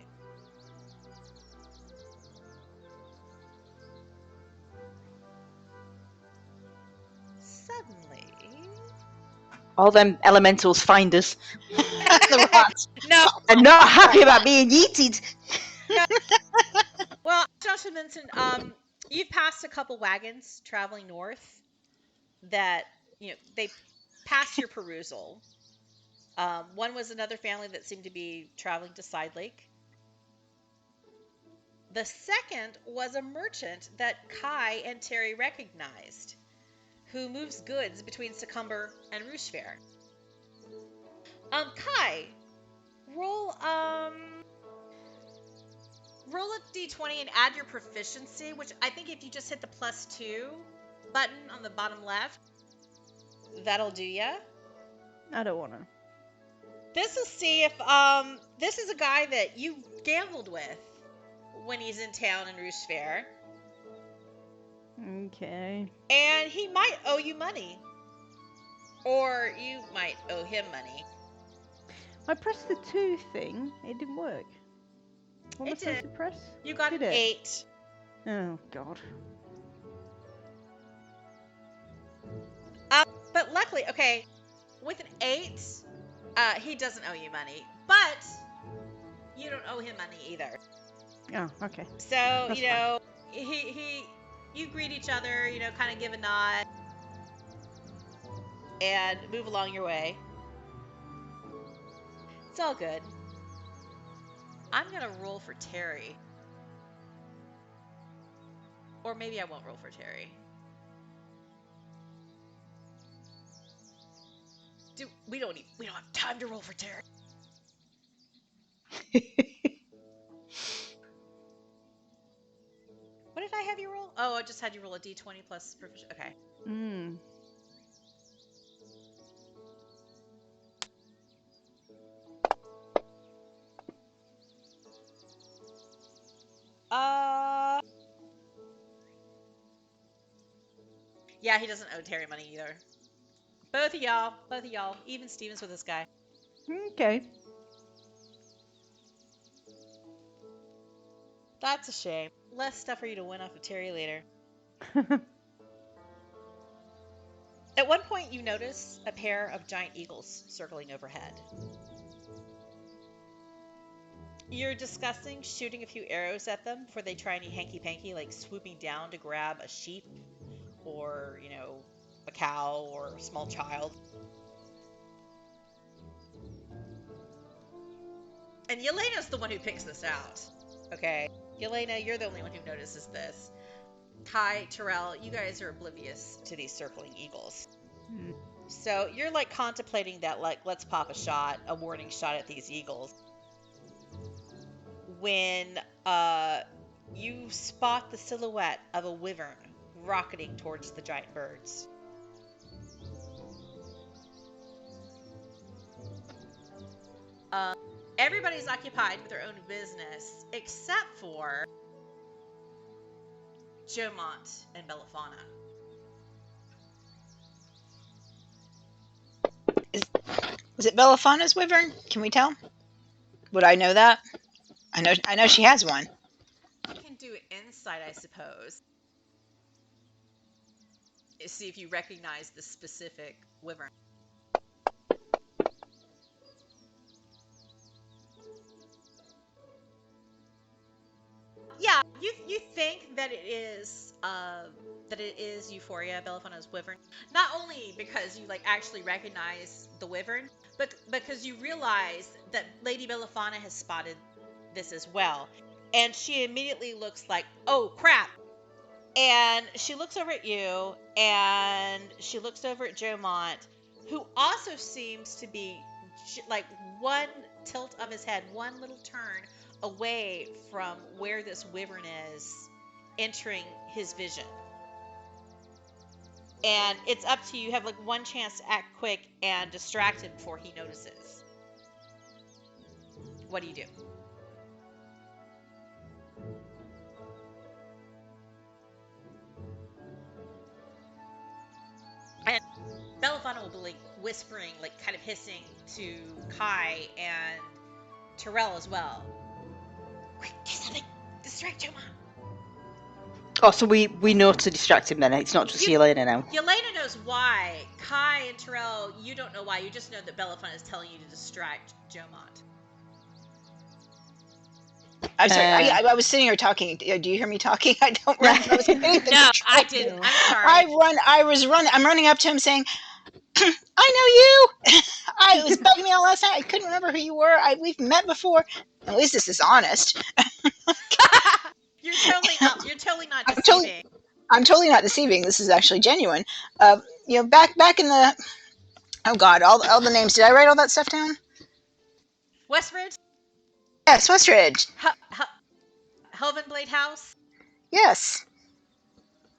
All them elementals find us. The rocks. no, I'm not happy about being yeeted. well, Josh had mentioned, you've passed a couple wagons traveling north that, they passed your perusal. One was another family that seemed to be traveling to Side Lake. The second was a merchant that Kai and Terry recognized, who moves goods between Secomber and Rochefair. Kai, roll a d20 and add your proficiency, which I think if you just hit the +2 button on the bottom left, that'll do ya. I don't want to. This will see if this is a guy that you gambled with when he's in town in Rochefair. Okay. And he might owe you money. Or you might owe him money. I pressed the 2 thing. It didn't work. What am I It supposed did. to press? You got Did an it? 8. Oh, God. But luckily, okay, with an 8, he doesn't owe you money. But you don't owe him money either. Oh, okay. So, That's fine. you greet each other, kind of give a nod. And move along your way. It's all good. I'm going to roll for Terry. Or maybe I won't roll for Terry. We don't have time to roll for Terry. What did I have you roll? Oh, I just had you roll a d20 plus proficiency. Okay. Hmm. Yeah, he doesn't owe Terry money either. Both of y'all. Even Stevens with this guy. Okay. That's a shame. Less stuff for you to win off of Terry later. At one point, you notice a pair of giant eagles circling overhead. You're discussing shooting a few arrows at them before they try any hanky-panky, like swooping down to grab a sheep or, a cow or a small child. And Yelena's the one who picks this out. Okay? Yelena, you're the only one who notices this. Kai, Terel, you guys are oblivious to these circling eagles. So you're like contemplating that, like, let's pop a warning shot at these eagles. When you spot the silhouette of a wyvern rocketing towards the giant birds. Everybody's occupied with their own business except for Jomont and Belliphauna. Is it Bellifauna's wyvern? Can we tell? Would I know that? I know she has one. You can do insight, I suppose. See if you recognize the specific wyvern. Yeah, you think that it is Euphoria, Belliphona's wyvern. Not only because you actually recognize the wyvern, but because you realize that Lady Belliphauna has spotted this as well. And she immediately looks like, oh crap. And she looks over at you, and she looks over at Jomont, who also seems to be like one tilt of his head, one little turn away from where this wyvern is entering his vision. And it's up to you. You have one chance to act quick and distract him before he notices. What do you do? Belliphauna will be like whispering, like kind of hissing to Kai and Terel as well. Quick, do something! Distract Jomont! Oh, so we know to distract him then. It's not just Yelena now. Yelena knows why. Kai and Terel, you don't know why. You just know that Belliphauna is telling you to distract Jomont. I'm sorry. I was sitting here talking. Do you hear me talking? I don't remember. I was No, I didn't. I'm sorry. I'm running up to him saying, "I know you. It was bugging me out last night. I couldn't remember who you were. We've met before. At least this is honest." You're totally not deceiving. I'm totally not deceiving. This is actually genuine. Back in the, oh God, all the names. Did I write all that stuff down? Westridge? Yes, Westridge. Helvenblade House? Yes.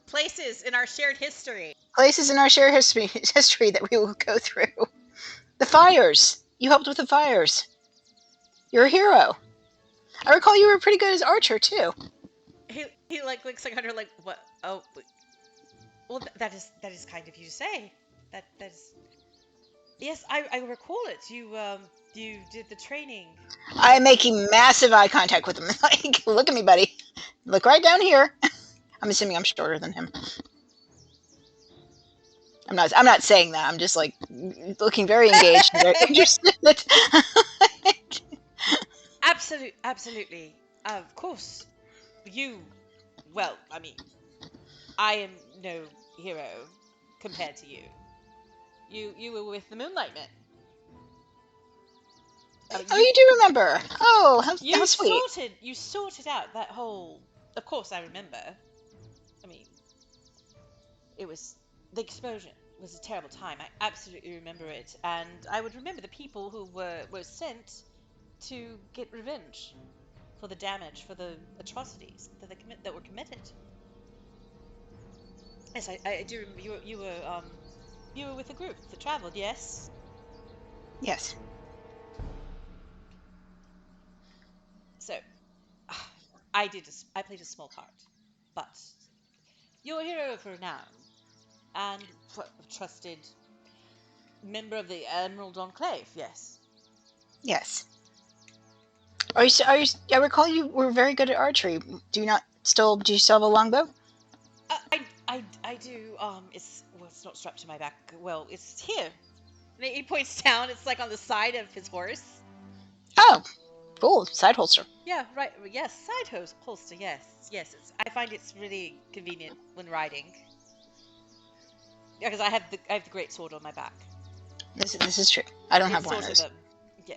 Places in our shared history. Places in our shared history that we will go through. The fires. You helped with the fires. You're a hero. I recall you were pretty good as archer too. He like looks like under like what? Oh, well that is kind of you to say. That is. Yes, I recall it. You did the training. I'm making massive eye contact with him. Like, look at me, buddy. Look right down here. I'm assuming I'm shorter than him. I'm not saying that. I'm just like looking very engaged and very interested. Absolutely. Of course. Well, I mean, I am no hero compared to you. You were with the Moonlight Men. You do remember. Oh, how sweet. You sorted out that whole. Of course, I remember. I mean, the explosion was a terrible time. I absolutely remember it, and I would remember the people who were sent to get revenge for the damage, for the atrocities that were committed. Yes, I do remember you were with a group that traveled. Yes. Yes. So, I played a small part, but you're a hero for now, and a trusted member of the Emerald Enclave. Yes. Yes. Are you? I recall you were very good at archery. Do you still have a longbow? I do. It's not strapped to my back. Well, it's here. And he points down. It's like on the side of his horse. Oh, cool. Side holster. Yeah, right. Yes, side holster. Yes. I find it's really convenient when riding. Yeah, because I have the great sword on my back. This is true. I don't have one of those. Yeah.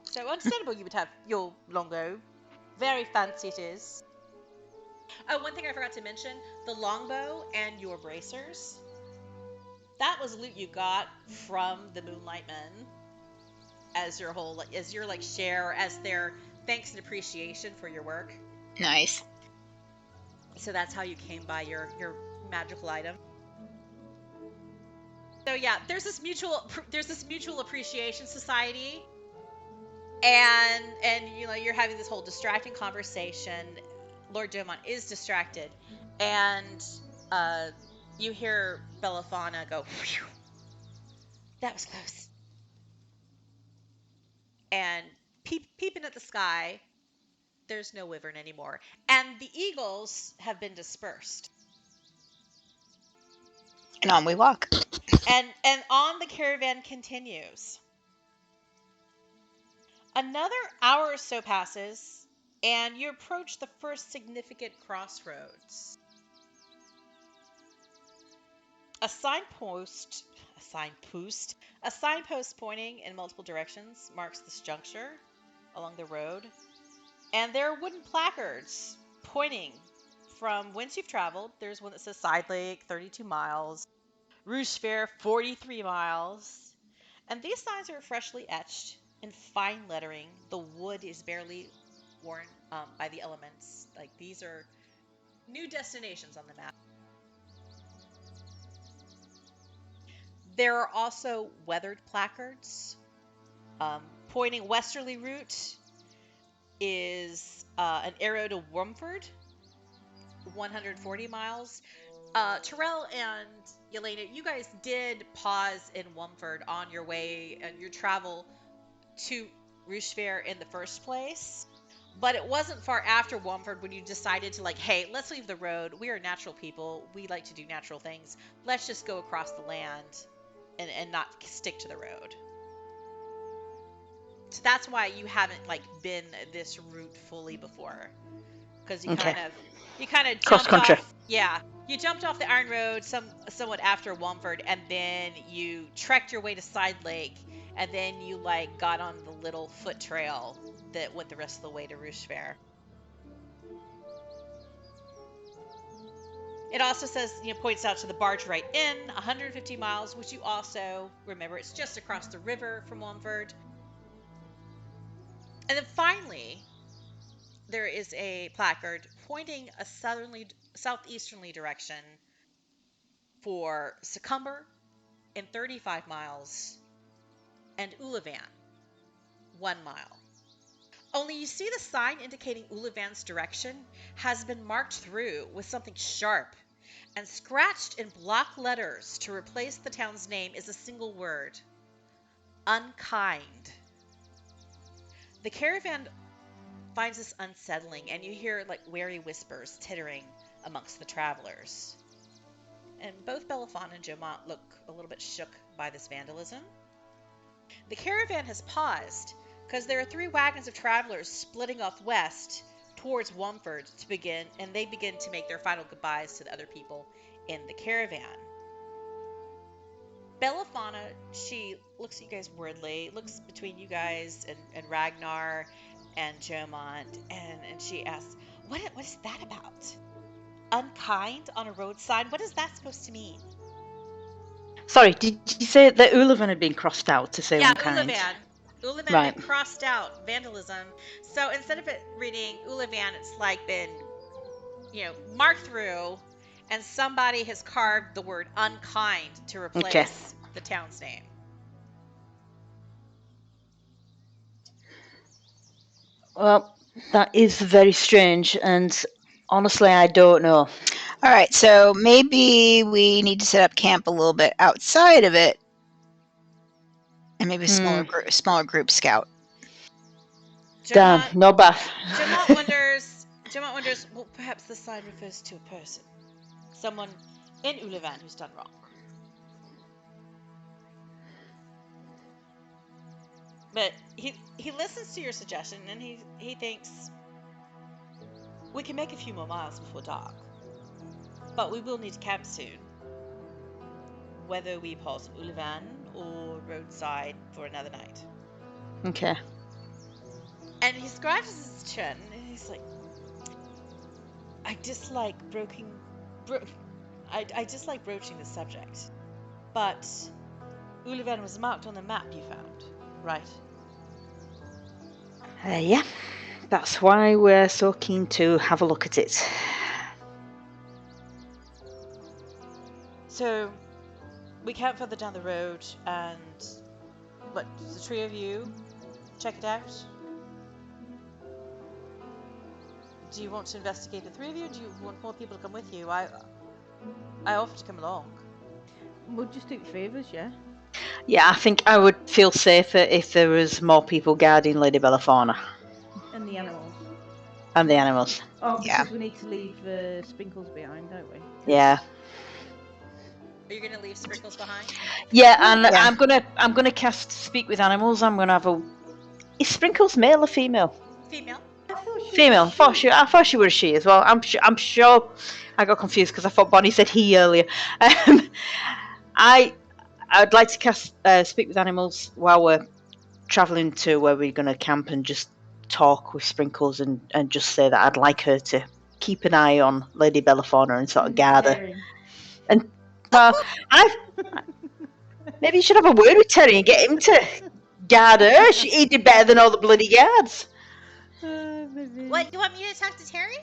So understandable you would have your longbow. Very fancy it is. Oh, one thing I forgot to mention, the longbow and your bracers. That was loot you got from the Moonlight Men as your share, as their thanks and appreciation for your work. Nice. So that's how you came by your magical item. So yeah, there's this mutual appreciation society, and you're having this whole distracting conversation. Lord Jomont is distracted, and you hear Belliphauna go, "Phew, that was close," and peeping at the sky. There's no wyvern anymore, and the eagles have been dispersed. And on we walk. And on the caravan continues. Another hour or so passes, and you approach the first significant crossroads. A signpost pointing in multiple directions marks this juncture along the road, and there are wooden placards pointing from whence you've traveled. There's one that says Side Lake, 32 miles, Rouge Fair, 43 miles, and these signs are freshly etched in fine lettering. The wood is barely worn by the elements. Like, these are new destinations on the map. There are also weathered placards. Pointing westerly route is an arrow to Womford, 140 miles. Terel and Yelena, you guys did pause in Womford on your way and your travel to Rochefair in the first place. But it wasn't far after Womford when you decided to, like, hey, let's leave the road. We are natural people. We like to do natural things. Let's just go across the land and not stick to the road. So that's why you haven't, like, been this route fully before. Because you Okay. kind of Cross jumped country. off. Yeah. You jumped off the Iron Road somewhat after Womford, and then you trekked your way to Side Lake, and then you, like, got on the little foot trail that went the rest of the way to Rochefair. It also says, points out to the Barge Right Inn, 150 miles, which you also remember, it's just across the river from Womford. And then finally, there is a placard pointing a southeasterly direction for Secomber in 35 miles and Uluvin, 1 mile. Only you see the sign indicating Uluvan's direction has been marked through with something sharp, and scratched in block letters to replace the town's name is a single word: unkind. The caravan finds this unsettling, and you hear, like, wary whispers tittering amongst the travelers. And both Belliphauna and Jomont look a little bit shook by this vandalism. The caravan has paused because there are 3 wagons of travelers splitting off west towards Womford and they begin to make their final goodbyes to the other people in the caravan. Belliphauna, she looks at you guys worriedly, looks between you guys and Ragnar and Jomont, and she asks, what is that about? Unkind on a road sign? What is that supposed to mean? Sorry, did you say that Uluvin had been crossed out to say unkind? Uluvin Right. been crossed out, vandalism. So instead of it reading Uluvin, it's like been, marked through, and somebody has carved the word unkind to replace the town's name. Well, that is very strange, and honestly, I don't know. All right, so maybe we need to set up camp a little bit outside of it, and maybe a smaller group scout. Damn, no bath. Jomont wonders, well, perhaps the sign refers to a person, someone in Uluvin who's done wrong. But he listens to your suggestion, and he thinks, we can make a few more miles before dark, but we will need to camp soon, whether we pass Uluvin or roadside for another night. Okay. And he scratches his chin, and he's like, I dislike broaching the subject, but Uluvin was marked on the map you found, right? Yeah, that's why we're so keen to have a look at it. So, we camp further down the road, and the 3 of you check it out? Do you want to investigate the 3 of you? Do you want more people to come with you? I offered to come along. We'll just do favours, yeah? Yeah, I think I would feel safer if there was more people guarding Lady Belliphauna. And the animals. And the animals. Oh, Yeah. because we need to leave Sprinkles behind, don't we? Yeah. Are you gonna leave Sprinkles behind? Yeah, and Yeah. I'm gonna cast Speak with Animals. I'm gonna have a. Is Sprinkles male or female? Female. Female. I thought she was she as well. I'm sure. I got confused because I thought Bonnie said he earlier. I'd like to cast Speak with Animals while we're traveling to where we're gonna camp, and just talk with Sprinkles and just say that I'd like her to keep an eye on Lady Belliphauna and sort of guard her. And maybe you should have a word with Terry and get him to guard her. He did better than all the bloody guards. What, you want me to talk to Terry?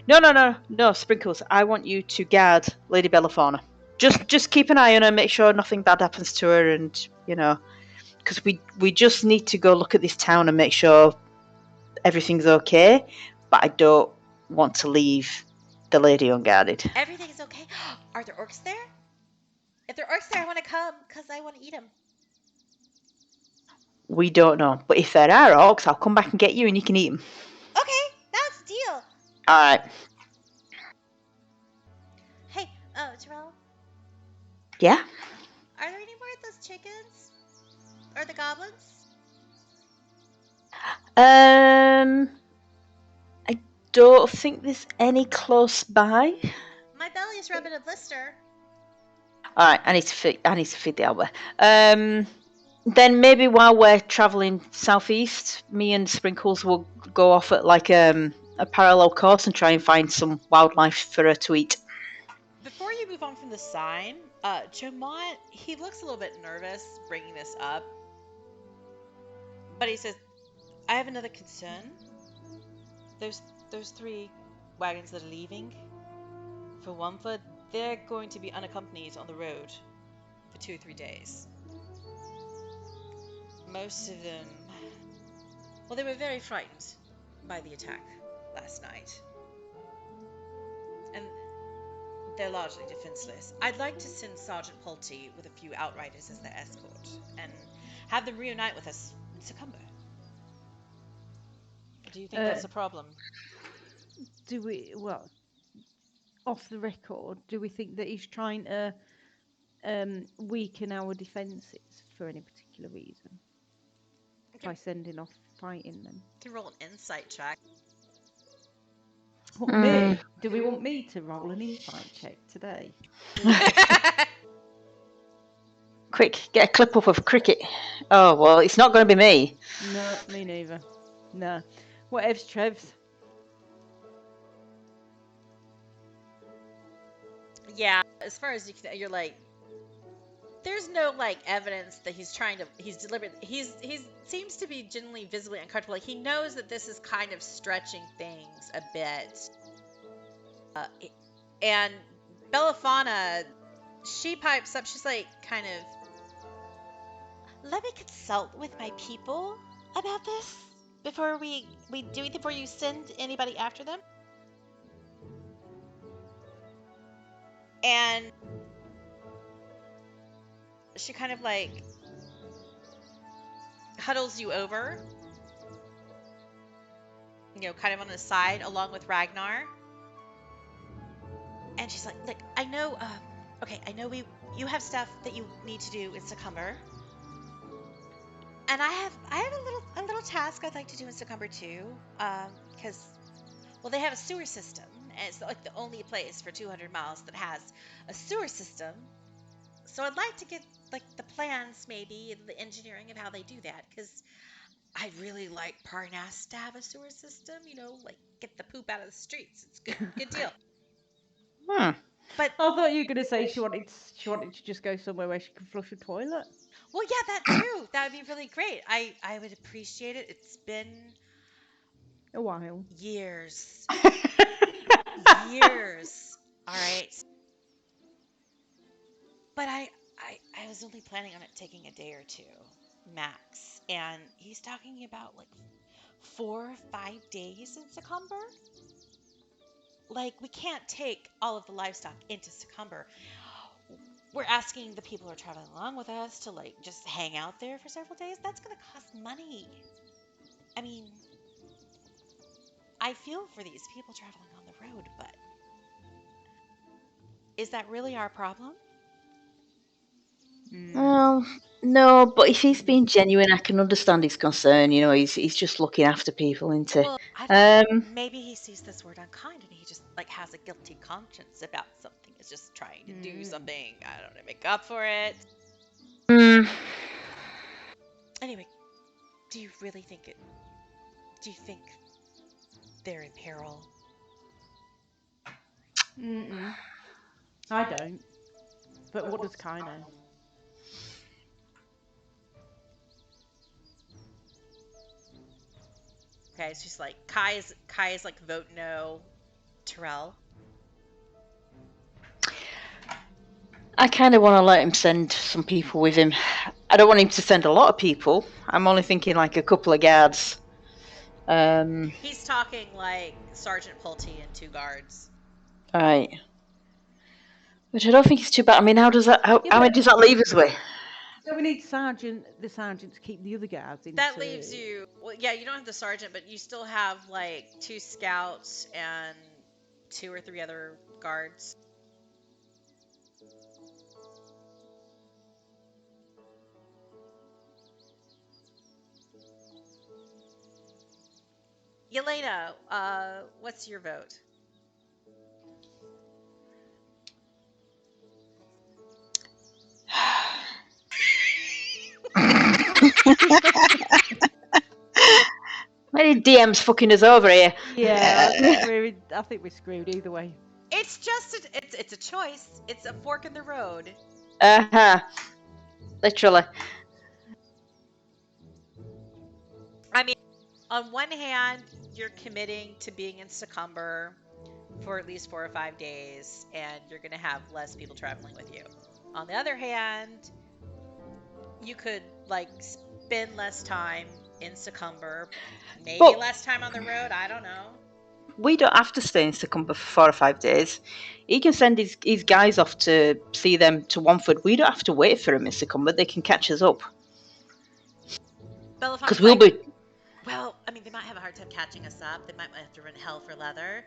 No, Sprinkles. I want you to guard Lady Belliphauna. Just keep an eye on her, make sure nothing bad happens to her, and because we just need to go look at this town and make sure everything's okay. But I don't want to leave the lady unguarded. Everything is okay. Are there orcs there? If there are orcs there, I want to come because I want to eat them. We don't know, but if there are orcs, I'll come back and get you and you can eat them. Okay, that's a deal. Alright. Hey, Terel, Yeah? are there any more of those chickens? Or the goblins? I don't think there's any close by. My belly is rubbing a blister. Alright, I need to feed the owlet. Then maybe while we're travelling southeast, me and Sprinkles will go off at like a parallel course and try and find some wildlife for her to eat. Before you move on from the sign, Jomont, he looks a little bit nervous bringing this up. But he says, I have another concern. Those 3 wagons that are leaving for Womford, they're going to be unaccompanied on the road for 2 or 3 days. Most of them, well, they were very frightened by the attack last night. And they're largely defenseless. I'd like to send Sergeant Pulte with a few outriders as their escort and have them reunite with us in Secomber. Do you think that's a problem? Do we, well, off the record, do we think that he's trying to weaken our defences for any particular reason? By sending off fighting them? To roll an insight check. What, me? Do we want me to roll an insight check today? Quick, get a clip up of Cricket. Oh, well, it's not going to be me. No, me neither. No. Whatevs, Trevs. Yeah, as far as you can, you're like, there's no like evidence that he's deliberate. He seems to be genuinely visibly uncomfortable. Like, he knows that this is kind of stretching things a bit. And Belliphauna, she pipes up. She's like, kind of, let me consult with my people about this before we do it, before you send anybody after them. And she kind of like huddles you over, you know, kind of on the side along with Ragnar. And she's like, look, I know, I know you have stuff that you need to do in Secomber. And I have a little task I'd like to do in Secomber too. Because, well, they have a sewer system, and it's like the only place for 200 miles that has a sewer system. So I'd like to get like the plans, maybe, and the engineering of how they do that, because I'd really like Parnast to have a sewer system. You know, like get the poop out of the streets. It's good deal. But I thought you were going to say she wanted to just go somewhere where she could flush a toilet. Well, yeah, that too. That would be really great. I would appreciate it. It's been a while. Years. Years. All right. But I was only planning on it taking a day or 2 max. And he's talking about like 4 or 5 days in Secomber. Like, we can't take all of the livestock into Secomber. We're asking the people who are traveling along with us to like just hang out there for several days. That's going to cost money. I mean, I feel for these people traveling on the road, but is that really our problem? Well, no, but if he's being genuine, I can understand his concern. You know, he's just looking after people, isn't he? Well, I don't know. Maybe he sees this word unkind and he just like has a guilty conscience about something. Is just trying to do something, I don't know, make up for it. Anyway, do you really think it? Do you think they're in peril? I don't. But what does Kai know? Okay, it's just like Kai is like vote no. Terel. I kind of want to let him send some people with him. I don't want him to send a lot of people. I'm only thinking like a couple of guards. He's talking like Sergeant Pulte and 2 guards. Right. Which I don't think it's too bad. I mean, how does that? How Yeah, many but- does that leave us with? So we need the sergeant to keep the other guards in. That leaves you. Well, yeah, you don't have the sergeant, but you still have like 2 scouts and 2 or 3 other guards. Yelena, what's your vote? Many DMs fucking us over here. Yeah, I think we're screwed either way. It's just it's a choice. It's a fork in the road. Literally. I mean, on one hand, you're committing to being in Secomber for at least 4 or 5 days, and you're going to have less people traveling with you. On the other hand, you could like spend less time in Secomber, maybe But- less time on the road. I don't know. We don't have to stay in Secomber for 4 or 5 days. He can send his guys off to see them to Womford. We don't have to wait for him in Secomber. They can catch us up. Belliphauna, Because we'll be. well, I mean, they might have a hard time catching us up. They might have to run hell for leather.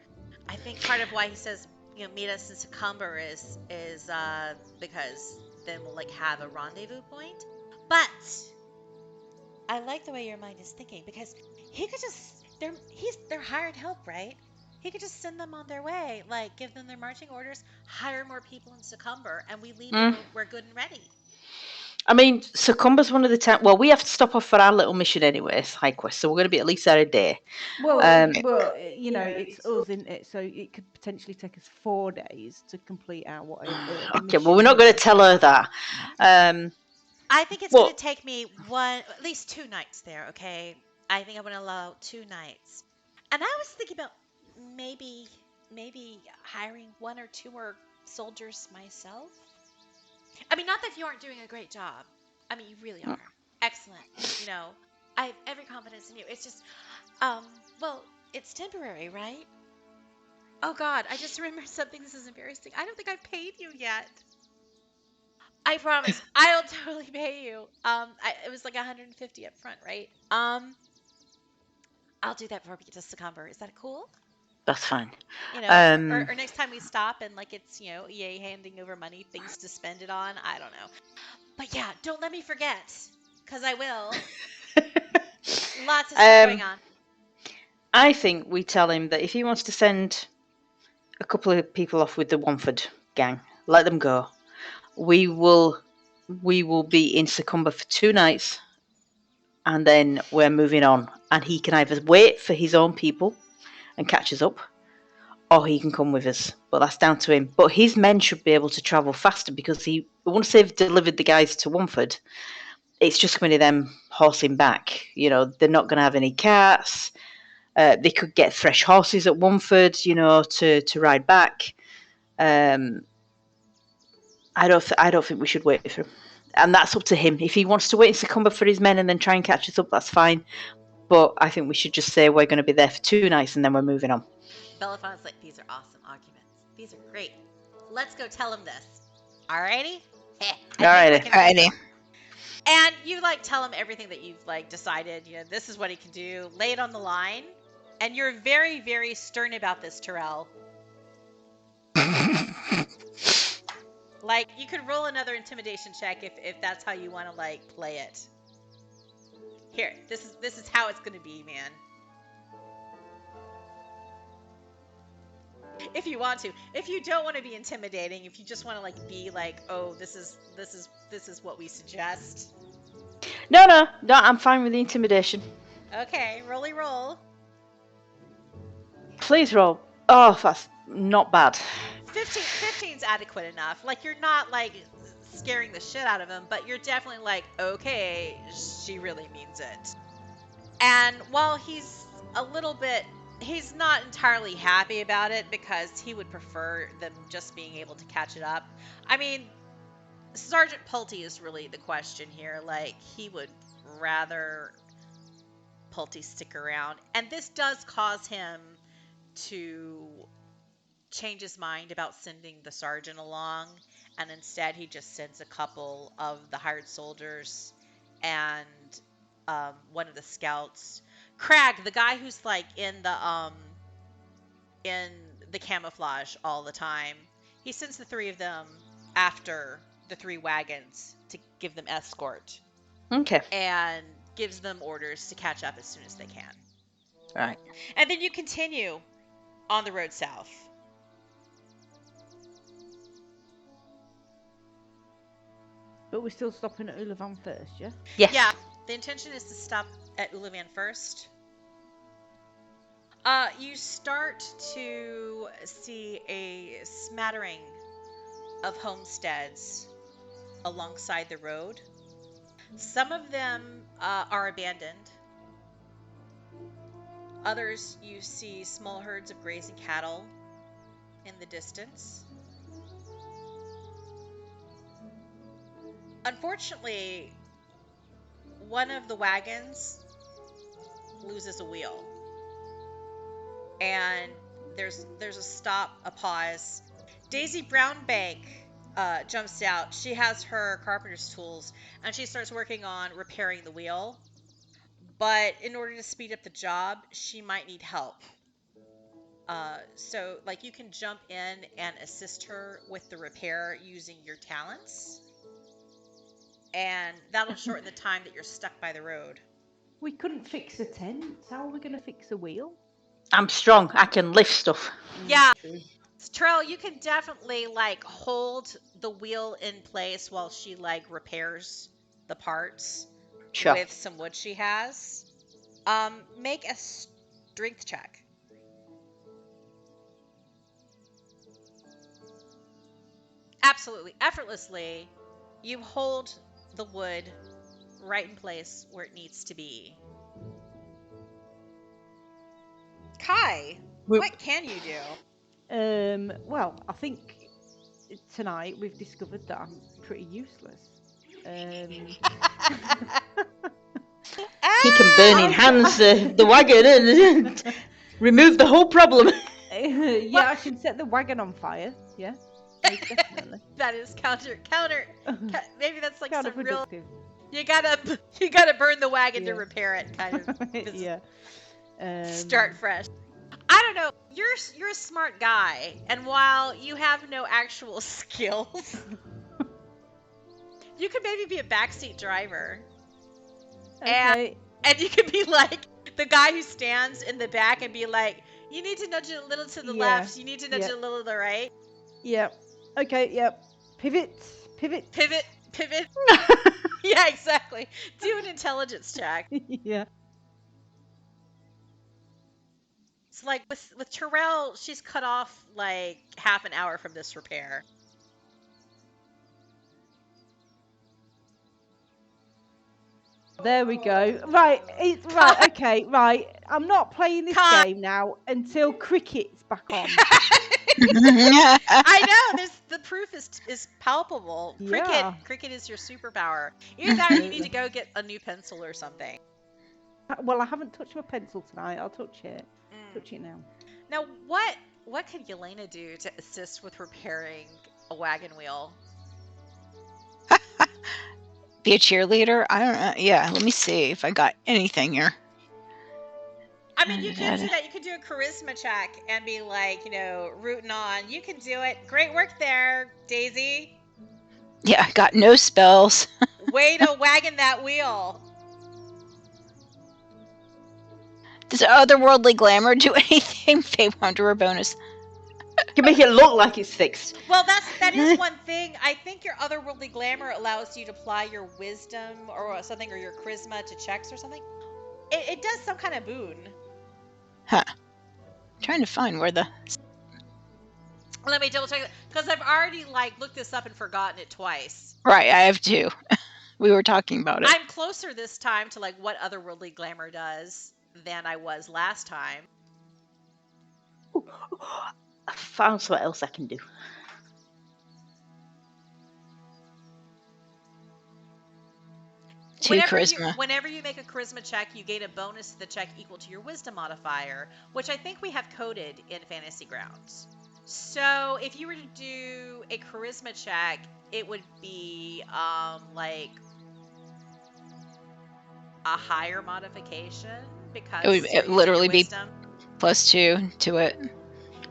I think part of why he says, meet us in Secomber is because then we'll like have a rendezvous point. But I like the way your mind is thinking, because he could just they're hired help, right? He could just send them on their way, like give them their marching orders, hire more people in Secomber, and we leave when we're good and ready. I mean, Secomber's one of the times. Well, we have to stop off for our little mission anyway, side quest. So we're going to be at least there a day. Well, it's us, isn't it? So it could potentially take us 4 days to complete our whatever. Okay, well, we're not going to tell her that. I think it's Well- going to take me at least 2 nights there, okay? I think I'm going to allow 2 nights. And I was thinking about maybe hiring 1 or 2 more soldiers myself. I mean, not that you aren't doing a great job. I mean, you really are. Excellent. I have every confidence in you. It's just, well, it's temporary, right? Oh God, I just remembered something. This is embarrassing. I don't think I've paid you yet. I promise. I'll totally pay you. It was like 150 up front, right? I'll do that before we get to Secomber. Is that cool? That's fine. Or next time we stop and like it's EA handing over money, things to spend it on. I don't know. But yeah, don't let me forget, because I will. Lots of stuff going on. I think we tell him that if he wants to send a couple of people off with the Womford gang, let them go. We will be in Secomber for 2 nights, and then we're moving on. And he can either wait for his own people and catch us up, or he can come with us. But that's down to him. But his men should be able to travel faster, because once they've delivered the guys to Womford, it's just going to them horsing back. They're not going to have any carts. They could get fresh horses at Womford, to ride back. I don't think we should wait for him, and that's up to him. If he wants to wait in Secomber for his men and then try and catch us up, that's fine. But I think we should just say we're going to be there for 2 nights and then we're moving on. Belliphona's like, these are awesome arguments. These are great. Let's go tell him this. Alrighty? Alrighty. And you like tell him everything that you've like decided. This is what he can do. Lay it on the line. And you're very, very stern about this, Terel. Like, you could roll another intimidation check if that's how you want to like play it. Here, this is how it's gonna be, man. If you want to. If you don't want to be intimidating, if you just want to like be like, oh, this is what we suggest. No, I'm fine with the intimidation. Okay, roll. Please roll. Oh, that's not bad. 15's adequate enough. Like, you're not like scaring the shit out of him, but you're definitely like, okay, she really means it. And while he's he's not entirely happy about it, because he would prefer them just being able to catch it up. I mean, Sergeant Pulte is really the question here. Like, he would rather Pulte stick around, and this does cause him to change his mind about sending the sergeant along, and instead he just sends a couple of the hired soldiers and one of the scouts. Crag, the guy who's like in the camouflage all the time, he sends the three of them after the three wagons to give them escort Okay. and gives them orders to catch up as soon as they can. Right. And then you continue on the road south. But we're still stopping at Uluvin first, yeah? Yes. Yeah, the intention is to stop at Uluvin first. You start to see a smattering of homesteads alongside the road. Some of them are abandoned. Others, you see small herds of grazing cattle in the distance. Unfortunately, one of the wagons loses a wheel. And there's a stop, a pause. Daisy Brownbank jumps out. She has her carpenter's tools, and she starts working on repairing the wheel. But in order to speed up the job, she might need help. So, like, you can jump in and assist her with the repair using your talents. And that'll shorten the time that you're stuck by the road. We couldn't fix a tent. How are we going to fix a wheel? I'm strong. I can lift stuff. Yeah. True. Terel, you can definitely, like, hold the wheel in place while she, like, repairs the parts Sure. with some wood she has. Make a strength check. Absolutely. Effortlessly, you hold the wood right in place where it needs to be. Kai, what can you do? Well, I think tonight we've discovered that I'm pretty useless. He can burn in hands the wagon and remove the whole problem. Yeah, I can set the wagon on fire. Yeah, most definitely. That is counter. Maybe that's like some real. Counterproductive. You gotta burn the wagon to Yeah. repair it, kind of. This is- Yeah. Start fresh. I don't know. You're a smart guy, and while you have no actual skills, you could maybe be a backseat driver. Okay. And you could be like the guy who stands in the back and be like, you need to nudge it a little to the Yeah. left, you need to nudge Yeah. it a little to the right. Yep. Okay. Yep. Pivot. Pivot. Yeah, exactly. Do an intelligence check. Yeah. It's like with Terel, she's cut off like half an hour from this repair. There we go. Right. It's right. Okay. Right. I'm not playing this Cut. game now until cricket's back on. I know. The proof is palpable. Yeah. Cricket is your superpower. Either that or you need to go get a new pencil or something. Well, I haven't touched my pencil tonight. I'll touch it. Touch it now. Now, what could Yelena do to assist with repairing a wagon wheel? Be a cheerleader? I don't know. Yeah, let me see if I got anything here. I mean, you could do that. You could do a charisma check and be like, rooting on. You can do it. Great work there, Daisy. Yeah, I got no spells. Way to wagon that wheel. Does otherworldly glamour do anything? Feywinder or bonus? Can make it look like it's fixed. Well, that is one thing. I think your otherworldly glamour allows you to apply your wisdom or something, or your charisma to checks or something. It does some kind of boon. Huh. I'm trying to find where the... Let me double check it, because I've already looked this up and forgotten it twice. Right, I have too. We were talking about it. I'm closer this time to what otherworldly glamour does than I was last time. Ooh, I found something else I can do. Charisma. Whenever you make a charisma check, you gain a bonus to the check equal to your wisdom modifier, which I think we have coded in Fantasy Grounds. So if you were to do a charisma check, it would be like a higher modification because It would you're using your literally be wisdom. +2 to it.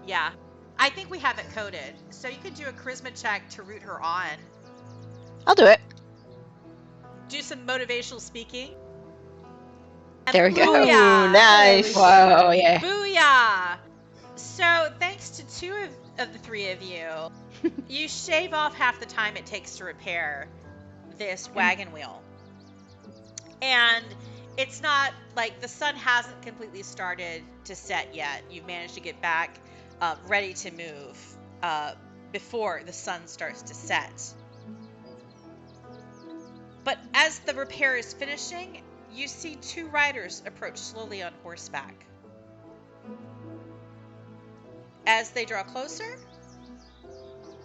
Yeah. I think we have it coded. So you could do a charisma check to root her on. I'll do it. Do some motivational speaking. There we go. Booyah! Ooh, nice. Whoa, yeah. Booyah! So thanks to 2 of the 3 of you, you shave off half the time it takes to repair this wagon wheel. And it's not like the sun hasn't completely started to set yet. You've managed to get back ready to move before the sun starts to set. But as the repair is finishing, you see 2 riders approach slowly on horseback. As they draw closer,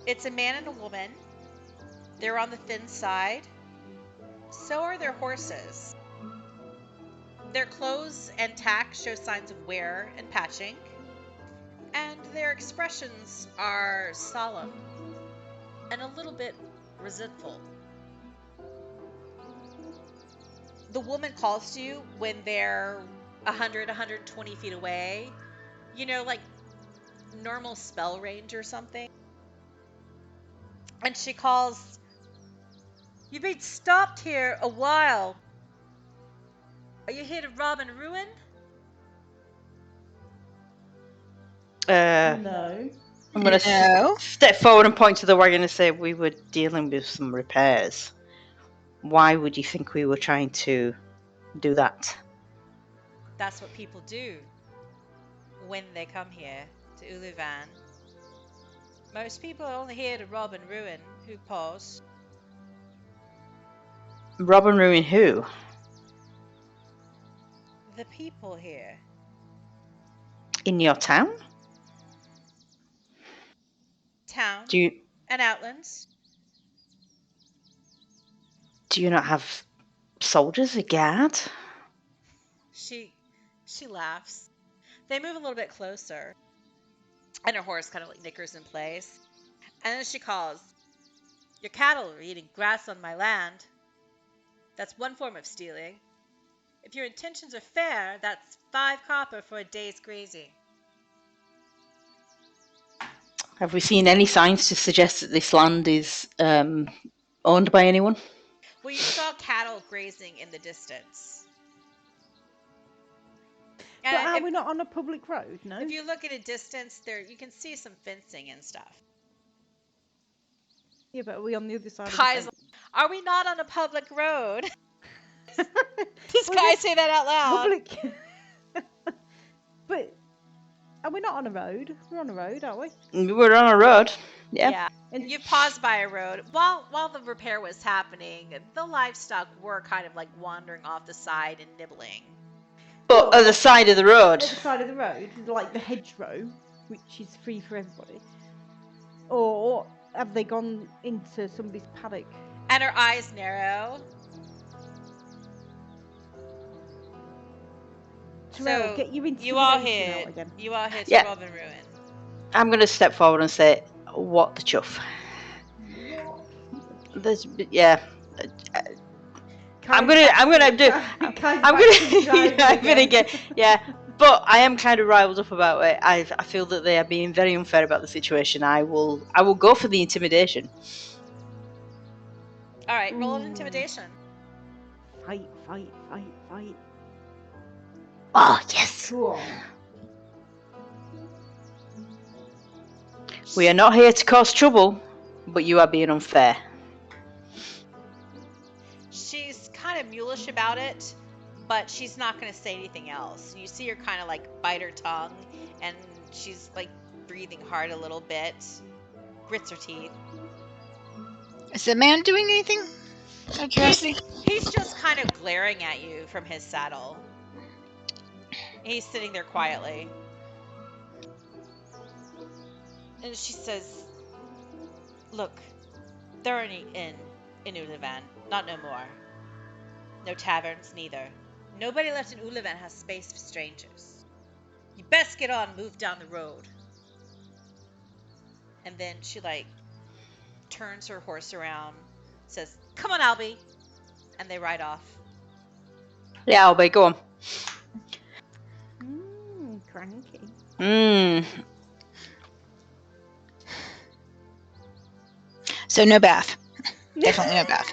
it's a man and a woman. They're on the thin side. So are their horses. Their clothes and tack show signs of wear and patching, and their expressions are solemn and a little bit resentful. The woman calls to you when they're 100, 120 feet away, like normal spell range or something. And she calls, "You've been stopped here a while. Are you here to rob and ruin?" No. I'm going to No. step forward and point to the wagon and say we were dealing with some repairs. Why would you think we were trying to do that? That's what people do when they come here to Uluvin. Most people are only here to rob and ruin. Who pause? Rob and ruin who? The people here. In your town? Town Do you and outlands. not have soldiers, a guard? She laughs. They move a little bit closer. And her horse kind of like nickers in place. And then she calls, "Your cattle are eating grass on my land. That's one form of stealing. If your intentions are fair, that's 5 copper for a day's grazing." Have we seen any signs to suggest that this land is owned by anyone? Well, you saw cattle grazing in the distance. But And are we not on a public road? No. if you look at a distance, there you can see some fencing and stuff. Yeah, but are we on the other side Kai's of Are we not on a public road? the fence? Does Kai say that out loud? Public. But are we not on a road? We're on a road, aren't we? We're on a road. Yeah. And You paused by a road. While the repair was happening, the livestock were kind of like wandering off the side and nibbling. But at the side of the road. at the side of the road, like the hedgerow, which is free for everybody. Or have they gone into somebody's paddock? And her eyes narrow. Terel, So get your you all intimidation hit. out again. You all hit Yeah. rob and ruin. I'm going to step forward and say, what the chuff? Yeah. I'm gonna get, yeah. But I am kind of riled up about it. I feel that they are being very unfair about the situation. I will go for the intimidation. All right, roll an Ooh. intimidation. Fight. Oh yes. Cool. We are not here to cause trouble, but you are being unfair. She's kind of mulish about it, but she's not going to say anything else. You see her kind of like bite her tongue, and she's like breathing hard a little bit, grits her teeth. Is the man doing anything? Out of curiosity? He's just kind of glaring at you from his saddle. He's sitting there quietly. And she says, "Look, there are any inn in Uluvin, not no more. No taverns, neither. Nobody left in Uluvin has space for strangers. You best get on and move down the road." And then she like turns her horse around, says, "Come on, Albie," and they ride off. Yeah, Albie, go on. Cranky. So no bath. Definitely no bath.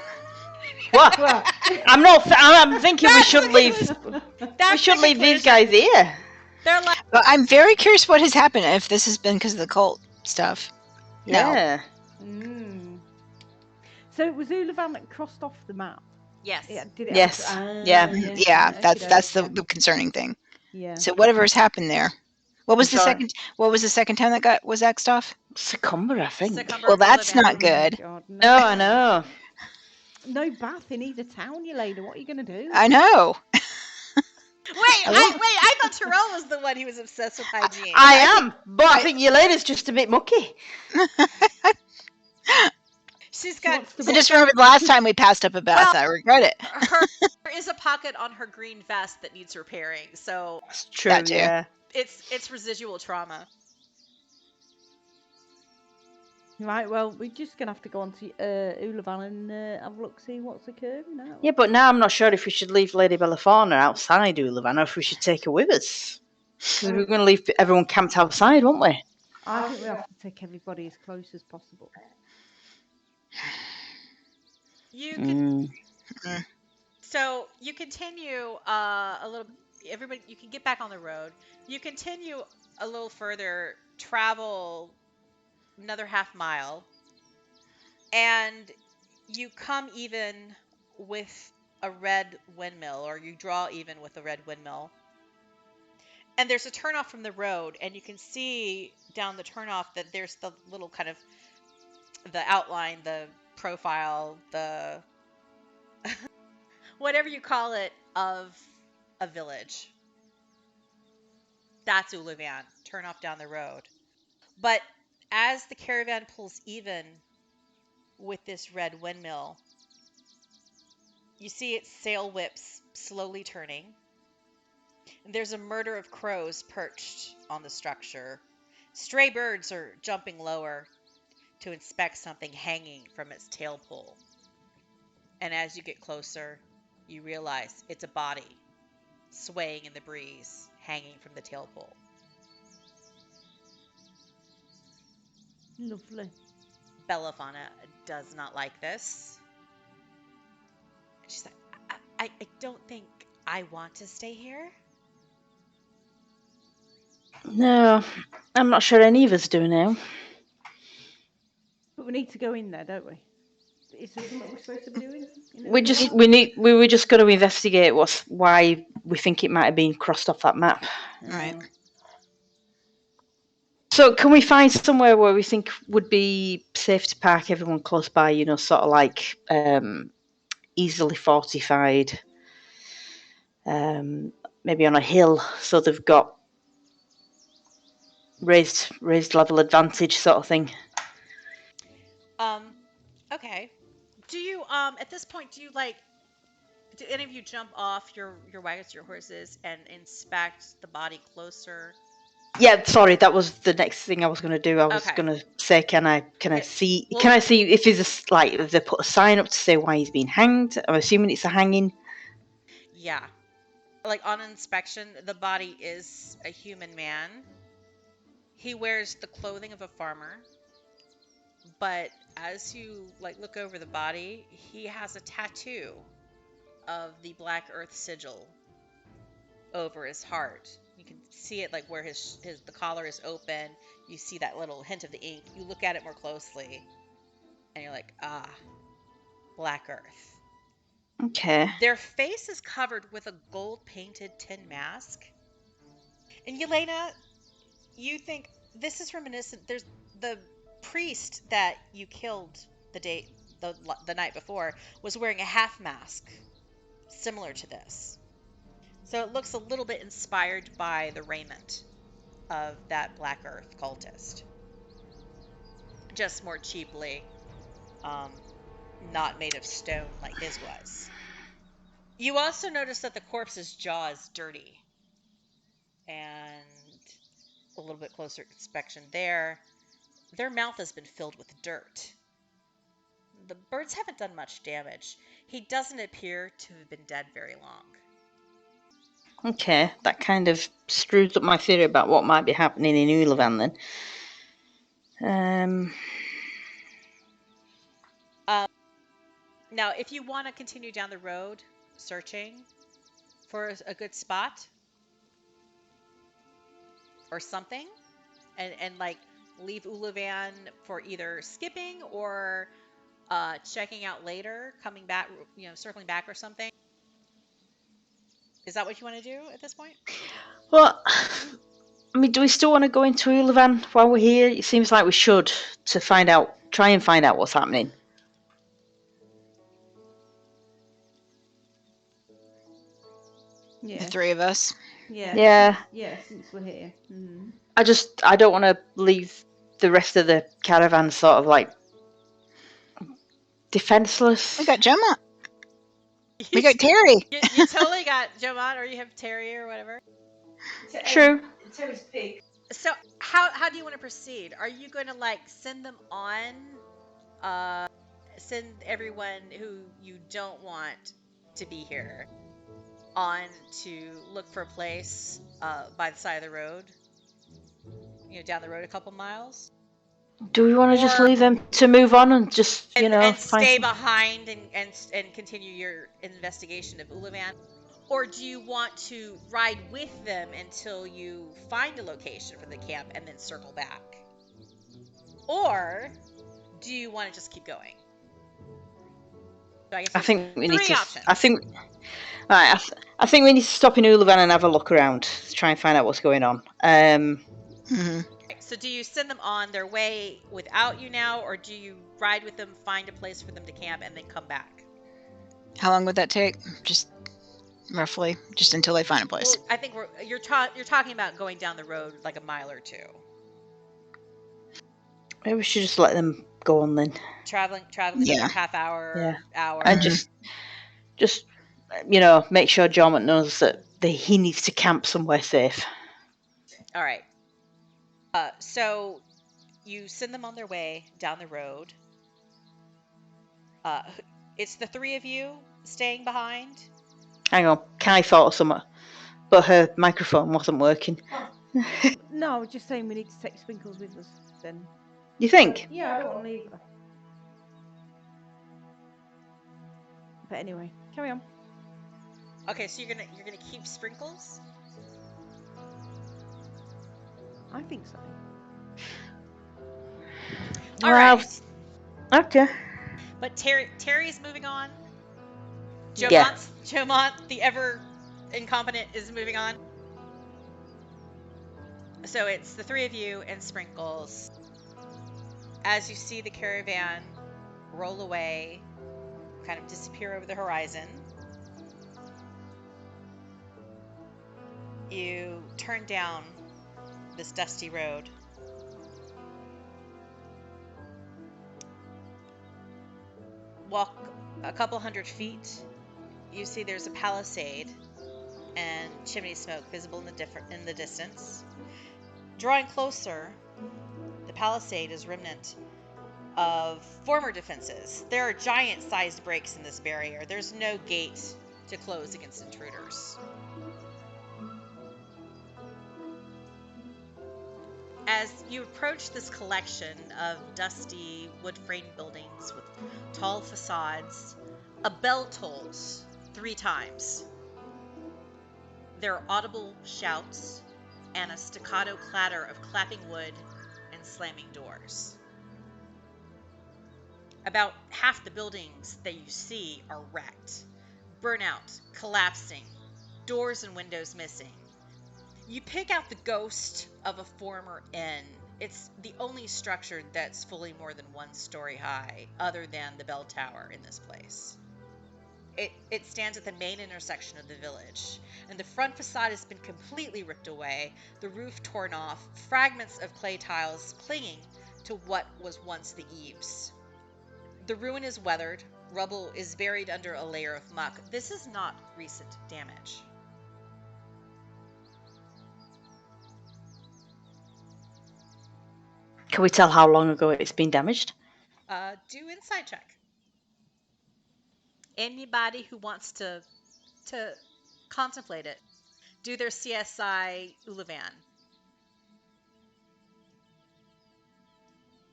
What? Well, I'm thinking we That's should what leave. it We That's should the leave these conclusion. guys here. They're like, But I'm very curious what has happened, if this has been because of the cult stuff. No. Yeah. So it was Uluvin that crossed off the map. yes. Yeah, did it? Yes. Yeah. Yeah, okay, that's the concerning thing. yeah. So whatever has happened there. What was I'm sorry. the second time that was axed off? Secomber, I think. Secomber Well, that's Uluvin. not good. God, No, I know. No bath in either town, Yelena. What are you going to do? I know. I thought Terel was the one who was obsessed with hygiene. I am, but I think Yelena's just a bit mucky. She's She got. wants to I just remember the last time we passed up a bath. Well, I regret it. There is a pocket on her green vest that needs repairing, so That's true, That too. yeah. it's residual trauma. Right, well, we're just going to have to go on to Uluvin and have a look, see what's occurring now. Yeah, but now I'm not sure if we should leave Lady Belliphauna outside Uluvin or if we should take her with us. Because we're going to leave everyone camped outside, won't we? I think we have to take everybody as close as possible. You could. So you continue a little. Everybody, you can get back on the road. You continue a little further, travel another half mile, and you come even with a red windmill, or you draw even with a red windmill. And there's a turnoff from the road, and you can see down the turnoff that there's the little kind of the outline, the profile, the whatever you call it, of a village. That's Uluvin. Turn off down the road. But as the caravan pulls even with this red windmill, you see its sail whips slowly turning. And there's a murder of crows perched on the structure. Stray birds are jumping lower to inspect something hanging from its tail pole. And as you get closer, you realize it's a body swaying in the breeze, hanging from the tail pole. Lovely. Belliphauna does not like this. She's like, I don't think I want to stay here. No, I'm not sure any of us do now. But we need to go in there, don't we? Is there something we're supposed to be doing? We were just going to investigate why we think it might have been crossed off that map. Right. So can we find somewhere where we think would be safe to park everyone close by, sort of like easily fortified, maybe on a hill, so they've got raised level advantage sort of thing. Okay. Do you at this point do any of you jump off your wagons, your horses, and inspect the body closer? Yeah, sorry, that was the next thing I was going to do. I was going to say, can I see if there's if they put a sign up to say why he's been hanged? I'm assuming it's a hanging. Yeah. Like on inspection, the body is a human man. He wears the clothing of a farmer. But as you look over the body, he has a tattoo of the Black Earth sigil over his heart. You can see it where the collar is open. You see that little hint of the ink. You look at it more closely, and you're like, Black Earth. Okay. Their face is covered with a gold-painted tin mask. And Yelena, you think this is reminiscent. There's the priest that you killed the night before was wearing a half mask similar to this. So it looks a little bit inspired by the raiment of that Black Earth cultist. Just more cheaply, not made of stone like his was. You also notice that the corpse's jaw is dirty. And a little bit closer inspection there. Their mouth has been filled with dirt. The birds haven't done much damage. He doesn't appear to have been dead very long. Okay, that kind of screws up my theory about what might be happening in Uluvin then. Now, if you want to continue down the road searching for a good spot or something, and like leave Uluvin for either skipping or checking out later, coming back, circling back or something. Is that what you want to do at this point? Well, I mean, do we still want to go into Uluvin while we're here? It seems like we should, to try and find out what's happening. Yeah. The three of us. Yeah. Yeah. Yeah, since we're here. Mm-hmm. I don't want to leave the rest of the caravan sort of like defenseless. We got Jomont. We got Terry. You totally got Jomont, or you have Terry or whatever. True. Terry's pig. So how do you want to proceed? Are you going to like send them on, send everyone who you don't want to be here on to look for a place by the side of the road, down the road a couple miles? Do we want to just Or- leave them to move on and just, and find stay some- behind and continue your investigation of Uluvin? Or do you want to ride with them until you find a location for the camp and then circle back? Or do you want to just keep going? So I guess I think we need three to. options. I think. Right, I think we need to stop in Uluvin and have a look around to try and find out what's going on. Mm-hmm. So do you send them on their way without you now, or do you ride with them, find a place for them to camp, and then come back? How long would that take? Just roughly, just until they find a place. Well, I think you're talking about going down the road like a mile or two. Maybe we should just let them go on then. Traveling Yeah. another half hour, hour. And just make sure Jomont knows that he needs to camp somewhere safe. All right. So you send them on their way down the road. It's the three of you staying behind. Hang on, Kai thought of something, but her microphone wasn't working. No, I was just saying we need to take Sprinkles with us then. You think? Yeah, I don't want to leave her. But anyway, carry on. Okay, so you're gonna keep Sprinkles? I think so. All Well, right. Okay. But Terry's moving on. Yeah. Jomont, the ever incompetent, is moving on. So it's the three of you and Sprinkles. As you see the caravan roll away, kind of disappear over the horizon, you turn down this dusty road. Walk a couple 100 feet. You see there's a palisade and chimney smoke visible in the distance. Drawing closer, the palisade is remnant of former defenses. There are giant-sized breaks in this barrier. There's no gate to close against intruders. As you approach this collection of dusty wood-framed buildings with tall facades, a bell tolls 3 times. There are audible shouts and a staccato clatter of clapping wood and slamming doors. About half the buildings that you see are wrecked, burnout, collapsing, doors and windows missing. You pick out the ghost of a former inn. It's the only structure that's fully more than 1 story high, other than the bell tower in this place. It stands at the main intersection of the village, and the front facade has been completely ripped away, the roof torn off, fragments of clay tiles clinging to what was once the eaves. The ruin is weathered, rubble is buried under a layer of muck. This is not recent damage. Can we tell how long ago it's been damaged? Do insight check. Anybody who wants to contemplate it, do their CSI Uluvin.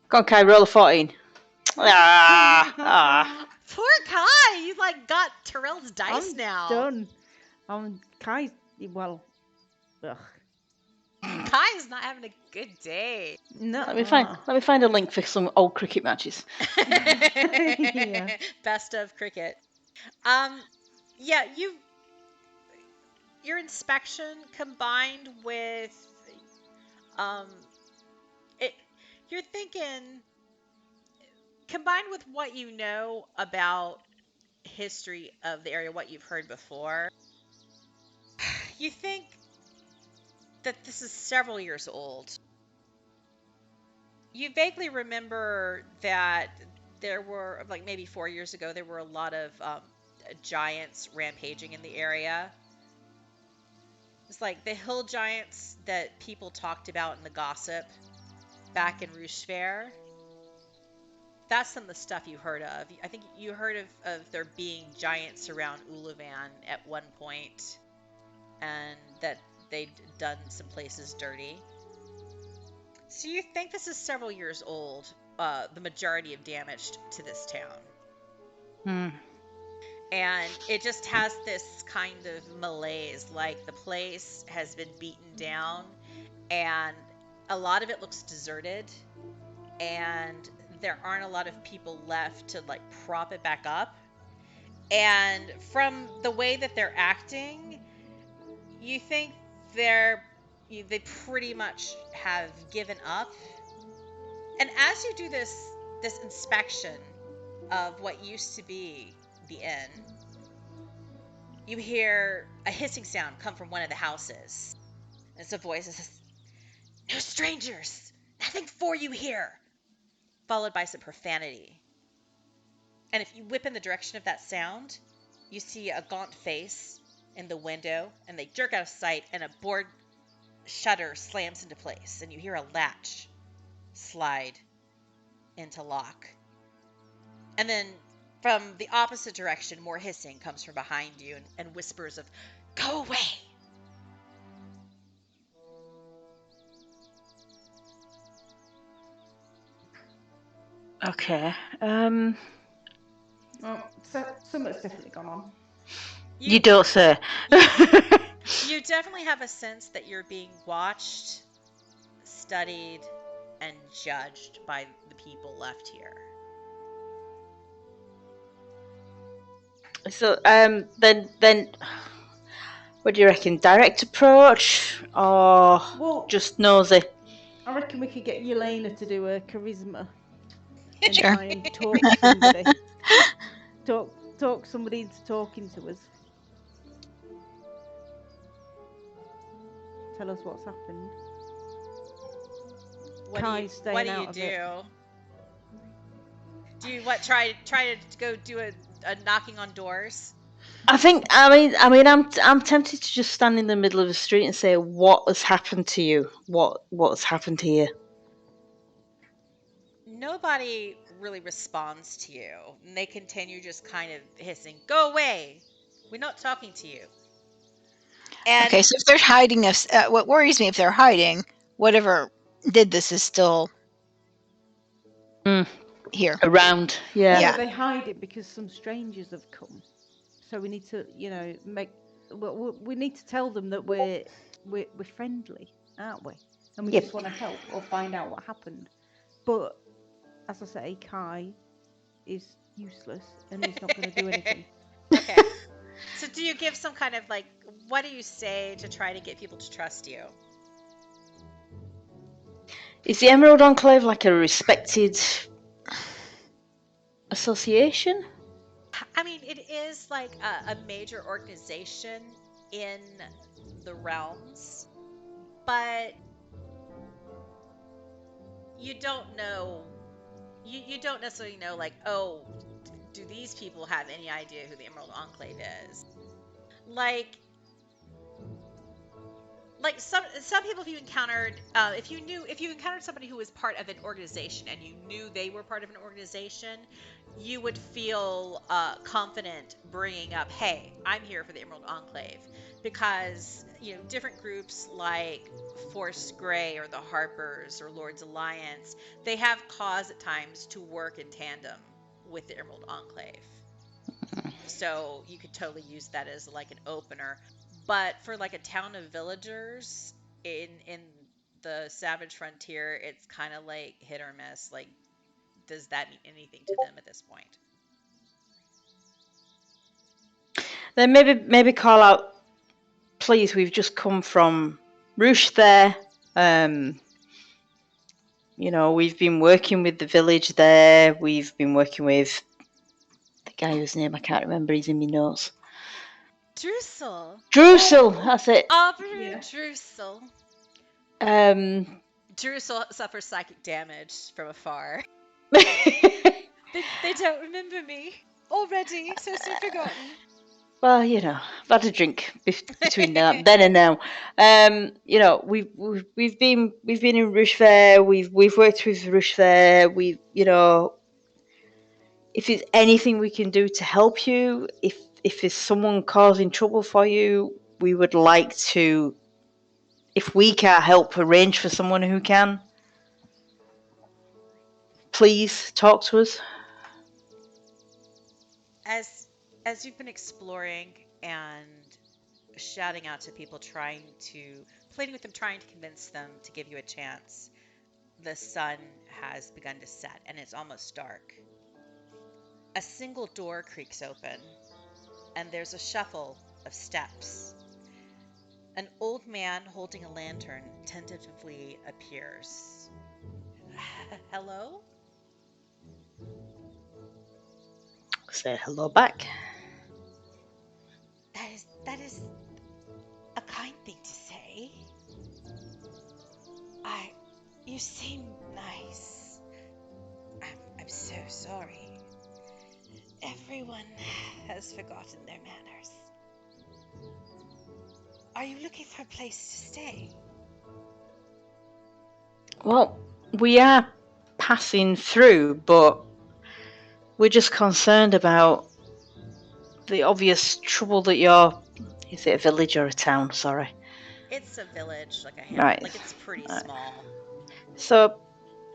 Go on, Kai, roll a 14. Ah. Poor Kai, you like got Terel's dice I'm now. done. Kai. Well, ugh. Kai's not having a good day. No. Let me find a link for some old cricket matches. Yeah. Best of cricket. Yeah, your inspection combined with you're thinking combined with what you know about history of the area, what you've heard before, you think that this is several years old. You vaguely remember that there were, like maybe 4 years ago, there were a lot of giants rampaging in the area. It's like the hill giants that people talked about in the gossip back in Roosh Fair. That's some of the stuff you heard of. I think you heard of there being giants around Uluvin at one point, and that they'd done some places dirty. So you think this is several years old, the majority of damage to this town. And it just has this kind of malaise, like the place has been beaten down, and a lot of it looks deserted, and there aren't a lot of people left to like prop it back up. And from the way that they're acting, you think they pretty much have given up. And as you do this inspection of what used to be the inn, you hear a hissing sound come from one of the houses. It's a voice that says, "No strangers! Nothing for you here!" Followed by some profanity. And if you whip in the direction of that sound, you see a gaunt face in the window, and they jerk out of sight, and a board shutter slams into place, and you hear a latch slide into lock. And then from the opposite direction, more hissing comes from behind you, and whispers of, "Go away!" Okay. Well, something's definitely gone on. You don't say. You definitely have a sense that you're being watched, studied, and judged by the people left here. So, then, what do you reckon? Direct approach or just nosy? I reckon we could get Yelena to do a charisma and Sure. try and talk somebody. talk somebody into talking to us. Tell us what's happened. What Kai's do staying you out of do? it. Do you try to go do a knocking on doors? I mean, I'm tempted to just stand in the middle of the street and say, "What has happened to you? What's happened here?" Nobody really responds to you, and they continue just kind of hissing, "Go away! We're not talking to you." And Okay, so if they're hiding us, what worries me if they're hiding, whatever did this is still here. Around, yeah. Yeah. They hide it because some strangers have come. So we need to, we need to tell them that we're friendly, aren't we? And we Yep. just want to help or find out what happened. But as I say, Kai is useless and he's not going to do anything. Okay. So do you give some kind of what do you say to try to get people to trust you? Is the Emerald Enclave like a respected association? I mean, it is like a major organization in the realms, but you don't know. You don't necessarily know, do these people have any idea who the Emerald Enclave is? Like like some people, if you encountered if you encountered somebody who was part of an organization and you knew they were part of an organization, you would feel confident bringing up, hey, I'm here for the Emerald Enclave, because different groups like Force Grey or the Harpers or Lord's Alliance, they have cause at times to work in tandem with the Emerald Enclave. So you could totally use that as like an opener. But for like a town of villagers in the Savage Frontier, it's kind of like hit or miss. Like, does that mean anything to them at this point? Then maybe call out, please, we've just come from Roosh there. We've been working with the village there. We've been working with the guy whose name I can't remember. He's in my notes. Drusil, that's it. Yeah. Drusil. Drusil suffers psychic damage from afar. They don't remember me already, so soon forgotten. Well, I've had a drink between then and now. We've been in Roosh there. We've worked with Roosh there. If there's anything we can do to help you, if there's someone causing trouble for you, we would like to, if we can't help, arrange for someone who can. Please talk to us. As you've been exploring and shouting out to people, pleading with them, trying to convince them to give you a chance, the sun has begun to set and it's almost dark. A single door creaks open and there's a shuffle of steps. An old man holding a lantern tentatively appears. Hello? Say hello back. That is a kind thing to say. You seem nice. I'm so sorry. Everyone has forgotten their manners. Are you looking for a place to stay? Well, we are passing through, but we're just concerned about the obvious trouble that you're... Is it a village or a town? Sorry. It's a village, like a hamlet. Right. Like, it's pretty small. So,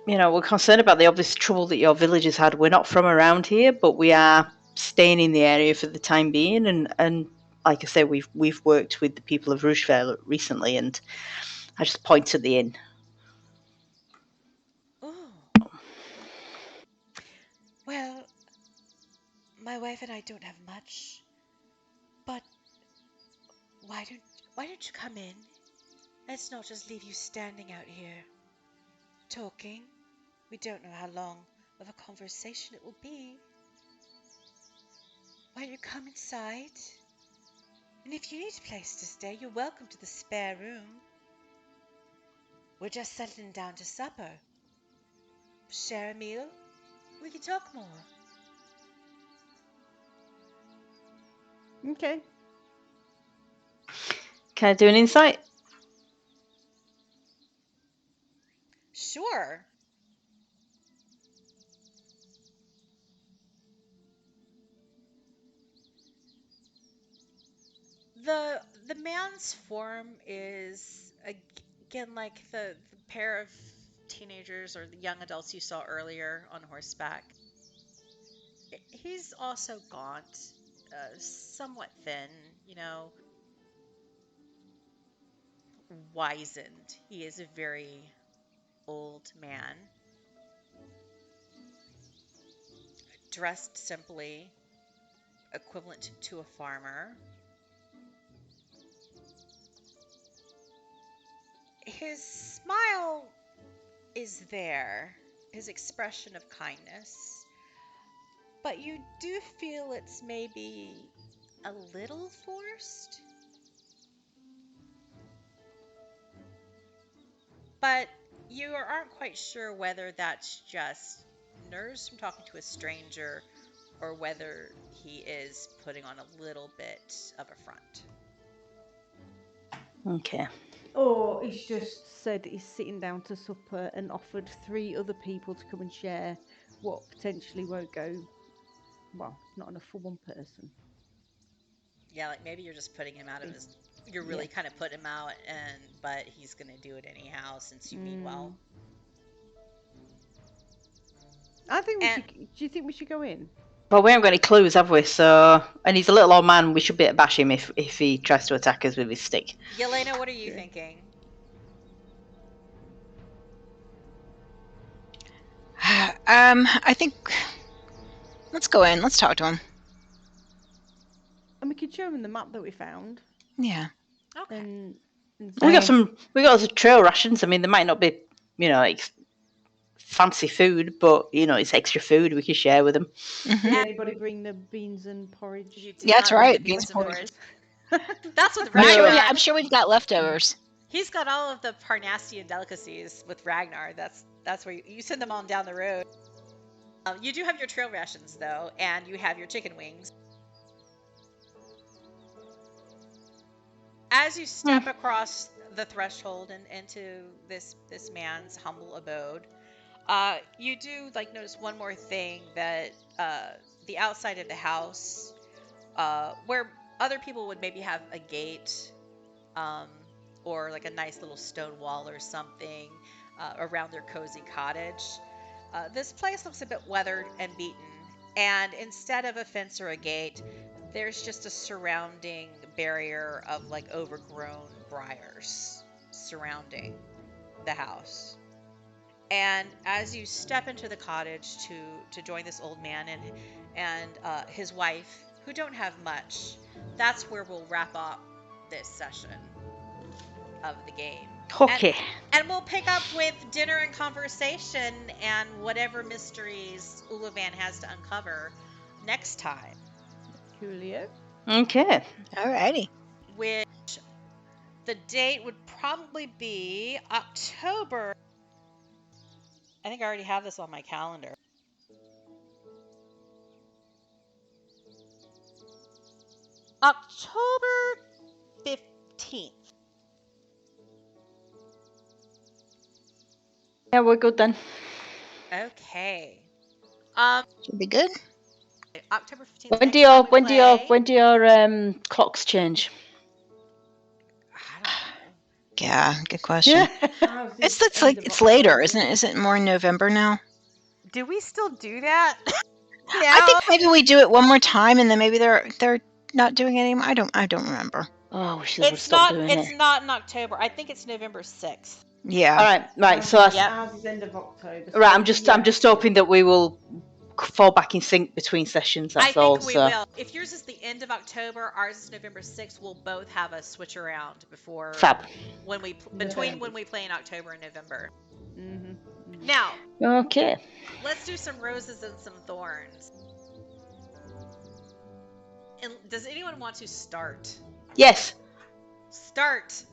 we're concerned about the obvious trouble that your village has had. We're not from around here, but we are staying in the area for the time being. And like I say, we've worked with the people of Rougevale recently, and I just point to the inn. Oh. Well, my wife and I don't have much, but why don't you come in? Let's not just leave you standing out here, talking. We don't know how long of a conversation it will be. Why don't you come inside? And if you need a place to stay, you're welcome to the spare room. We're just settling down to supper. Share a meal. We can talk more. Okay. Can I do an insight? Sure. The man's form is again like the pair of teenagers or the young adults you saw earlier on horseback. He's also gaunt, somewhat thin, wizened. He is a very old man, dressed simply, equivalent to a farmer. His smile is there, his expression of kindness, but you do feel it's maybe a little forced. But you aren't quite sure whether that's just nerves from talking to a stranger or whether he is putting on a little bit of a front. Okay. Or he's just said he's sitting down to supper and offered 3 other people to come and share what potentially won't go, well, not enough for one person. Yeah, like maybe you're just putting him out of his. You're Yeah. really kind of putting him out, but he's gonna do it anyhow since you mean well. I think we And- should. Do you think we should go in? Well, we haven't got any clues, have we? So, and he's a little old man. We should be able to bash him if he tries to attack us with his stick. Yelena, what are you Sure. thinking? I think let's go in. Let's talk to him. And we could show him the map that we found. Yeah. Okay. And We got say- some trail rations. I mean, they might not be, like fancy food, but it's extra food we can share with them. Mhm. Did anybody bring the beans and porridge? You did Yeah, that's not bring right, the beans beans and and porridge. porridge. That's what I'm sure, Ragnar. I'm sure we've got leftovers. He's got all of the Parnastian delicacies with Ragnar. That's where you send them on down the road. You do have your trail rations though, and you have your chicken wings. As you step across the threshold and into this man's humble abode, you do notice one more thing, that the outside of the house, where other people would maybe have a gate, or a nice little stone wall or something around their cozy cottage, this place looks a bit weathered and beaten, and instead of a fence or a gate, there's just a surrounding barrier of overgrown briars surrounding the house. And as you step into the cottage to join this old man and his wife, who don't have much, that's where we'll wrap up this session of the game. Okay. And we'll pick up with dinner and conversation and whatever mysteries Uluvin has to uncover next time. Coolio. Okay. Alrighty. Which the date would probably be October. I think I already have this on my calendar. October 15th. Yeah, we're good then. Okay. Should be good. October 15th. When do your clocks change? I don't know. Yeah, good question. How's It's this end of it's later, October? isn't it? Is it more in November now? Do we still do that? I think maybe we do it one more time, and then maybe they're not doing it anymore. I don't remember. Oh, we should have It's stopped not. doing It's it. not in October. I think it's November 6th. Yeah. All right. So Ours- Yep. ours is end of October. so right, I'm just yeah. hoping that we will fall back in sync between sessions. I That's think all. we So will. If yours is the end of October, ours is November 6th. We'll both have a switch around before fab. when we between when we play in October and November. Mhm. Now, Okay. let's do some roses and some thorns. And does anyone want to start? Yes. Start.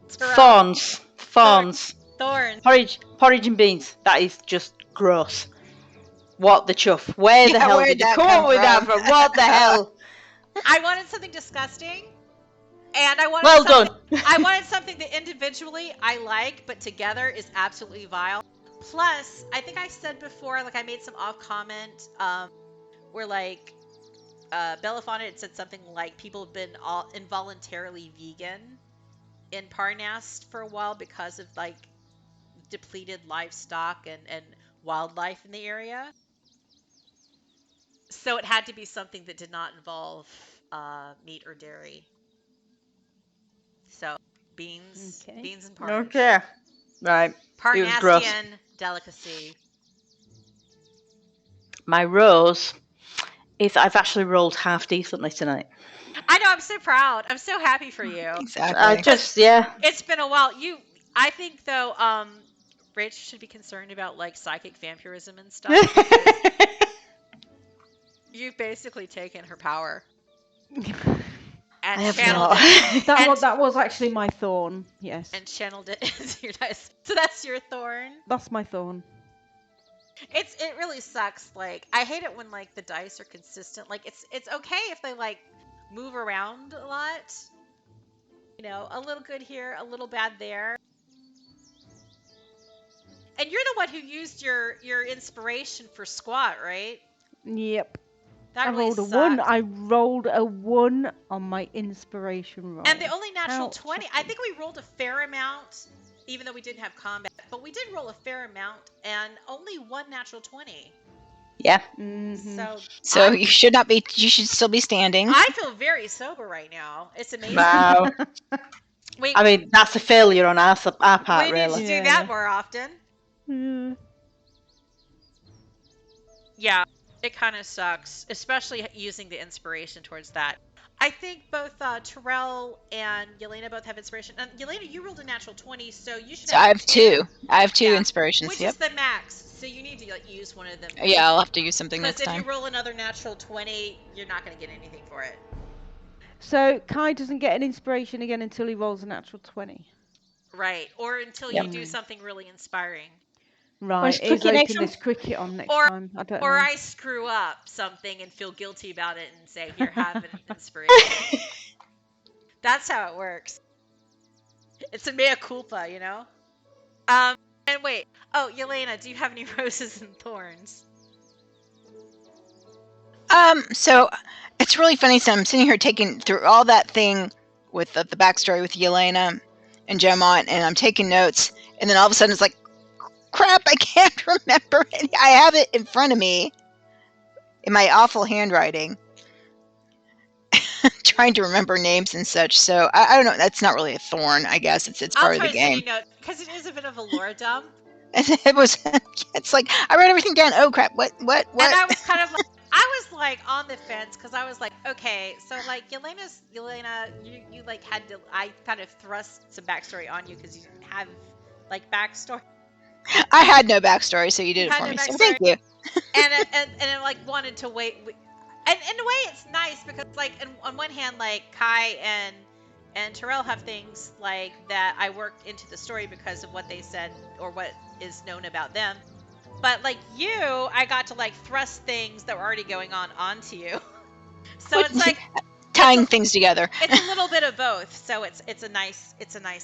Terel. Thorns. Thorns. Porridge and beans. That is just gross. What the chuff? Where the Yeah, hell where'd did you that come come up with that from? from? What the hell? I wanted something disgusting, and I wanted Well something, done. I wanted something that individually I like, but together is absolutely vile. Plus, I think I said before, I made some off comment, where Belliphauna had said something like people have been all involuntarily vegan in Parnast for a while because of depleted livestock and wildlife in the area. So it had to be something that did not involve meat or dairy. So beans, Okay. beans and porridge. Okay. Right. It was gross. Parnastian delicacy. My rose is I've actually rolled half decently tonight. I know. I'm so proud. I'm so happy for you. Exactly. Yeah. It's been a while. I think though, Rach should be concerned about psychic vampirism and stuff. Because you've basically taken her power and I have channeled not. it. That was actually my thorn. Yes. And channeled it into your dice. So that's your thorn. That's my thorn. It really sucks. I hate it when the dice are consistent. It's okay if they move around a lot, You know, a little good here, a little bad there. And you're the one who used your inspiration for squat, right? Yep. That I really rolled a 1. sucked. I rolled a 1 on my inspiration roll. And the only natural How 20, I shocking. think we rolled a fair amount, even though we didn't have combat, but we did roll a fair amount and only 1 natural 20. Yeah. So So you should not be. You should still be standing. I feel very sober right now. It's amazing. Wow. We, I mean, that's a failure on our part, we need really. to do Yeah, that yeah. more often. Mm. Yeah, it kind of sucks, especially using the inspiration towards that. I think both Terel and Yelena both have inspiration. And Yelena, you rolled a natural 20, so you should So I have 2. I have 2 Yeah, inspirations. which Yep. is the max. So you need to like use one of them. Yeah, I'll have to use something Because next if time. you roll another natural 20, you're not going to get anything for it. So Kai doesn't get an inspiration again until he rolls a natural 20. Right. Or until Yep. you do something really inspiring. Right. Where's He's cricket next open one? this cricket on next Or- time. I don't Or know. I screw up something and feel guilty about it and say, here, have an inspiration. That's how it works. It's a mea culpa, you know? And wait. Oh, Yelena, do you have any roses and thorns? So it's really funny. So I'm sitting here taking through all that thing with the backstory with Yelena and Jomont, and I'm taking notes, and then all of a sudden it's like, crap, I can't remember it. I have it in front of me in my awful handwriting. Trying to remember names and such. So I don't know. That's not really a thorn, I guess. It's I'll part of try the to send game. you notes because it is a bit of a lore dump. It was. It's like I wrote everything down. Oh crap! What? And I was kind of like, I was like on the fence because I was like, okay, so like Yelena, you like had to, I kind of thrust some backstory on you because you didn't have like backstory. I had no backstory, so you did You it had for no me. So backstory. thank you. and I like wanted to wait. And in a way, it's nice because like, on one hand, like Kai and Terel have things like that I worked into the story because of what they said or what is known about them. But like you, I got to like thrust things that were already going on onto you. So it's like Tying things together. it's a little bit of both. So it's a nice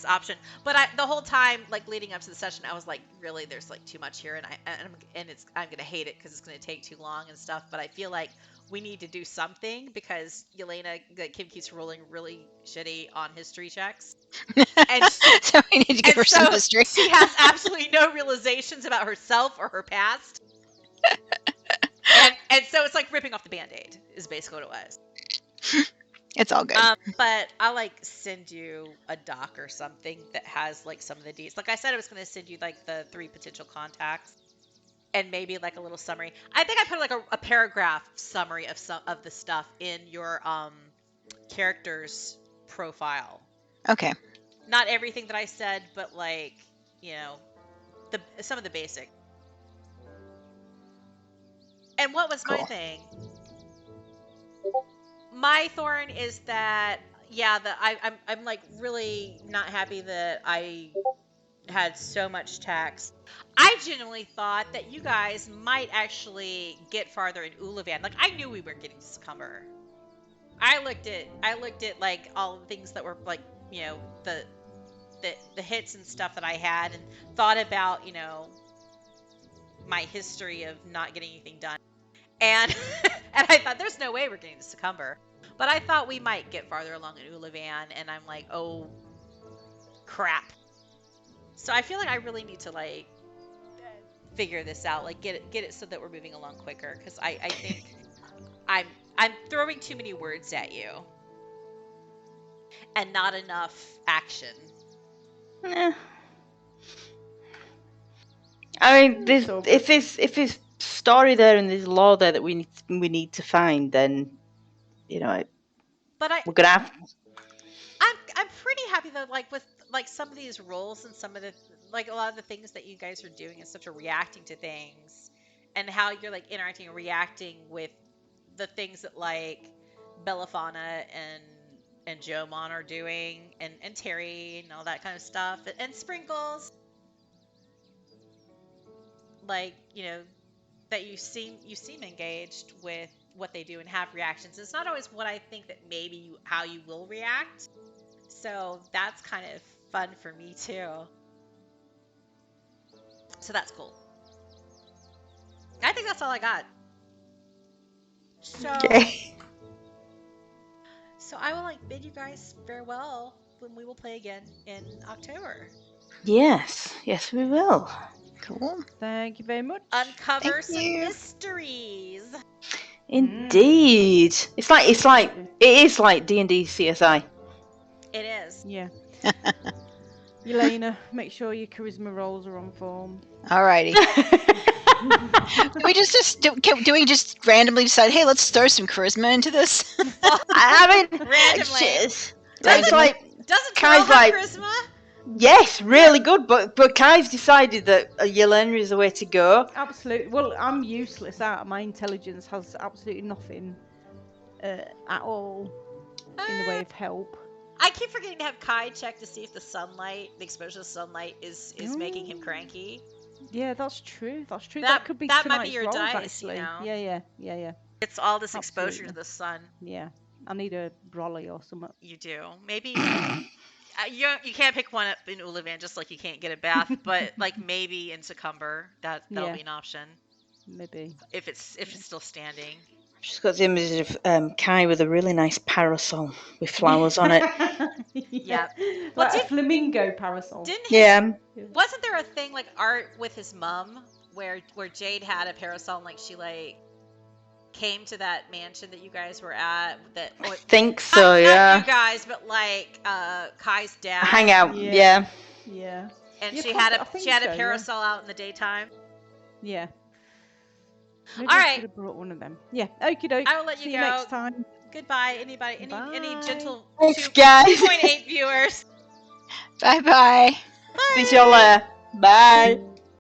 option. But the whole time like leading up to the session, I was like, really, there's like too much here, and I'm gonna hate it because it's gonna take too long and stuff. But I feel like we need to do something because Yelena, like Kim, keeps rolling really shitty on history checks. And So we need to give her some history. She has absolutely no realizations about herself or her past. and so it's like ripping off the Band-Aid is basically what it was. It's all good. But I'll like send you a doc or something that has like some of the deets. Like I said, I was going to send you like the 3 potential contacts and maybe like a little summary. I think I put like a paragraph summary of some of the stuff in your character's profile. Okay. Not everything that I said, but like, you know, some of the basic. And what was my Cool. thing? My thorn is that I'm like really not happy that I had so much tax. I genuinely thought that you guys might actually get farther in Uluvin. Like I knew we weren't getting to Secomber. I looked at like all the things that were like, you know, the hits and stuff that I had and thought about, you know, my history of not getting anything done. And and I thought there's no way we're getting to Secomber. But I thought we might get farther along in Uluvin, and I'm like, oh crap. So I feel like I really need to like figure this out, like get it so that we're moving along quicker, because I think I'm throwing too many words at you and not enough action. I mean, there's, So if there's story there and there's lore there that we need to find, then you know But we're gonna have. I'm pretty happy though, like with like some of these roles and some of the like a lot of the things that you guys are doing and such, are reacting to things, and how you're like interacting and reacting with the things that like Belliphauna and Jomont are doing, and Terry and all that kind of stuff, and Sprinkles. Like, you know, that you seem engaged with what they do and have reactions. It's not always what I think that maybe how you will react. So that's kind of fun for me too. So that's cool. I think that's all I got. So, Okay. so I will bid you guys farewell when we will play again in October. Yes, we will. Cool. Thank you very much. Uncover Thank some you. mysteries. Indeed. It is like D&D CSI. It is. Yeah. Yelena, make sure your charisma rolls are on form. Alrighty. Do we just randomly decide, hey, let's throw some charisma into this? I mean, Randomly. it's Doesn't like Terel Kai's have like, charisma? yes, really good, but Kai's decided that Yelena is the way to go. Absolutely. Well, I'm useless out. My intelligence has absolutely nothing at all in the way of help. I keep forgetting to have Kai check to see if the exposure to sunlight is making him cranky. Yeah, that's true. That's true. That- That could be that might be tonight's your rolls, dice, actually. you know? Yeah. It's all this exposure Absolutely. to the sun. Yeah. I need a brolly or something. You do. Maybe you can't pick one up in Uluvin, just like you can't get a bath, but maybe in Secomber that'll Yeah. be an option Maybe. if it's still standing. She's got the image of Kai with a really nice parasol with flowers on it. Yeah. Like Well, a flamingo parasol. Wasn't there a thing like art with his mom where Jade had a parasol and she came to that mansion that you guys were at I think so, not yeah. you guys, but Kai's dad. Hang out, Yeah. And Yeah, she had I think a so, yeah. parasol out in the daytime. Yeah. Maybe All I right. should have brought one of them. Yeah. Okie doke. I will let you See go. you next time. Goodbye. Anybody? Any Bye. gentle Thanks, guys. 2.8 viewers? Bye-bye. See y'all later. Bye.